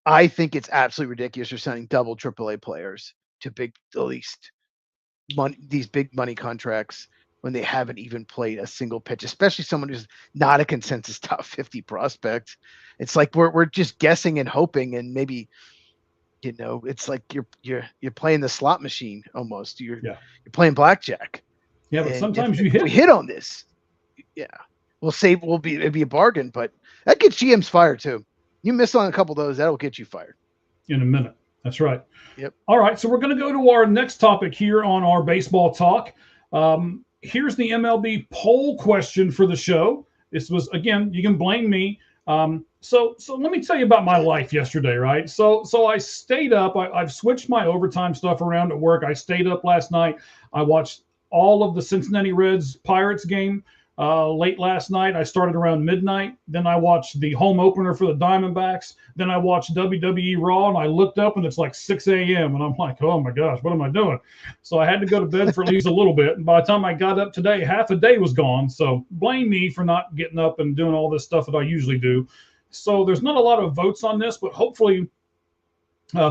C: I think it's absolutely ridiculous. You're signing double AAA players to big, at least money, these big money contracts when they haven't even played a single pitch, especially someone who's not a consensus top 50 prospect. It's like we're just guessing and hoping, and maybe it's like you're playing the slot machine almost.
B: Yeah.
C: You're playing blackjack.
B: Yeah, but
C: And
B: sometimes
C: if
B: you
C: we
B: hit.
C: hit on this, yeah, it'd be a bargain, but that gets GMs fired too. You miss on a couple of those, that'll get you fired.
B: In a minute. That's right.
C: Yep.
B: All right, so we're going to go to our next topic here on our baseball talk. Here's the MLB poll question for the show. This was, again, you can blame me. So let me tell you about my life yesterday, right? So I stayed up. I've switched my overtime stuff around at work. I stayed up last night. I watched all of the Cincinnati Reds Pirates game late last night. I started around midnight. Then I watched the home opener for the Diamondbacks. Then I watched WWE Raw, and I looked up, and it's like 6 a.m. And I'm like, oh my gosh, what am I doing? So I had to go to bed for at least a little bit. And by the time I got up today, half a day was gone. So blame me for not getting up and doing all this stuff that I usually do. So there's not a lot of votes on this, but hopefully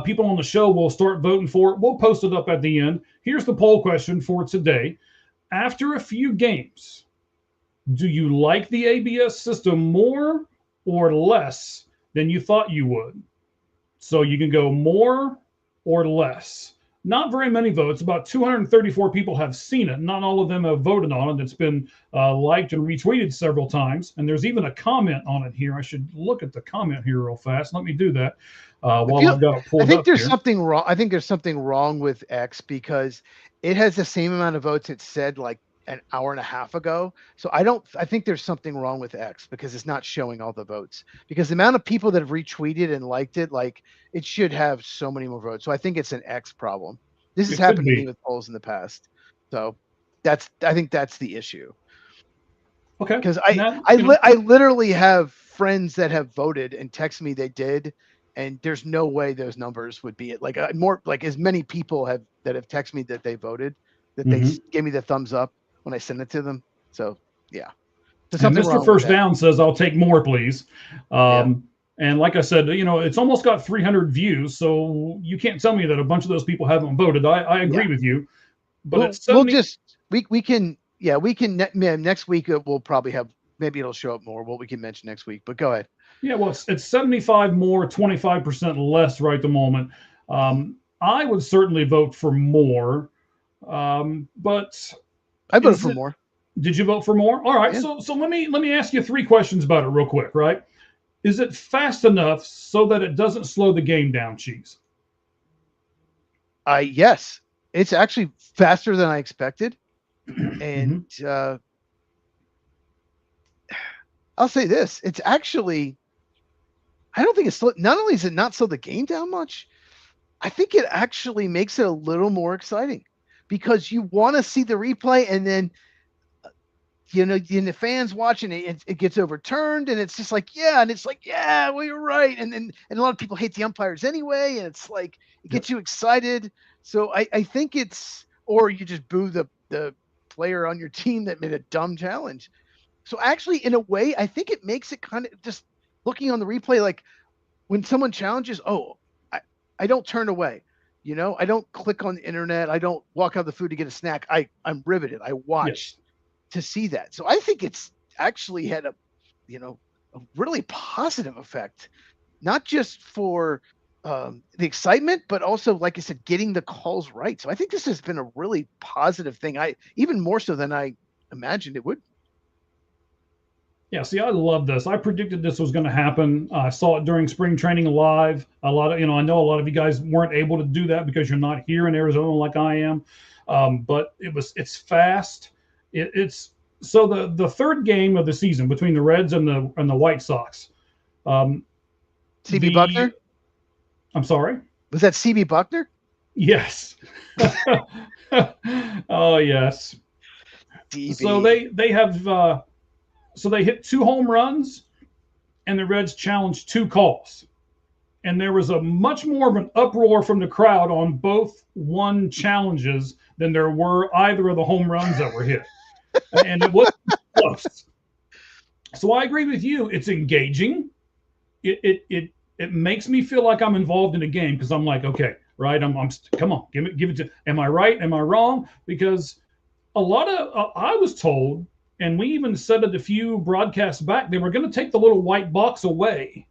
B: people on the show will start voting for it. We'll post it up at the end. Here's the poll question for today. After a few games, do you like the ABS system more or less than you thought you would? So you can go more or less. Not very many votes. About 234 people have seen it. Not all of them have voted on it. It's been liked and retweeted several times. And there's even a comment on it here. I should look at the comment here real fast. Let me do that while I've got it pulled
C: I think
B: up
C: there's
B: here.
C: something wrong. I think there's something wrong with X because it has the same amount of votes it said like an hour and a half ago. So I think there's something wrong with X because it's not showing all the votes. Because the amount of people that have retweeted and liked it, like it should have so many more votes. So I think it's an X problem. This has
B: It could
C: happened to me
B: be.
C: with polls in the past. So I think that's the issue.
B: Okay.
C: Because
B: Now,
C: I literally have friends that have voted and text me they did, and there's no way those numbers would be it. Like more like as many people have texted me that they voted, that they
B: mhm.
C: gave me the thumbs up when I sent it to them. So yeah, there's
B: And
C: something
B: Mr.
C: wrong with
B: First
C: that.
B: Down says, I'll take more, please.
C: Yeah,
B: And like I said, it's almost got 300 views. So you can't tell me that a bunch of those people haven't voted. I agree
C: yeah.
B: with you. But it's
C: We'll
B: 70.
C: just we can next week we'll probably have, maybe it'll show up more. What we can mention next week. But go ahead.
B: Yeah, well, it's 75 more, 25% less right at the moment. I would certainly vote for more. But
C: I voted
B: is
C: for
B: it,
C: more.
B: did you vote for more? All right.
C: Yeah.
B: So let me ask you 3 questions about it real quick, right? Is it fast enough so that it doesn't slow the game down, Cheese?
C: Yes, it's actually faster than I expected. And I'll say this: it's actually, I don't think it's not only is it not slow the game down much, I think it actually makes it a little more exciting because you want to see the replay, and then the fans watching it gets overturned, and it's just like yeah, well you're right, and a lot of people hate the umpires anyway, and it's like it gets you excited. So I think it's, or you just boo the player on your team that made a dumb challenge. So actually, in a way, I think it makes it kind of, just looking on the replay, like when someone challenges, I don't turn away. I don't click on the internet. I don't walk out the food to get a snack. I'm riveted. I watch
B: Yes.
C: to see that. So I think it's actually had a really positive effect, not just for the excitement, but also, like I said, getting the calls right. So I think this has been a really positive thing. I even more so than I imagined it would.
B: Yeah, see, I love this. I predicted this was going to happen. I saw it during spring training live. A lot of, I know a lot of you guys weren't able to do that because you're not here in Arizona like I am. But it's fast. It's so the third game of the season between the Reds and the White Sox. Um,
C: CB Buckner?
B: I'm sorry.
C: Was that CB Buckner?
B: Yes. Oh yes.
C: DB.
B: So they have so they hit 2 home runs, and the Reds challenged 2 calls. And there was a much more of an uproar from the crowd on both one challenges than there were either of the home runs that were hit. And it wasn't close. So I agree with you. It's engaging. It makes me feel like I'm involved in a game because I'm like, okay, right? I'm come on, give it to. Am I right? Am I wrong? Because a lot of I was told, and we even said it a few broadcasts back, they were going to take the little white box away,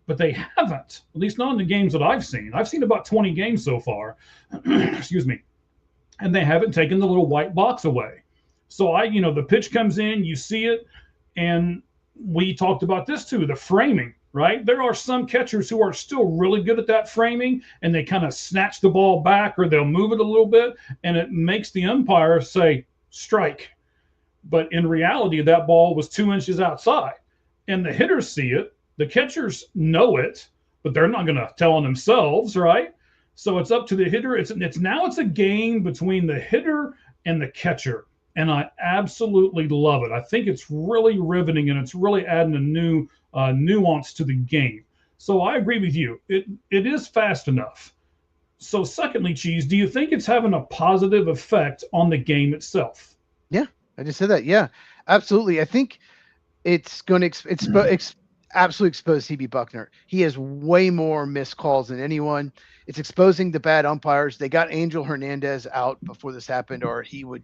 B: but they haven't. At least not in the games that I've seen. I've seen about 20 games so far. Excuse me, and they haven't taken the little white box away. So the pitch comes in, you see it, and we talked about this too, the framing. Right? There are some catchers who are still really good at that framing, and they kind of snatch the ball back or they'll move it a little bit, and it makes the umpire say strike. But in reality, that ball was 2 inches outside, and the hitters see it. The catchers know it, but they're not going to tell on themselves, right? So it's up to the hitter. It's a game between the hitter and the catcher, and I absolutely love it. I think it's really riveting, and it's really adding a new nuance to the game. So I agree with you. It is fast enough. So secondly, Cheese, do you think it's having a positive effect on the game itself?
C: Yeah, I just said that. Yeah, absolutely. I think it's going to absolutely expose CB Buckner. He has way more missed calls than anyone. It's exposing the bad umpires. They got Angel Hernandez out before this happened, or he was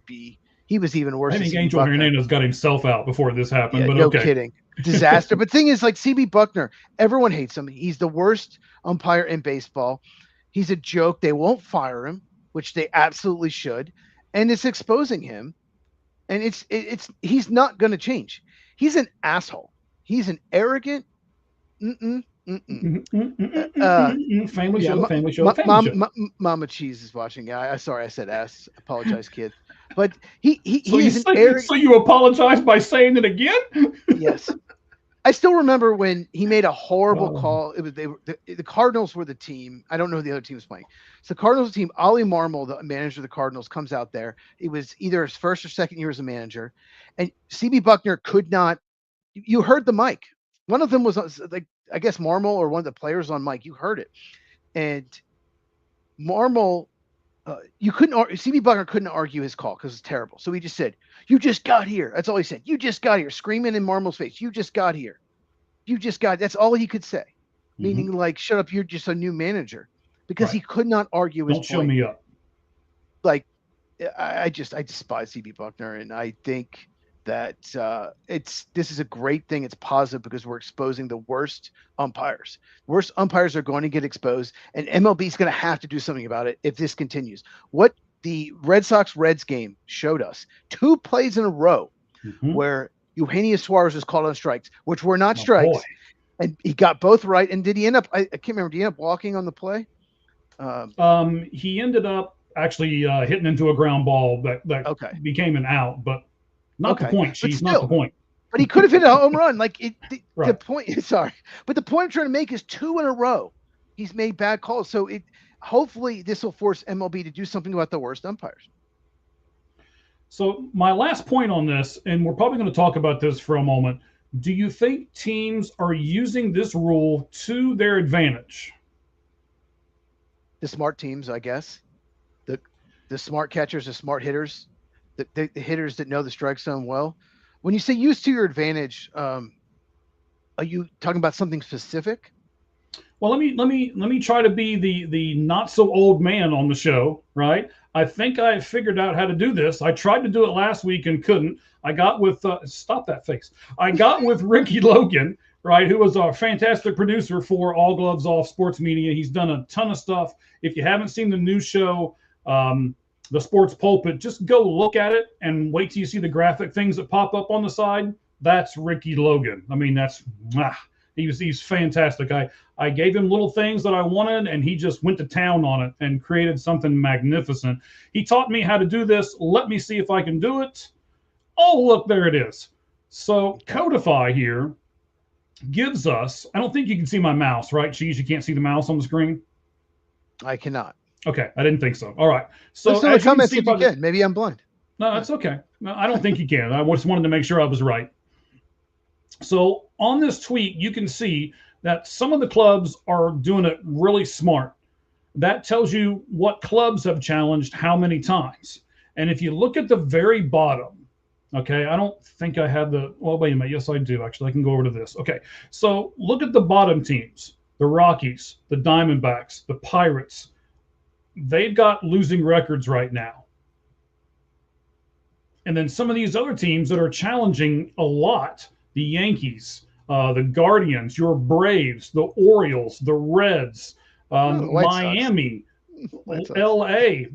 C: even worse.
B: I think Angel Hernandez got himself out before this happened,
C: yeah,
B: but
C: no
B: okay.
C: Kidding. Disaster. But thing is, like CB Buckner, everyone hates him. He's the worst umpire in baseball. He's a joke. They won't fire him, which they absolutely should. And it's exposing him. And he's not going to change. He's an asshole. He's an arrogant.
B: Family show.
C: Mama Cheese is watching. Sorry, I said ass. Apologize, kid. But he's an arrogant.
B: So you apologize by saying it again?
C: Yes. I still remember when he made a horrible call. It was the Cardinals were the team. I don't know who the other team was playing. So the Cardinals team, Ollie Marmol, the manager of the Cardinals, comes out there. It was either his first or second year as a manager, and CB Buckner could not. You heard the mic. One of them was like, I guess Marmol or one of the players on mic. You heard it, and Marmol. CB Buckner couldn't argue his call because it's terrible. So he just said, "You just got here." That's all he said. "You just got here," screaming in Marmol's face. "You just got here. You just got." That's all he could say, meaning like, "Shut up, you're just a new manager," because he could not argue his
B: point. Don't show me up.
C: Like, I despise CB Buckner, and I think that this is a great thing. It's positive because we're exposing the worst umpires. Worst umpires are going to get exposed, and MLB is going to have to do something about it if this continues. What the Red Sox-Reds game showed us, 2 plays in a row where Eugenio Suarez was called on strikes, which were not strikes, and he got both right. And did he end up? I can't remember. Did he end up walking on the play?
B: He ended up actually hitting into a ground ball that became an out, but. Not the point. She's not the point.
C: But he could have hit a home run. Like the point. Sorry, but the point I'm trying to make is 2 in a row. He's made bad calls. So hopefully this will force MLB to do something about the worst umpires.
B: So my last point on this, and we're probably going to talk about this for a moment. Do you think teams are using this rule to their advantage?
C: The smart teams, I guess. The smart catchers, the smart hitters. The hitters that know the strike zone well. When you say use to your advantage, are you talking about something specific?
B: Well, let me try to be the not so old man on the show, right? I think I figured out how to do this. I tried to do it last week and couldn't. I got with stop that face. I got with Ricky Logan, right? Who was a fantastic producer for All Gloves Off Sports Media. He's done a ton of stuff. If you haven't seen the new show, The Sports Pulpit, just go look at it and wait till you see the graphic things that pop up on the side. That's Ricky Logan. I mean, he's fantastic. I gave him little things that I wanted, and he just went to town on it and created something magnificent. He taught me how to do this. Let me see if I can do it. Oh, look, there it is. So Codify here gives us, I don't think you can see my mouse, right, Cheese? You can't see the mouse on the screen?
C: I cannot.
B: Okay, I didn't think so. All right. So
C: Listen to the comments if you can. Maybe I'm blind.
B: No, that's okay. No, I don't think you can. I just wanted to make sure I was right. So on this tweet, you can see that some of the clubs are doing it really smart. That tells you what clubs have challenged how many times. And if you look at the very bottom, okay, I don't think I have well, wait a minute. Yes, I do. Actually, I can go over to this. Okay, so look at the bottom teams, the Rockies, the Diamondbacks, the Pirates. They've got losing records right now. And then some of these other teams that are challenging a lot, the Yankees, the Guardians, your Braves, the Orioles, the Reds, Miami, LA,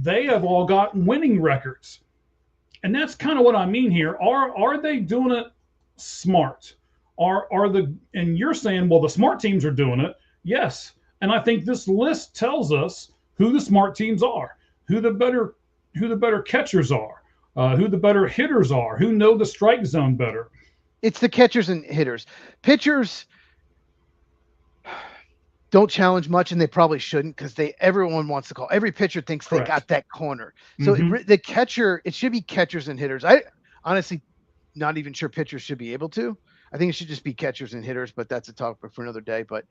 B: they have all got winning records. And that's kind of what I mean here. Are they doing it smart? And you're saying, well, the smart teams are doing it. Yes. And I think this list tells us who the smart teams are, who the better catchers are, who the better hitters are, who know the strike zone better.
C: It's the catchers and hitters. Pitchers don't challenge much, and they probably shouldn't because everyone wants to call. Every pitcher thinks Correct. They got that corner. So the catcher, it should be catchers and hitters. I honestly not even sure pitchers should be able to. I think it should just be catchers and hitters, but that's a topic for another day. But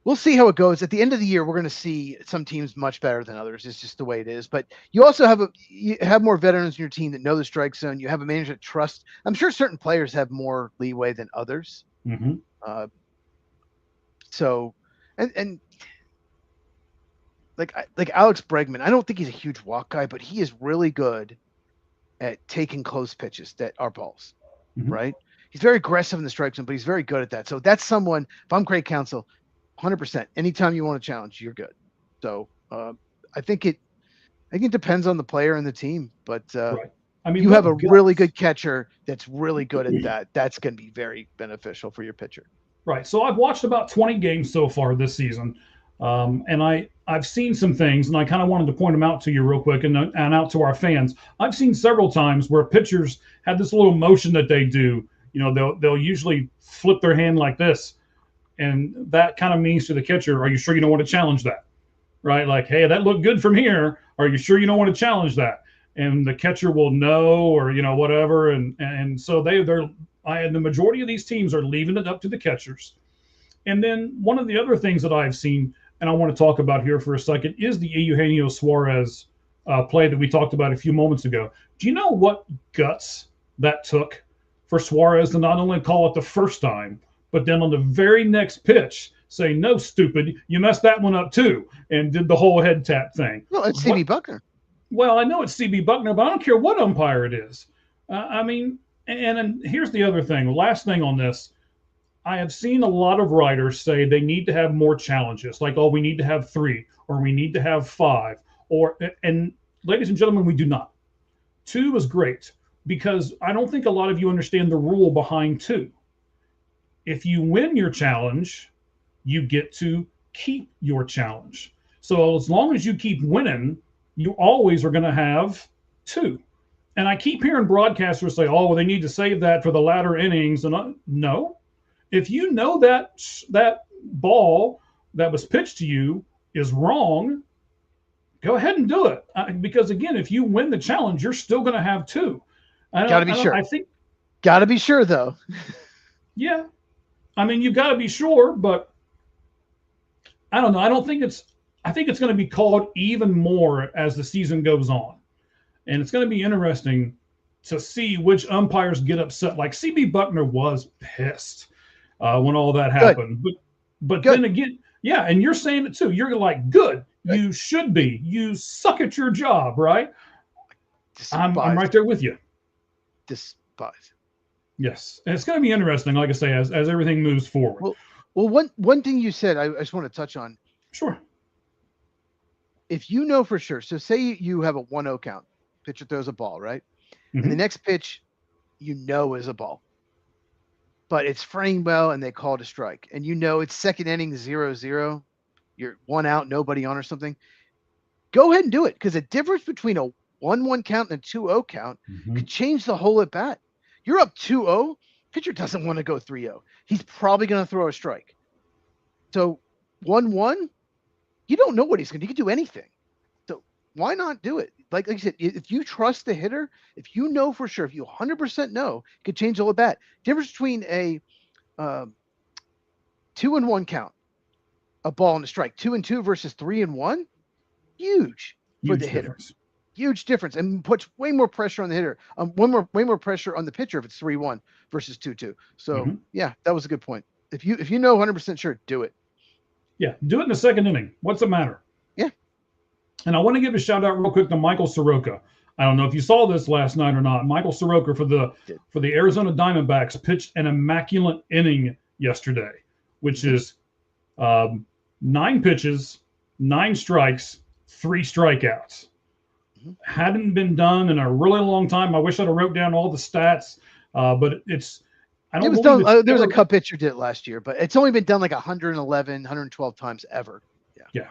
C: we'll see how it goes. At the end of the year, we're going to see some teams much better than others. It's just the way it is. But you also have more veterans in your team that know the strike zone. You have a manager that trusts. I'm sure certain players have more leeway than others.
B: Mm-hmm.
C: So, and like Alex Bregman, I don't think he's a huge walk guy, but he is really good at taking close pitches that are balls, right? He's very aggressive in the strike zone, but he's very good at that. So that's someone, if I'm Craig Counsell, 100%. Anytime you want to challenge, you're good. So I think it depends on the player and the team, but
B: right. I mean,
C: you have a really good catcher that's really good at that. That's going to be very beneficial for your pitcher.
B: Right. So I've watched about 20 games so far this season, and I've seen some things, and I kind of wanted to point them out to you real quick and out to our fans. I've seen several times where pitchers have this little motion that they do. You know, they'll usually flip their hand like this, and that kind of means to the catcher, are you sure you don't want to challenge that? Right? Like, hey, that looked good from here. Are you sure you don't want to challenge that? And the catcher will know, or whatever. And so the majority of these teams are leaving it up to the catchers. And then one of the other things that I've seen, and I want to talk about here for a second, is the Eugenio Suarez play that we talked about a few moments ago. Do you know what guts that took for Suarez to not only call it the first time, but then on the very next pitch say, no, stupid, you messed that one up too, and did the whole head tap thing?
C: Well, it's CB Buckner.
B: Well, I know it's CB Buckner, but I don't care what umpire it is. I mean, and here's the other thing. Last thing on this, I have seen a lot of writers say they need to have more challenges, like, oh, we need to have 3, or we need to have 5, and ladies and gentlemen, we do not. 2 is great, because I don't think a lot of you understand the rule behind 2. If you win your challenge, you get to keep your challenge. So as long as you keep winning, you always are going to have 2. And I keep hearing broadcasters say, oh, well, they need to save that for the latter innings. And no, if you know that ball that was pitched to you is wrong, go ahead and do it. Because again, if you win the challenge, you're still going to have 2.
C: Got to be sure.
B: I think.
C: Got to be sure, though.
B: Yeah. I mean, you've got to be sure, but I don't know. I think it's going to be called even more as the season goes on. And it's going to be interesting to see which umpires get upset. Like CB Buckner was pissed when all that happened. But then again, yeah, and you're saying it too. You're like, good. You should be. You suck at your job, right? I'm right there with you.
C: Despise.
B: Yes, and it's going to be interesting, like I say, as everything moves forward.
C: Well, one thing you said, I just want to touch on.
B: Sure.
C: If you know for sure, so say you have a 1-0 count, pitcher throws a ball, right? And the next pitch, you know, is a ball, but it's framed well and they called a strike, and you know it's second inning 0-0, you're 1 out, nobody on or something. Go ahead and do it, because the difference between a 1-1 count and a 2-0 count could change the whole at bat. You're up 2-0, pitcher doesn't want to go 3-0. He's probably going to throw a strike. So 1-1, you don't know what he's going to do. He could do anything. So why not do it? Like you said, if you trust the hitter, if you know for sure, if you 100% know, it could change the whole at bat. Difference between a 2-1 count, a ball and a strike, 2-2 versus 3-1, huge for the hitter. Huge difference, and puts way more pressure on the hitter. Way more pressure on the pitcher if it's 3-1 versus 2-2. So yeah, that was a good point. If you know 100% sure, do it.
B: Yeah, do it in the second inning. What's the matter?
C: Yeah.
B: And I want to give a shout out real quick to Michael Soroka. I don't know if you saw this last night or not. Michael Soroka for the Arizona Diamondbacks pitched an immaculate inning yesterday, which is 9 pitches, 9 strikes, 3 strikeouts. Hadn't been done in a really long time. I wish I'd have wrote down all the stats, but it's. I don't.
C: It was done. There was a Cub pitcher did it last year, but it's only been done like 111, 112 times ever.
B: Yeah.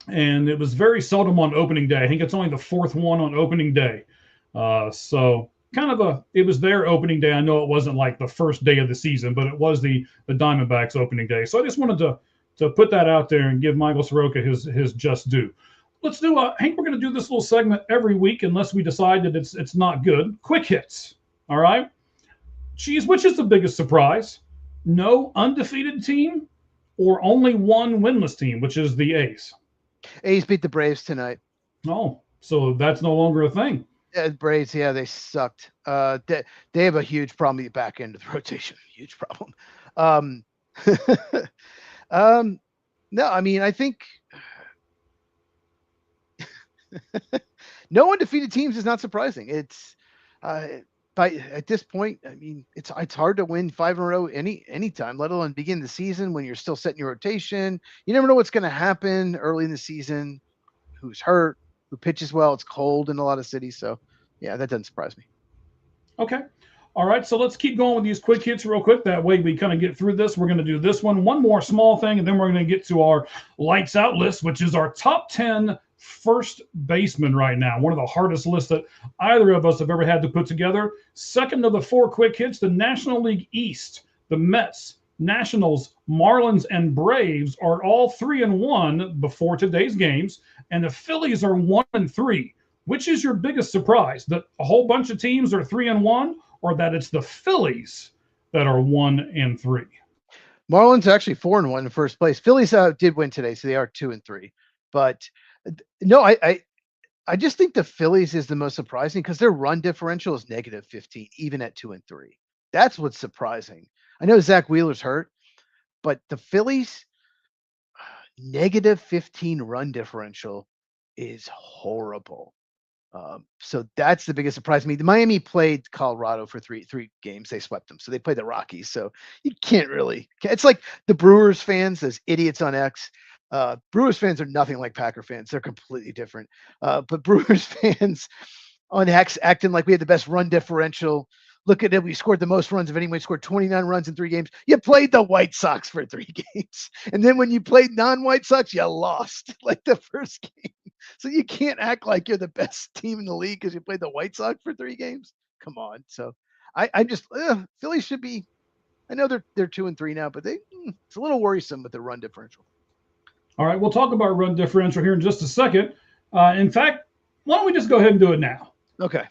B: And it was very seldom on opening day. I think it's only the 4th one on opening day. So kind of it was their opening day. I know it wasn't like the first day of the season, but it was the Diamondbacks opening day. So I just wanted to put that out there and give Michael Soroka his just due. Let's do Hank, we're going to do this little segment every week unless we decide that it's not good. Quick hits. All right. Geez, which is the biggest surprise? No undefeated team or only one winless team, which is the A's?
C: A's beat the Braves tonight.
B: Oh, so that's no longer a thing.
C: Yeah, Braves, they sucked. They have a huge problem at the back end of the rotation. Huge problem. No, I mean, I think no undefeated teams is not surprising. It's at this point, I mean, it's hard to win 5 in a row anytime, let alone begin the season when you're still setting your rotation. You never know what's going to happen early in the season. Who's hurt? Who pitches well? It's cold in a lot of cities, so yeah, that doesn't surprise me.
B: Okay. All right, so let's keep going with these quick hits real quick. That way we kind of get through this. We're going to do this one more small thing, and then we're going to get to our lights out list, which is our top 10 first baseman right now. One of the hardest lists that either of us have ever had to put together. Second of the 4 quick hits, the National League East, the Mets, Nationals, Marlins, and Braves are all 3-1 before today's games, and the Phillies are 1-3. Which is your biggest surprise? That a whole bunch of teams are 3-1, or that it's the Phillies that are 1-3?
C: Marlins are actually 4-1 in first place. Phillies did win today, so they are 2-3. But no, I just think the Phillies is the most surprising because their run differential is -15, even at 2-3. That's what's surprising. I know Zach Wheeler's hurt, but the Phillies -15 run differential is horrible. So that's the biggest surprise to me. Miami played Colorado for three games. They swept them. So they played the Rockies. So you can't really. It's like the Brewers fans, those idiots on X. Brewers fans are nothing like Packer fans. They're completely different. But Brewers fans on X acting like we had the best run differential. Look at it. We scored the most runs of anyone. We scored 29 runs in 3 games. You played the White Sox for 3 games. And then when you played non-White Sox, you lost like the first game. So you can't act like you're the best team in the league because you played the White Sox for 3 games. Come on. So I just Philly should be. I know they're 2-3 now, but it's a little worrisome with the run differential.
B: All right, we'll talk about run differential here in just a second. In fact, why don't we just go ahead and do it now?
C: Okay.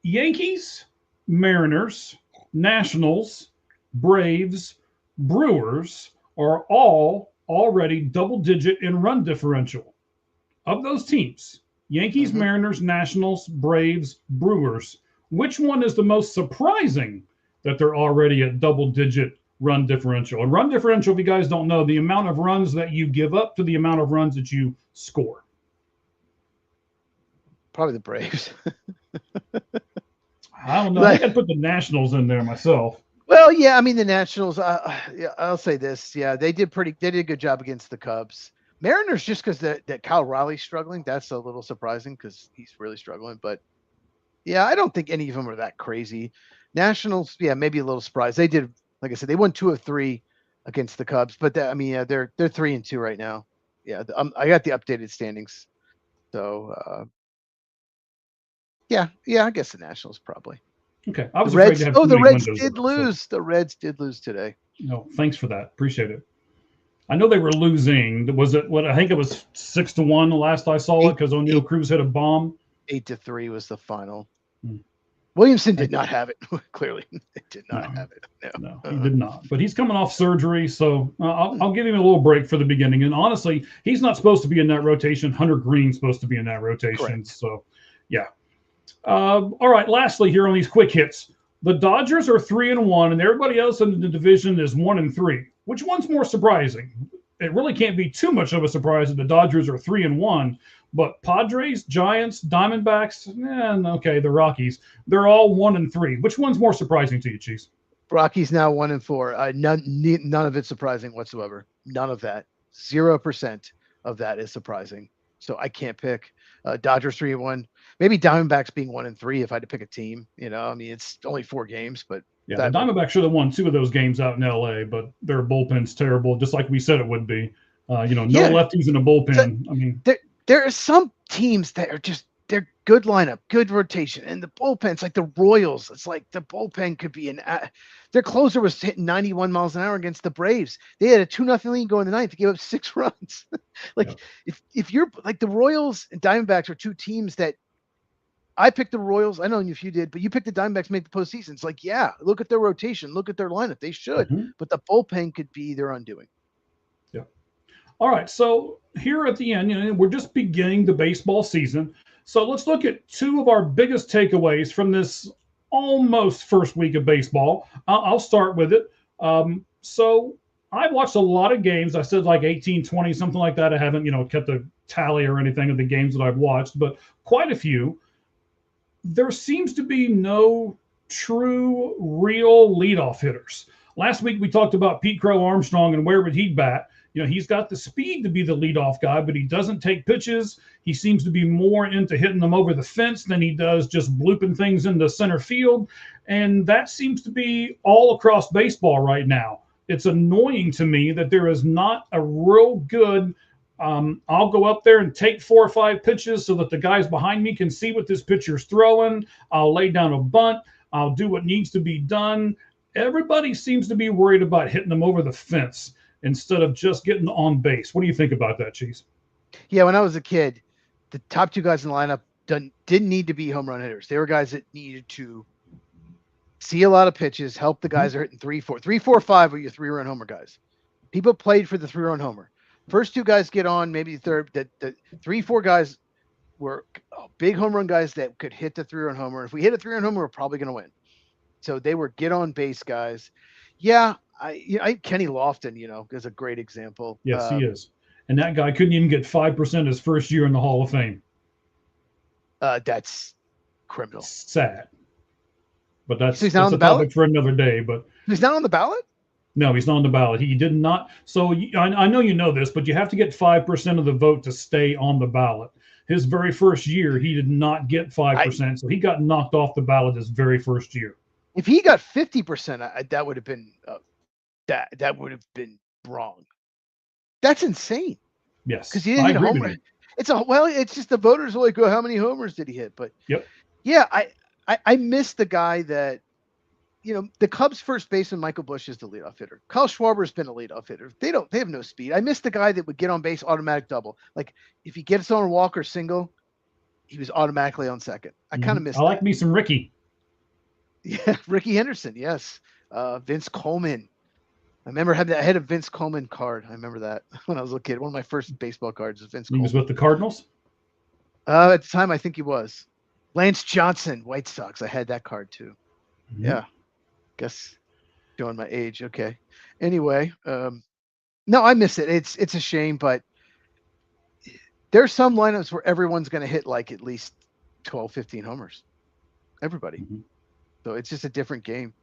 B: Yankees, Mariners, Nationals, Braves, Brewers are all already double-digit in run differential. Of those teams, Yankees, Mariners, Nationals, Braves, Brewers, which one is the most surprising that they're already at double-digit run differential? And run differential, if you guys don't know, the amount of runs that you give up to the amount of runs that you score.
C: Probably the Braves.
B: I don't know. I think I'd put the Nationals in there myself.
C: Well, yeah, I mean the Nationals. Yeah, I'll say this. Yeah, they did a good job against the Cubs. Mariners, just because that Kyle Riley's struggling, that's a little surprising because he's really struggling. But yeah, I don't think any of them are that crazy. Nationals, yeah, maybe a little surprised. They did, like I said, they won 2 of 3 against the Cubs. But I mean, yeah, they're 3-2 right now. Yeah, I got the updated standings. So yeah, I guess the Nationals probably.
B: Okay, I
C: The
B: was afraid to
C: Reds.
B: have
C: Oh,
B: too
C: the
B: many
C: Reds
B: windows.
C: did lose. The Reds did lose today.
B: No, thanks for that. Appreciate it. I know they were losing. Was it what I think it was 6-1 the last I saw it because O'Neill Cruz hit a bomb.
C: 8-3 was the final.
B: Hmm.
C: Williamson did not have it. Clearly, it did not have it.
B: No, he did not. But he's coming off surgery, so I'll give him a little break for the beginning. And honestly, he's not supposed to be in that rotation. Hunter Green's supposed to be in that rotation.
C: Correct.
B: So, yeah. All right. Lastly, here on these quick hits, the Dodgers are 3-1, and everybody else in the division is 1-3. Which one's more surprising? It really can't be too much of a surprise that the Dodgers are 3-1. But Padres, Giants, Diamondbacks, okay, the Rockies, they're all 1-3. Which one's more surprising to you, Chiefs?
C: Rockies now 1-4. None of it surprising whatsoever. None of that. 0% of that is surprising. So I can't pick. Dodgers 3-1. Maybe Diamondbacks being 1-3 if I had to pick a team. I mean, it's only 4 games, but
B: yeah, the Diamondbacks should have won 2 of those games out in LA, but their bullpen's terrible, just like we said it would be. No lefties in the bullpen. I mean,
C: there are some teams that are just they're good lineup, good rotation, and the bullpen's like the Royals. It's like the bullpen could be their closer was hitting 91 miles an hour against the Braves. They had a 2-0 lead going in the ninth. They gave up 6 runs. If you're like the Royals and Diamondbacks are 2 teams that I picked the Royals. I know if you did, but you picked the Diamondbacks to make the postseason. It's like, yeah, look at their rotation, look at their lineup. They should, but the bullpen could be their undoing.
B: Yeah. All right. So here at the end, we're just beginning the baseball season. So let's look at 2 of our biggest takeaways from this almost first week of baseball. I'll start with it. So I watched a lot of games. I said like 18, 20, something like that. I haven't, kept a tally or anything of the games that I've watched, but quite a few. There seems to be no true, real leadoff hitters. Last week we talked about Pete Crow Armstrong and where would he bat. He's got the speed to be the leadoff guy, but he doesn't take pitches. He seems to be more into hitting them over the fence than he does just blooping things into center field. And that seems to be all across baseball right now. It's annoying to me that there is not a real good I'll go up there and take 4 or 5 pitches so that the guys behind me can see what this pitcher's throwing. I'll lay down a bunt. I'll do what needs to be done. Everybody seems to be worried about hitting them over the fence instead of just getting on base. What do you think about that, Cheese?
C: Yeah, when I was a kid, the top 2 guys in the lineup didn't need to be home run hitters. They were guys that needed to see a lot of pitches, help the guys that are hitting 3, 4. 3, 4, 5 were your 3-run homer guys. People played for the 3-run homer. First 2 guys get on, maybe third. The 3, 4 guys were big home run guys that could hit the 3-run homer. If we hit a 3-run homer, we're probably going to win. So they were get on base guys. Yeah, Kenny Lofton, is a great example.
B: Yes, he is. And that guy couldn't even get 5% his first year in the Hall of Fame.
C: That's criminal.
B: Sad. But that's
C: a topic ballot?
B: For another day. But
C: he's not on the ballot?
B: No, he's not on the ballot. He did not. So I know you know this, but you have to get 5% of the vote to stay on the ballot. His very first year, he did not get 5%. So he got knocked off the ballot his very first year.
C: If he got 50%, that would have been that would have been wrong. That's insane.
B: Yes,
C: because he didn't hit a homer. It's just the voters are like, oh, how many homers did he hit? But yeah, I miss the guy that. The Cubs' first baseman, Michael Busch, is the leadoff hitter. Kyle Schwarber's been a leadoff hitter. They have no speed. I miss the guy that would get on base, automatic double. Like if he gets on a walk or single, he was automatically on second. I kind of miss.
B: I like me some Ricky.
C: Yeah, Ricky Henderson. Yes, Vince Coleman. I remember I had a Vince Coleman card. I remember that when I was a kid. One of my first baseball cards was Vince Coleman.
B: He was with the Cardinals?
C: At the time, I think he was. Lance Johnson, White Sox. I had that card too. Mm-hmm. Yeah. Guess showing my age. Okay. Anyway, no, I miss it. It's a shame, but there's some lineups where everyone's going to hit like at least 12, 15 homers. Everybody. So it's just a different game.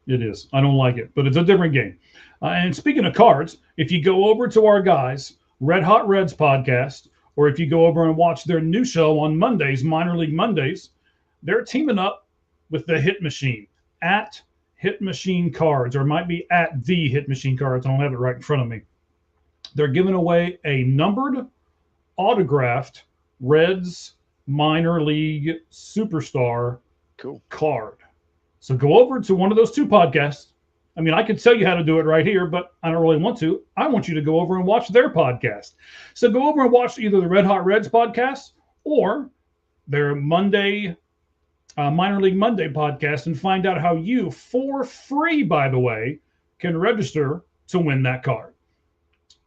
B: It is. I don't like it, but it's a different game. And speaking of cards, if you go over to our guys, Red Hot Reds podcast, or if you go over and watch their new show on Mondays, Minor League Mondays, they're teaming up with the Hit Machine at Hit Machine Cards, or it might be at the Hit Machine Cards. I don't have it right in front of me. They're giving away a numbered, autographed Reds Minor League Superstar card. So go over to one of those two podcasts. I mean, I could tell you how to do it right here, but I don't really want to. I want you to go over and watch their podcast. So go over and watch either the Red Hot Reds podcast or their Monday, Minor League Monday podcast and find out how you, for free, by the way, can register to win that card.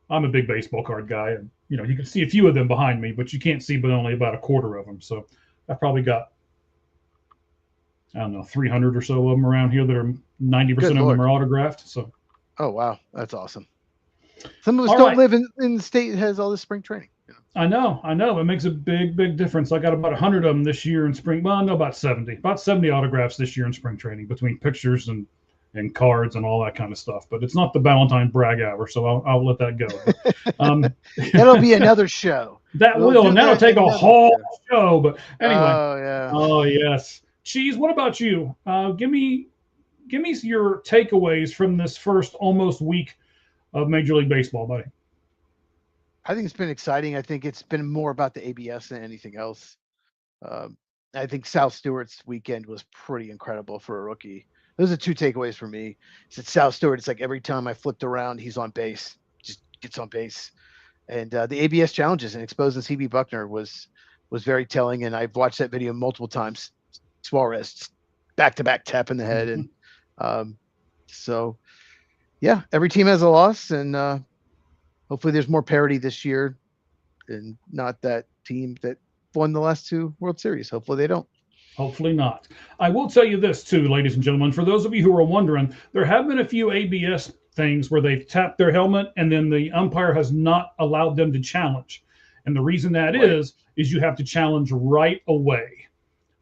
B: I'm a big baseball card guy, and you can see a few of them behind me, but you can't see but only about a quarter of them. So I've probably got, I don't know, 300 or so of them around here that are 90% of them are autographed. So,
C: oh wow, that's awesome. Some of us don't live in the state that has all this spring training.
B: I know. It makes a big difference. I got about 100 of them this year in spring. Well, no, about 70 autographs this year in spring training between pictures and cards and all that kind of stuff. But it's not the Valentine brag hour, so I'll let that go.
C: That'll be another show.
B: And that'll take a whole show. But anyway.
C: Oh yeah.
B: Oh yes. Cheese, what about you? Give me your takeaways from this first almost week of Major League Baseball, buddy.
C: I think it's been exciting. I think it's been more about the ABS than anything else. I think Sal Stewart's weekend was pretty incredible for a rookie. Those are two takeaways for me. It's that Sal Stewart, it's like every time I flipped around, he's on base, just gets on base. And the ABS challenges and exposing CB Buckner was very telling. And I've watched that video multiple times. Suarez back-to-back tap in the head. And so, yeah, every team has a loss. And hopefully there's more parity this year and not that team that won the last two World Series. Hopefully they don't.
B: Hopefully not. I will tell you this too, ladies and gentlemen, for those of you who are wondering, there have been a few ABS things where they've tapped their helmet and then the umpire has not allowed them to challenge. And the reason that is you have to challenge right away.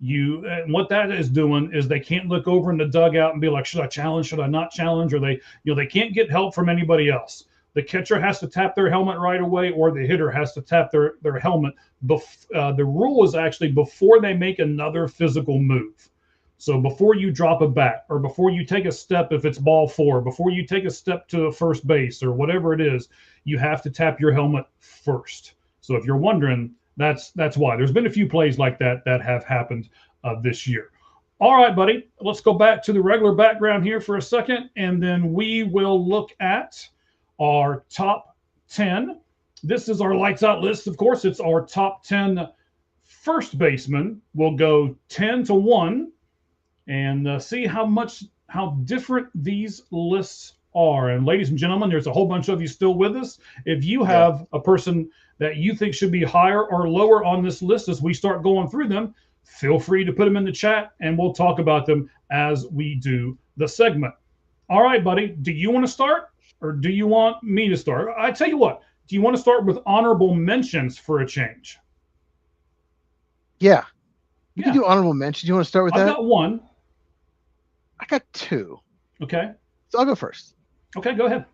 B: And what that is doing is they can't look over in the dugout and be like, should I challenge? Should I not challenge? Or they can't get help from anybody else. The catcher has to tap their helmet right away, or the hitter has to tap their helmet. The rule is actually before they make another physical move. So before you drop a bat, or before you take a step, if it's ball four, before you take a step to first base or whatever it is, you have to tap your helmet first. So if you're wondering, that's why. There's been a few plays like that have happened this year. All right, buddy, let's go back to the regular background here for a second, and then we will look at our top 10. This is our lights out list. Of course, it's our top 10 first baseman. We'll go 10 to 1 and see how different these lists are. And ladies and gentlemen, there's a whole bunch of you still with us. If you have a person that you think should be higher or lower on this list as we start going through them, feel free to put them in the chat and we'll talk about them as we do the segment. All right, buddy, do you want to start or do you want me to start? I tell you what, do you want to start with honorable mentions for a change?
C: Yeah. You can do honorable mentions. You want to start with that?
B: I've got one.
C: I got two.
B: Okay.
C: So I'll go first.
B: Okay, go ahead.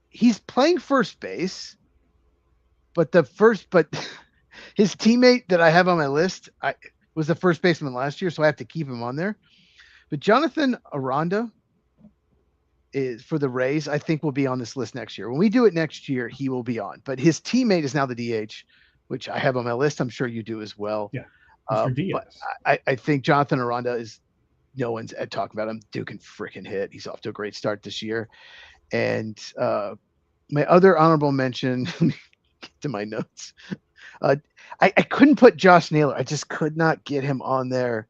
C: He's playing first base, but his teammate that I have on my list was the first baseman last year, so I have to keep him on there. But Jonathan Aranda is for the Rays, I think will be on this list next year. When we do it next year, he will be on. But his teammate is now the DH, which I have on my list. I'm sure you do as well.
B: Yeah.
C: But I think Jonathan Aranda is, no one's talking about him. Duke can freaking hit. He's off to a great start this year. And my other honorable mention, let me get to my notes. I couldn't put Josh Naylor. I just could not get him on there.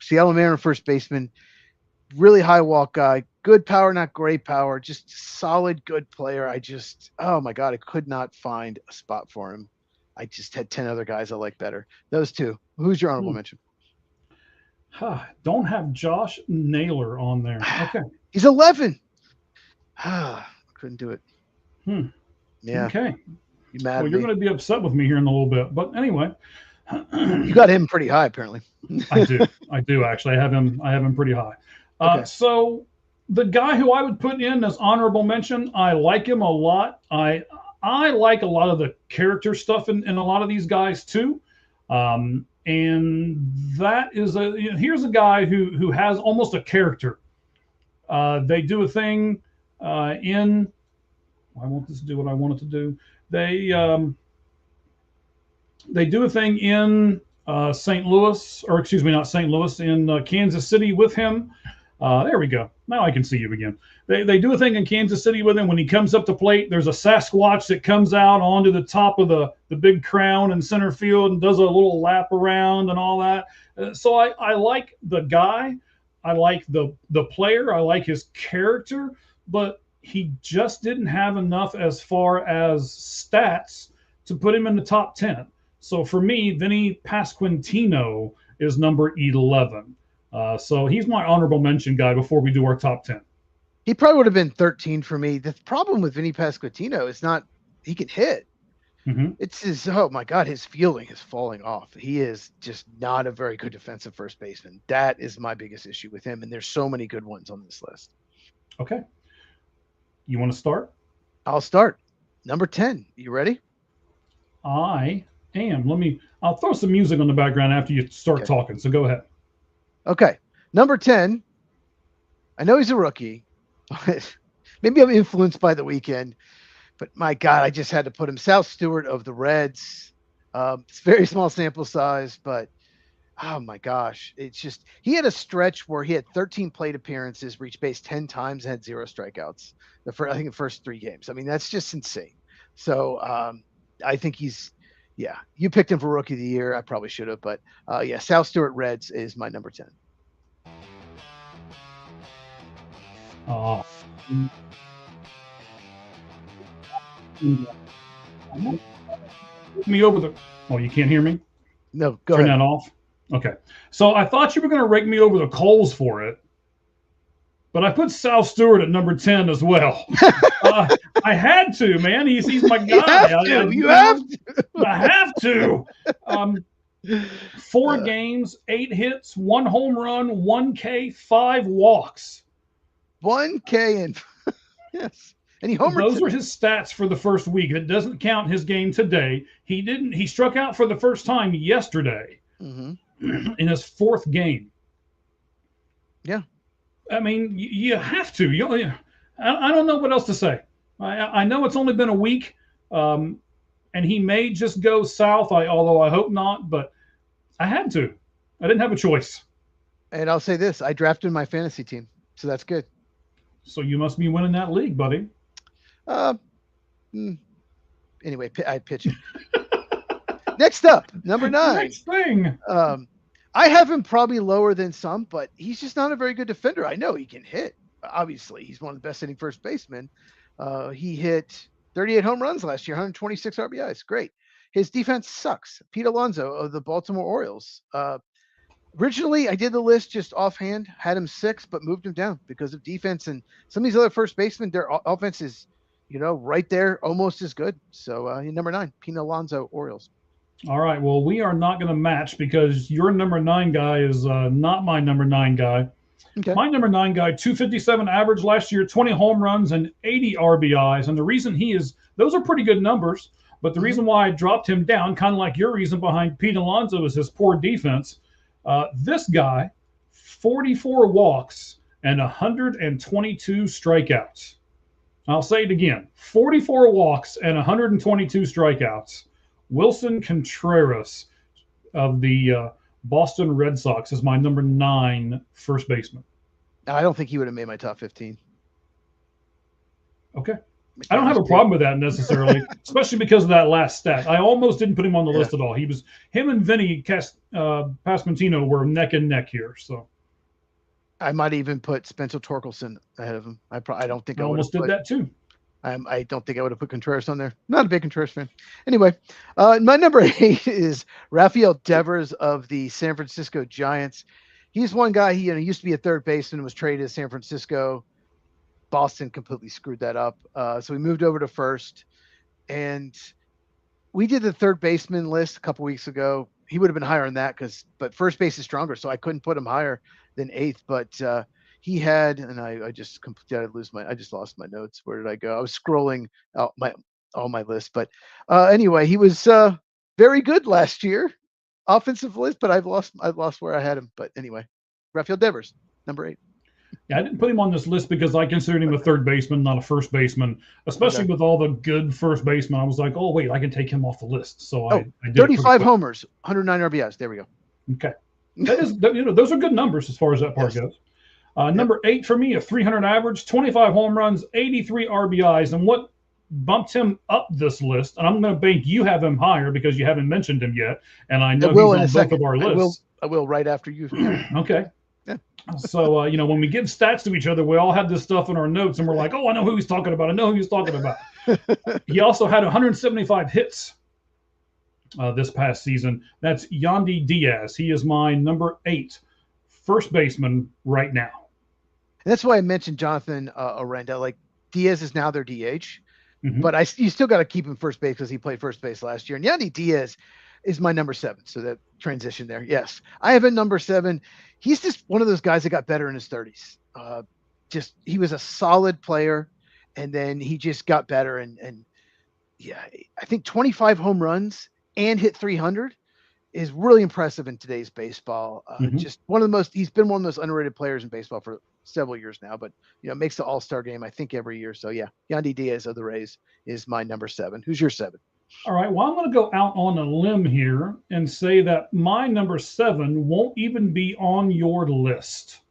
C: Seattle Mariners first baseman, really high walk guy, good power, not great power, just solid, good player. Oh my God, I could not find a spot for him. I just had 10 other guys I like better. Those two. Who's your honorable mention?
B: Don't have Josh Naylor on there. Okay.
C: He's 11. Couldn't do it.
B: Yeah.
C: Okay.
B: Well, you're going to be upset with me here in a little bit. But anyway,
C: You got him pretty high, apparently.
B: I do. I do actually. I have him pretty high.
C: Okay.
B: So the guy who I would put in as honorable mention, I like him a lot. I like a lot of the character stuff in a lot of these guys too. And that is here's a guy who has almost a character. They do a thing in. I want this to do what I want it to do. They do a thing in St. Louis, or excuse me, not St. Louis, in Kansas City with him. There we go. Now I can see you again. They do a thing in Kansas City with him. When he comes up to plate, there's a Sasquatch that comes out onto the top of the big crown in center field and does a little lap around and all that. So I like the guy. I like the player. I like his character, but he just didn't have enough as far as stats to put him in the top 10. So for me, Vinny Pasquantino is number 11. So he's my honorable mention guy before we do our top 10.
C: He probably would have been 13 for me. The problem with Vinny Pasquantino is not he can hit.
B: Mm-hmm.
C: It's his, oh my God, his fielding is falling off. He is just not a very good defensive first baseman. That is my biggest issue with him. And there's so many good ones on this list.
B: Okay. You want to start?
C: I'll start. Number 10. You ready?
B: I am. I'll throw some music on the background after you start talking. So go ahead.
C: Okay. Number 10. I know he's a rookie. Maybe I'm influenced by the weekend, but my God, I just had to put him. Sal Stewart of the Reds. It's very small sample size, but oh my gosh, it's just he had a stretch where he had 13 plate appearances, reached base 10 times, and had 0 strikeouts. I think the first 3 games. I mean, that's just insane. So I think yeah. You picked him for Rookie of the Year. I probably should have, but yeah, Sal Stewart Reds is my number 10.
B: Oh. Me over the. Oh, you can't hear me?
C: No, go
B: Turn
C: ahead.
B: that off. Okay. So I thought you were going to rake me over the coals for it, but I put Sal Stewart at number 10 as well. I had to, man. He's my guy.
C: You have to.
B: I have to. 4 games, 8 hits, 1 home run, 1 K, 5 walks.
C: 1K and yes. And he homered.
B: Those were his stats for the first week. It doesn't count his game today. He struck out for the first time yesterday in his 4th game.
C: Yeah.
B: I mean, you have to. I don't know what else to say. I know it's only been a week, and he may just go south, although I hope not, but I had to. I didn't have a choice.
C: And I'll say this. I drafted my fantasy team, so that's good.
B: So you must be winning that league, buddy.
C: Anyway, I pitch it. Next up, number 9.
B: Next thing.
C: I have him probably lower than some, but he's just not a very good defender. I know he can hit. Obviously, he's one of the best hitting first basemen. He hit 38 home runs last year, 126 RBIs. Great. His defense sucks. Pete Alonso of the Baltimore Orioles. Originally, I did the list just offhand, had him 6, but moved him down because of defense. And some of these other first basemen, their offense is, right there, almost as good. So number 9, Pete Alonso, Orioles.
B: All right. Well, we are not going to match because your number 9 guy is not my number 9 guy. Okay. My number 9 guy, 257 average last year, 20 home runs and 80 RBIs. And the reason those are pretty good numbers. But the reason why I dropped him down, kind of like your reason behind Pete Alonso, is his poor defense. This guy, 44 walks and 122 strikeouts. I'll say it again, 44 walks and 122 strikeouts. Wilson Contreras of the Boston Red Sox is my number 9 first baseman.
C: I don't think he would have made my top 15.
B: Okay. I don't have a problem with that necessarily, especially because of that last stat. I almost didn't put him on the list at all. Him and Vinny Pasquantino were neck and neck here. So
C: I might even put Spencer Torkelson ahead of him. I don't think I
B: almost did that too.
C: I don't think I would have put Contreras on there. Not a big Contreras fan. Anyway, my number 8 is Rafael Devers of the San Francisco Giants. He's one guy. He used to be a third baseman, was traded to San Francisco. Boston completely screwed that up. So we moved over to first. And we did the third baseman list a couple weeks ago. he would have been higher than that but first base is stronger, so I couldn't put him higher than 8th. But he had, and I just I just lost my notes. Where did I go? I was scrolling out all my lists, but anyway, he was very good last year, offensive list. But I've lost where I had him. But anyway, Rafael Devers, number 8.
B: Yeah, I didn't put him on this list because I considered him a third baseman, not a first baseman, especially with all the good first basemen. I was like, oh, wait, I can take him off the list. So I did
C: 35 homers, 109 RBIs. There we go.
B: Okay. Those are good numbers as far as that part goes. Number 8 for me, a 300 average, 25 home runs, 83 RBIs. And what bumped him up this list, and I'm going to bank you have him higher because you haven't mentioned him yet, and I know he's on both of our lists.
C: I will right after you.
B: Okay. Yeah. So, when we give stats to each other, we all have this stuff in our notes, and we're like, oh, I know who he's talking about. I know who he's talking about. He also had 175 hits this past season. That's Yandy Diaz. He is my number 8 first baseman right now.
C: And that's why I mentioned Jonathan Aranda. Like, Diaz is now their DH, but you still got to keep him first base because he played first base last year. And Yandy Diaz is my number 7. So that transition there. Yes, I have a number 7. He's just one of those guys that got better in his 30s. He was a solid player, and then he just got better. And yeah, I think 25 home runs and hit 300 is really impressive in today's baseball. Just he's been one of the most underrated players in baseball for several years now, but makes the All-Star game, I think, every year. So yeah, Yandy Diaz of the Rays is my number 7. Who's your 7?
B: All right. Well, I'm going to go out on a limb here and say that my number 7 won't even be on your list.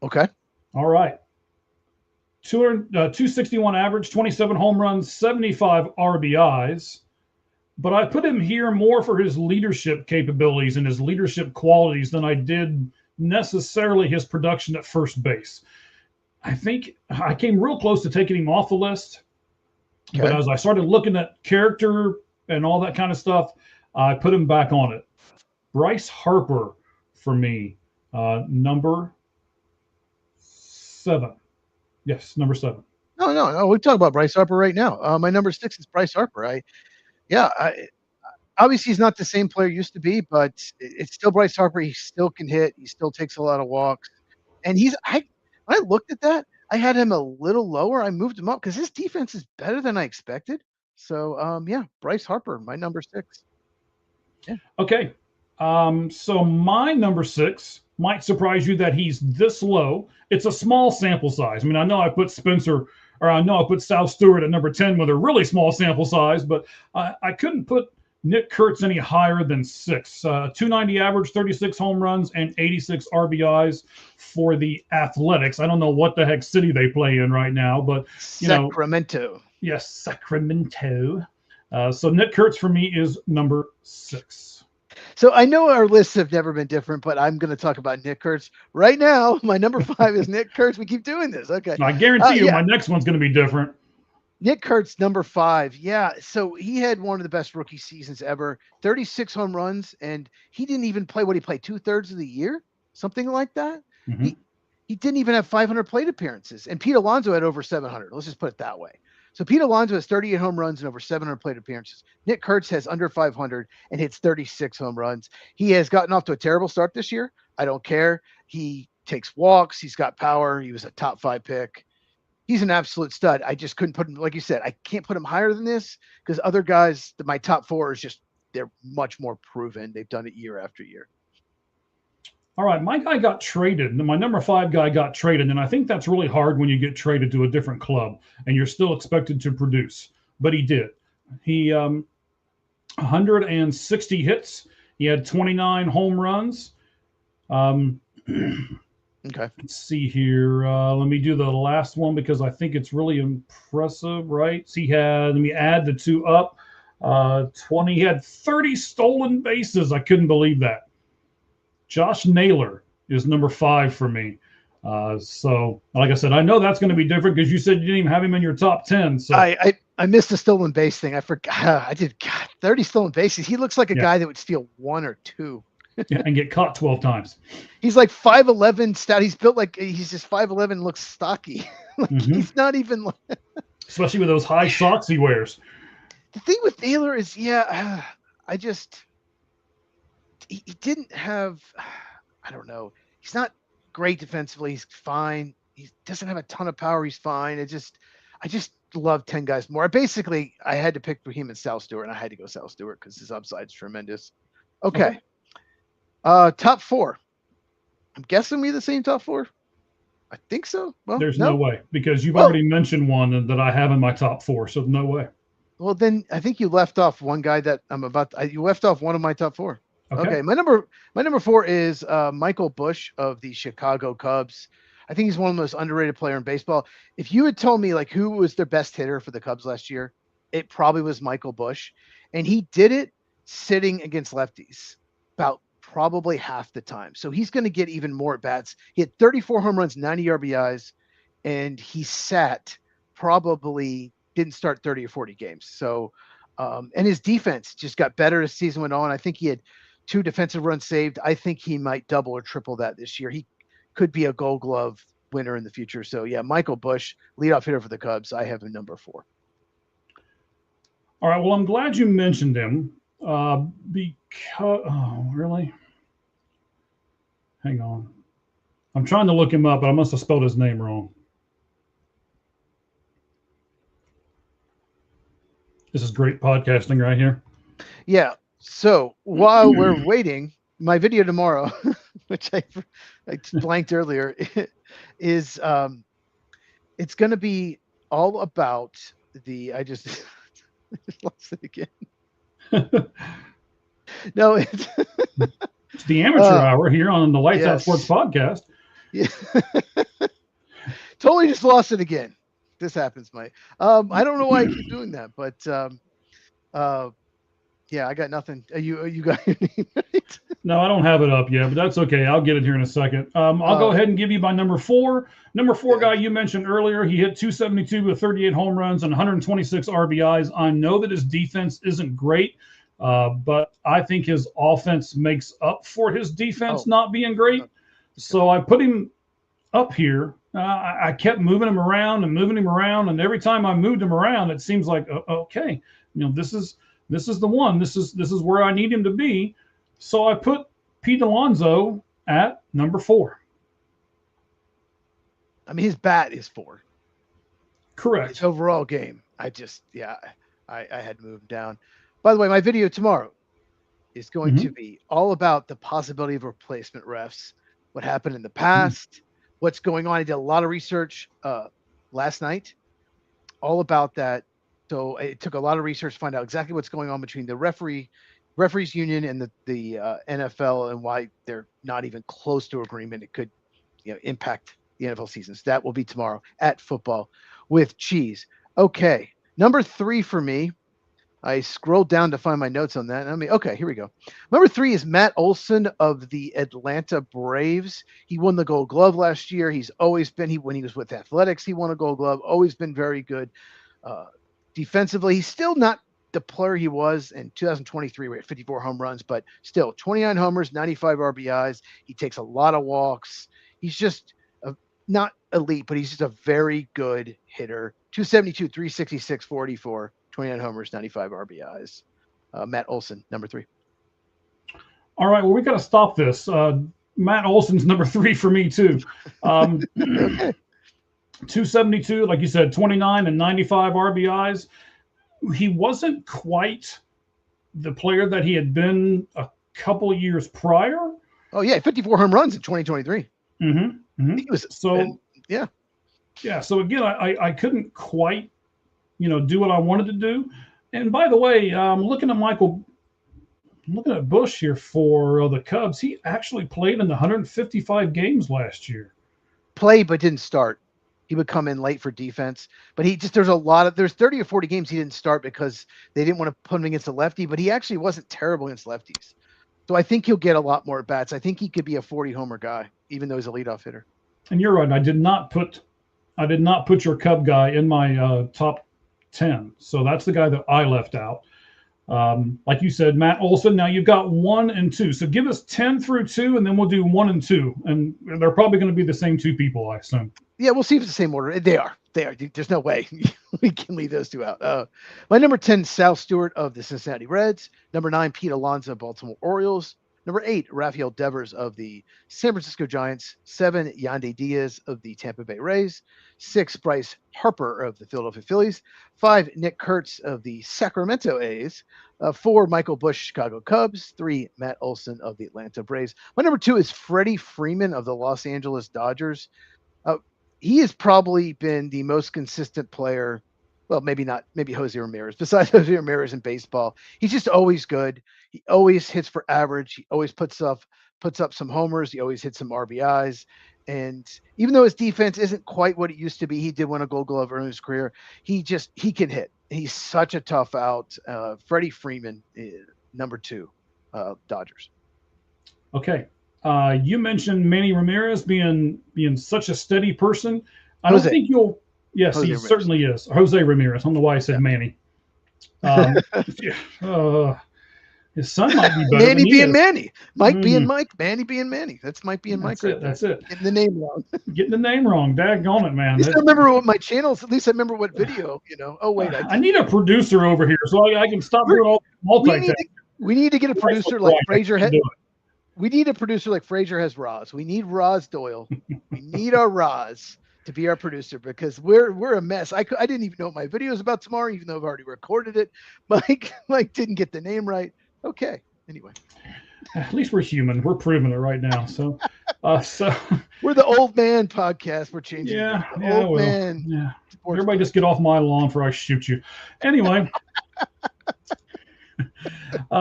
C: Okay.
B: All right. 261 average, 27 home runs, 75 RBIs. But I put him here more for his leadership capabilities and his leadership qualities than I did necessarily his production at first base. I think I came real close to taking him off the list. Okay. But as I started looking at character and all that kind of stuff, I put him back on it. Bryce Harper for me, number 7. Yes, number 7.
C: No. We talk about Bryce Harper right now. My number 6 is Bryce Harper. Obviously he's not the same player he used to be, but it's still Bryce Harper. He still can hit. He still takes a lot of walks. And when I looked at that, I had him a little lower. I moved him up because his defense is better than I expected. So, Bryce Harper, my number 6. Yeah.
B: Okay. So my number 6 might surprise you that he's this low. It's a small sample size. I mean, I know I put South Stewart at number 10 with a really small sample size, but I couldn't put Nick Kurtz any higher than 6. 290 average, 36 home runs, and 86 RBIs for the Athletics. I don't know what the heck city they play in right now, but
C: Sacramento.
B: Yes, Sacramento. So Nick Kurtz for me is number 6.
C: So I know our lists have never been different, but I'm going to talk about Nick Kurtz right now. My number 5 is Nick Kurtz. We keep doing this. Okay.
B: I guarantee you my next one's going to be different.
C: Nick Kurtz, number 5. Yeah. So he had one of the best rookie seasons ever, 36 home runs, and he didn't even play what he played 2/3 of the year, something like that. He didn't even have 500 plate appearances, and Pete Alonso had over 700. Let's just put it that way. So Pete Alonso has 38 home runs and over 700 plate appearances. Nick Kurtz has under 500 and hits 36 home runs. He has gotten off to a terrible start this year. I don't care. He takes walks. He's got power. He was a top 5 pick. He's an absolute stud. I just couldn't put him, like you said, I can't put him higher than this because other guys, my top 4 is just, they're much more proven. They've done it year after year.
B: All right, my guy got traded. My number 5 guy got traded, and I think that's really hard when you get traded to a different club and you're still expected to produce. But he did. He 160 hits. He had 29 home runs.
C: Okay.
B: Let's see here. Let me do the last one because I think it's really impressive, right? So let me add the 2 up. 20. He had 30 stolen bases. I couldn't believe that. Josh Naylor is number 5 for me. So, like I said, I know that's going to be different because you said you didn't even have him in your top 10. So
C: I missed the stolen base thing. I forgot. I did. God, 30 stolen bases. He looks like a guy that would steal 1 or 2.
B: And get caught 12 times.
C: He's like 5'11" stout. He's built like he's just 5'11", looks stocky. He's not even like
B: especially with those high socks he wears.
C: The thing with Naylor is, he didn't have, I don't know. He's not great defensively. He's fine. He doesn't have a ton of power. He's fine. I just love 10 guys more. I had to pick Raheem and Sal Stewart, and I had to go Sal Stewart because his upside's tremendous. Okay. Top four. I'm guessing we the same top four. I think so. Well,
B: there's no way because you've already mentioned one that I have in my top four, so no way.
C: Well, then I think you left off one guy that you left off one of my top four. Okay. My number four is Michael Bush of the Chicago Cubs. I think he's one of the most underrated player in baseball. If you had told me like who was their best hitter for the Cubs last year, it probably was Michael Bush, and he did it sitting against lefties about probably half the time. So he's going to get even more at bats. He had 34 home runs, 90 RBIs, and he didn't start 30 or 40 games. So, and his defense just got better as the season went on. I think he had 2 defensive runs saved. I think he might double or triple that this year. He could be a Gold Glove winner in the future. So yeah, Michael Bush, leadoff hitter for the Cubs. I have him number 4.
B: All right. Well, I'm glad you mentioned him because, really? Hang on. I'm trying to look him up, but I must have spelled his name wrong. This is great podcasting right here.
C: Yeah. So while we're waiting, my video tomorrow, which I blanked earlier, is it's going to be all about I just lost it again. No, it's
B: the amateur hour here on the Lights Out Sports podcast.
C: Yeah. Totally just lost it again. This happens, Mike. I don't know why I keep doing that, but yeah, I got nothing. You got your name right?
B: No, I don't have it up yet, but that's okay. I'll get it here in a second. I'll go ahead and give you my number 4. Number 4 guy you mentioned earlier, he hit 272 with 38 home runs and 126 RBIs. I know that his defense isn't great, but I think his offense makes up for his defense not being great. So I put him up here. I kept moving him around, and every time I moved him around, it seems like okay, this is the one. This is where I need him to be. So I put Pete Alonso at number 4.
C: I mean, his bat is 4.
B: Correct.
C: His overall game, I had to move him down. By the way, my video tomorrow is going to be all about the possibility of replacement refs, what happened in the past, what's going on. I did a lot of research last night, all about that. So it took a lot of research to find out exactly what's going on between the referees union and the NFL and why they're not even close to agreement. It could impact the NFL seasons. That will be tomorrow at Football with Cheese. Okay, number 3 for me. I scrolled down to find my notes on that. Okay, here we go. Number 3 is Matt Olson of the Atlanta Braves. He won the Gold Glove last year. He's always been, when he was with Athletics, he won a Gold Glove, always been very good. Defensively, he's still not the player he was in 2023. We had 54 home runs, but still 29 homers, 95 RBIs. He takes a lot of walks. He's just not elite, but he's just a very good hitter. 272, 366, 44, 29 homers, 95 RBIs. Matt Olson, number 3.
B: All right. Well, we got to stop this. Matt Olson's number 3 for me too. Okay. 272, like you said, 29 and 95 RBIs. He wasn't quite the player that he had been a couple of years prior.
C: Oh yeah, 54 home runs in 2023. He was yeah.
B: So again, I couldn't quite, do what I wanted to do. And by the way, I'm looking at Bush here for the Cubs. He actually played in the 155 games last year.
C: Played but didn't start. He would come in late for defense, but there's 30 or 40 games he didn't start because they didn't want to put him against a lefty, but he actually wasn't terrible against lefties. So I think he'll get a lot more at bats. I think he could be a 40 homer guy, even though he's a leadoff hitter.
B: And you're right. I did not put your Cub guy in my top 10. So that's the guy that I left out. Like you said, Matt Olson. Now you've got 1 and 2. So give us 10 through 2, and then we'll do 1 and 2. And they're probably going to be the same 2 people, I assume.
C: Yeah, we'll see if it's the same order. They are. There's no way we can leave those 2 out. My number 10, Sal Stewart of the Cincinnati Reds. Number 9, Pete Alonso, Baltimore Orioles. Number 8, Rafael Devers of the San Francisco Giants. 7, Yandy Diaz of the Tampa Bay Rays. 6, Bryce Harper of the Philadelphia Phillies. 5, Nick Kurtz of the Sacramento A's. 4, Michael Busch, Chicago Cubs. 3, Matt Olson of the Atlanta Braves. My number 2 is Freddie Freeman of the Los Angeles Dodgers. He has probably been the most consistent player. Well, maybe not, maybe Jose Ramirez. Besides Jose Ramirez in baseball, he's just always good. He always hits for average. He always puts up some homers. He always hits some RBIs. And even though his defense isn't quite what it used to be, he did win a Gold Glove early in his career. He can hit. He's such a tough out. Freddie Freeman, number 2, Dodgers.
B: Okay. You mentioned Manny Ramirez being such a steady person. I don't think you'll. Yes, Jose Ramirez. Certainly is. Jose Ramirez. I don't know why I said Manny. His son might be better.
C: Manny being Manny. Mike being Mike. Manny being Manny. That's Mike being Mike.
B: That's it.
C: Getting the name wrong.
B: Getting the name wrong. Daggone it, man.
C: At least I remember what my channels. At least I remember what video. Oh wait.
B: I need a producer over here so I can stop doing all multitasking.
C: We need to get a producer like Fraser. We need a producer like Fraser has Roz. We need Roz Doyle. We need our Roz to be our producer because we're a mess. I didn't even know what my video is about tomorrow, even though I've already recorded it. Mike didn't get the name right. Okay. Anyway,
B: at least we're human. We're proving it right now. So
C: we're the old man podcast. We're changing.
B: Old man. Yeah. Everybody just get off my lawn before I shoot you. Anyway.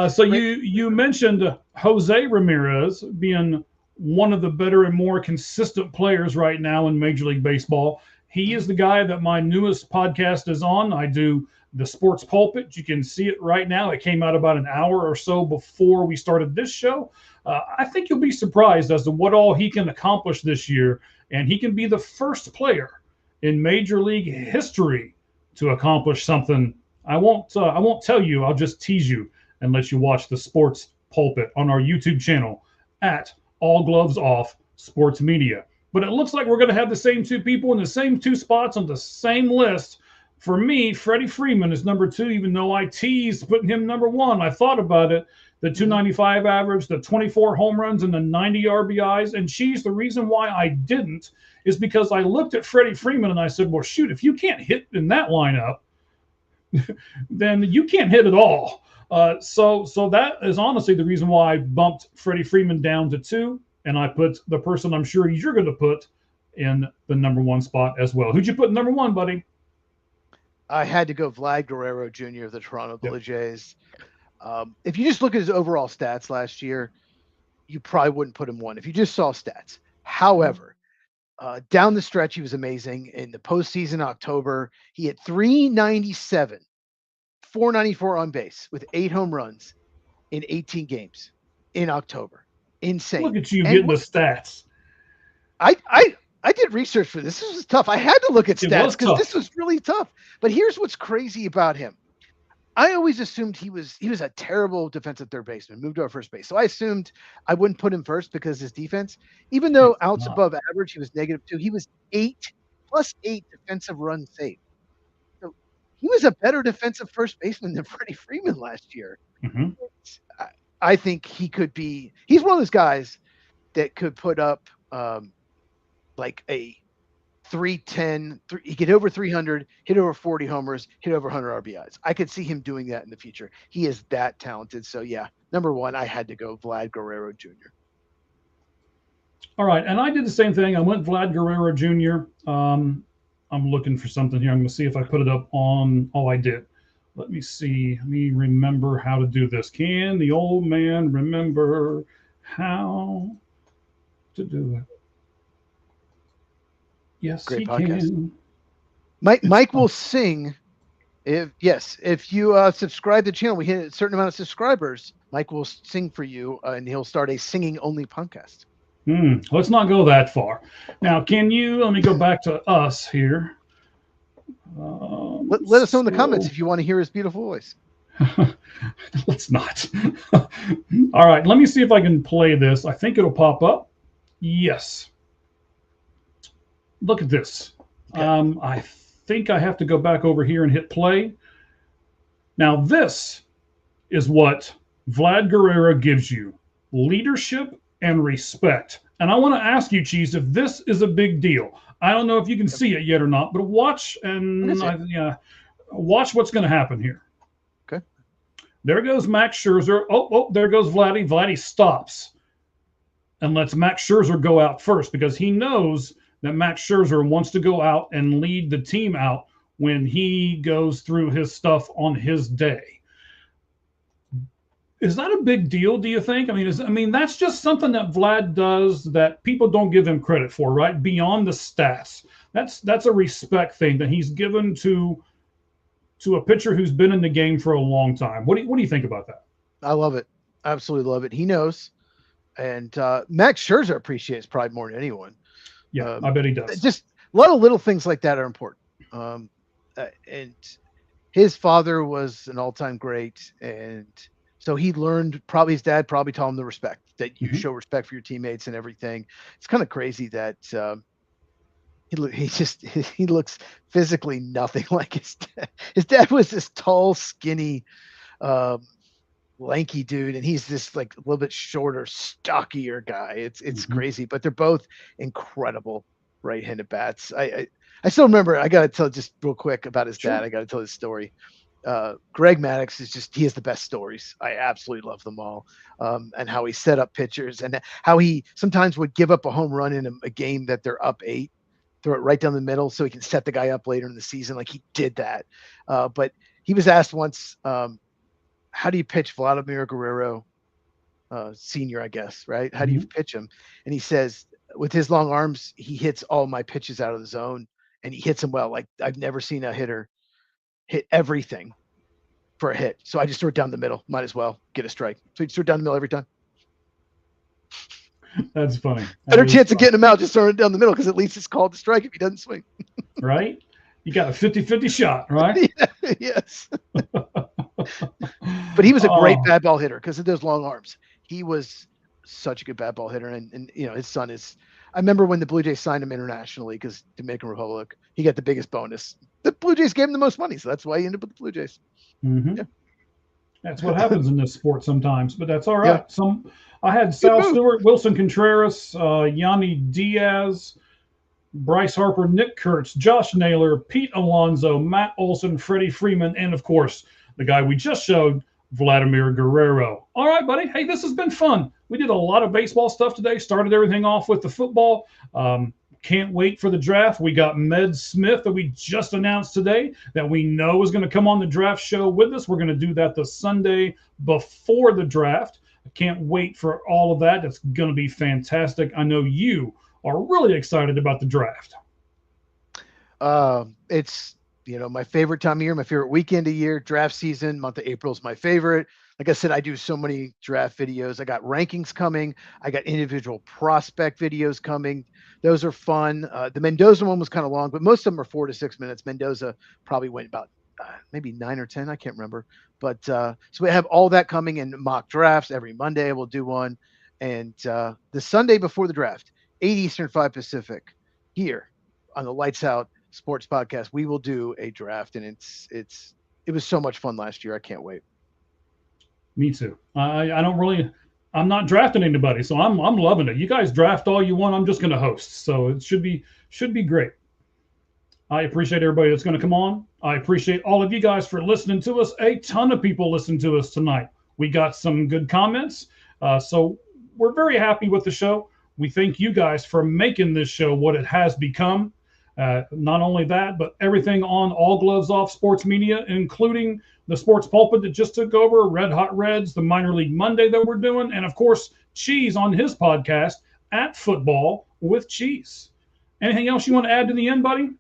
B: So you mentioned Jose Ramirez being one of the better and more consistent players right now in Major League Baseball. He is the guy that my newest podcast is on. I do the Sports Pulpit. You can see it right now. It came out about an hour or so before we started this show. I think you'll be surprised as to what all he can accomplish this year. And he can be the first player in Major League history to accomplish something. I won't tell you. I'll just tease you and let you watch the Sports Pulpit on our YouTube channel at All Gloves Off Sports Media. But it looks like we're going to have the same 2 people in the same 2 spots on the same list. For me, Freddie Freeman is number 2, even though I teased putting him number 1. I thought about it. The 295 average, the 24 home runs, and the 90 RBIs. And the reason why I didn't is because I looked at Freddie Freeman and I said, well, shoot, if you can't hit in that lineup, then you can't hit at all. So that is honestly the reason why I bumped Freddie Freeman down to 2, and I put the person I'm sure you're going to put in the number 1 spot as well. Who'd you put number 1, buddy?
C: I had to go Vlad Guerrero Jr. of the Toronto Blue Jays. If you just look at his overall stats last year, you probably wouldn't put him 1 if you just saw stats. However, down the stretch, he was amazing. In the postseason, October, he hit 397, 494 on base with 8 home runs in 18 games in October. Insane.
B: Look at you getting the stats.
C: I did research for this. This was tough. I had to look at stats because this was really tough. But here's what's crazy about him. I always assumed he was a terrible defensive third baseman, moved over first base. So I assumed I wouldn't put him first because his defense, even though outs above average, he was -2. He was 8+8 defensive runs saved. So he was a better defensive first baseman than Freddie Freeman last year.
B: Mm-hmm.
C: I think he could be. He's one of those guys that could put up like a 310. He get over 300, hit over 40 homers, hit over 100 RBIs. I could see him doing that in the future. He is that talented. So yeah, number 1, I had to go Vlad Guerrero Jr.
B: All right, and I did the same thing. I went Vlad Guerrero Jr. I'm looking for something here. I'm going to see if I put it up on. Oh, I did. Let me see. Let me remember how to do this. Can the old man remember how to do it? Yes,
C: Great
B: he
C: podcast.
B: can.
C: Mike will sing. If you subscribe to the channel, we hit a certain amount of subscribers. Mike will sing for you, and he'll start a singing only podcast.
B: Let's not go that far. Now, let me go back to us here.
C: Let us know in the comments if you want to hear his beautiful voice.
B: Let's not. All right, let me see if I can play this. I think it'll pop up. Yes. Look at this. Okay. I think I have to go back over here and hit play. Now, this is what Vlad Guerrero gives you leadership and respect. And I want to ask you, Cheese, if this is a big deal. I don't know if you can see it yet or not, but watch and yeah, watch what's going to happen here.
C: Okay.
B: There goes Max Scherzer. Oh, there goes Vladdy. Vladdy stops and lets Max Scherzer go out first because he knows that Max Scherzer wants to go out and lead the team out when he goes through his stuff on his day. Is that a big deal, do you think? I mean, that's just something that Vlad does that people don't give him credit for, right? Beyond the stats. That's a respect thing that he's given to a pitcher who's been in the game for a long time. What do you think about that?
C: I love it. Absolutely love it. He knows. And Max Scherzer appreciates pride more than anyone.
B: Yeah, I bet he does.
C: Just a lot of little things like that are important. And his father was an all-time great, and so he learned, probably his dad probably taught him the respect, that you show respect for your teammates and everything. It's kind of crazy that he looks physically nothing like his dad. His dad was this tall, skinny, lanky dude, and he's this like a little bit shorter, stockier guy. It's crazy, but they're both incredible right-handed bats. I still remember. I got to tell just real quick about his dad. I got to tell his story. Greg Maddux he has the best stories. I absolutely love them all. And how he set up pitchers and how he sometimes would give up a home run in a game that they're up 8, throw it right down the middle so he can set the guy up later in the season. Like he did that. But he was asked once, how do you pitch Vladimir Guerrero Sr., I guess, right? How do you pitch him? And he says, with his long arms, he hits all my pitches out of the zone, and he hits them well. Like I've never seen a hitter hit everything for a hit. So I just threw it down the middle. Might as well get a strike. So he just threw it down the middle every time.
B: That's funny.
C: Better chance of getting him out just throwing it down the middle, because at least it's called a strike if he doesn't swing.
B: Right? You got a 50-50 shot, right?
C: Yeah, yes. But he was a great bad ball hitter because of those long arms. He was such a good bad ball hitter. And his son is, I remember when the Blue Jays signed him internationally, because Dominican Republic, he got the biggest bonus. The Blue Jays gave him the most money, so that's why he ended up with the Blue Jays.
B: Yeah. That's what happens in this sport sometimes, but that's all right. Yeah. I had Sal Stewart, Wilson Contreras, Yanni Diaz, Bryce Harper, Nick Kurtz, Josh Naylor, Pete Alonso, Matt Olson, Freddie Freeman, and of course, the guy we just showed, Vladimir Guerrero. All right, buddy. Hey, this has been fun. We did a lot of baseball stuff today. Started everything off with the football. Can't wait for the draft. We got Med Smith that we just announced today that we know is going to come on the draft show with us. We're going to do that the Sunday before the draft. I can't wait for all of that. It's going to be fantastic. I know you are really excited about the draft.
C: It's my favorite time of year, my favorite weekend of year. Draft season, month of April is my favorite. Like I said, I do so many draft videos. I got rankings coming. I got individual prospect videos coming. Those are fun. The Mendoza one was kind of long, but most of them are 4 to 6 minutes. Mendoza probably went about maybe 9 or 10. I can't remember. But so we have all that coming in mock drafts. Every Monday we'll do one. And the Sunday before the draft, 8 Eastern, 5 Pacific, here on the Lights Out Sports Podcast, we will do a draft. And it was so much fun last year. I can't wait.
B: Me too. I'm not drafting anybody, so I'm loving it. You guys draft all you want. I'm just going to host, so it should be great. I appreciate everybody that's going to come on. I appreciate all of you guys for listening to us. A ton of people listened to us tonight. We got some good comments, so we're very happy with the show. We thank you guys for making this show what it has become. Not only that, but everything on All Gloves Off Sports Media, including the Sports Pulpit that just took over, Red Hot Reds, the Minor League Monday that we're doing, and of course, Cheese on his podcast, At Football with Cheese. Anything else you want to add to the end, buddy?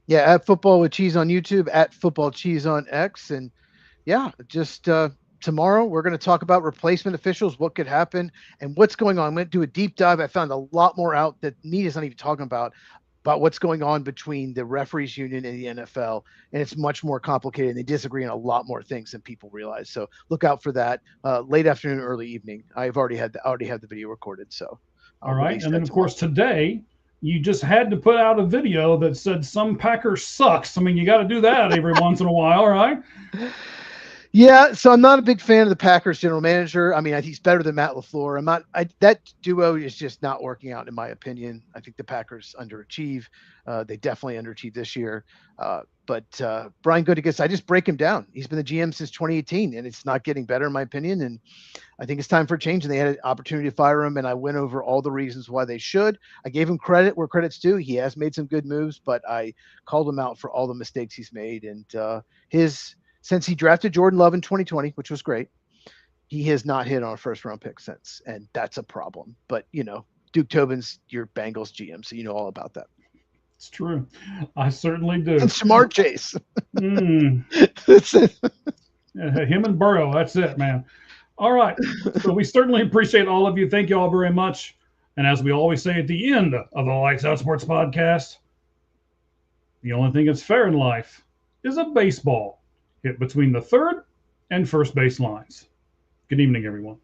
C: Yeah, At Football with Cheese on YouTube, At Football Cheese on X. And yeah, just tomorrow we're going to talk about replacement officials, what could happen, and what's going on. I'm going to do a deep dive. I found a lot more out that media's not even talking about what's going on between the referees union and the NFL. And it's much more complicated, and they disagree on a lot more things than people realize. So look out for that late afternoon, early evening. I've already have the video recorded. So
B: all right. And then of course today you just had to put out a video that said some Packer sucks. I mean, you got to do that every once in a while. Right?
C: Yeah, so I'm not a big fan of the Packers general manager. I mean, he's better than Matt LaFleur. That duo is just not working out in my opinion. I think the Packers underachieve. They definitely underachieved this year. But Brian Gutekunst, I just break him down. He's been the GM since 2018, and it's not getting better in my opinion. And I think it's time for a change. And they had an opportunity to fire him, and I went over all the reasons why they should. I gave him credit where credit's due. He has made some good moves, but I called him out for all the mistakes he's made. And his since he drafted Jordan Love in 2020, which was great, he has not hit on a first round pick since, and that's a problem. But Duke Tobin's your Bengals GM, so you know all about that.
B: It's true. I certainly do.
C: And Smart Chase.
B: Mm. Him and Burrow. That's it, man. All right. So we certainly appreciate all of you. Thank you all very much. And as we always say at the end of the Lights Out Sports Podcast, the only thing that's fair in life is a baseball hit between the third and first base lines. Good evening, everyone.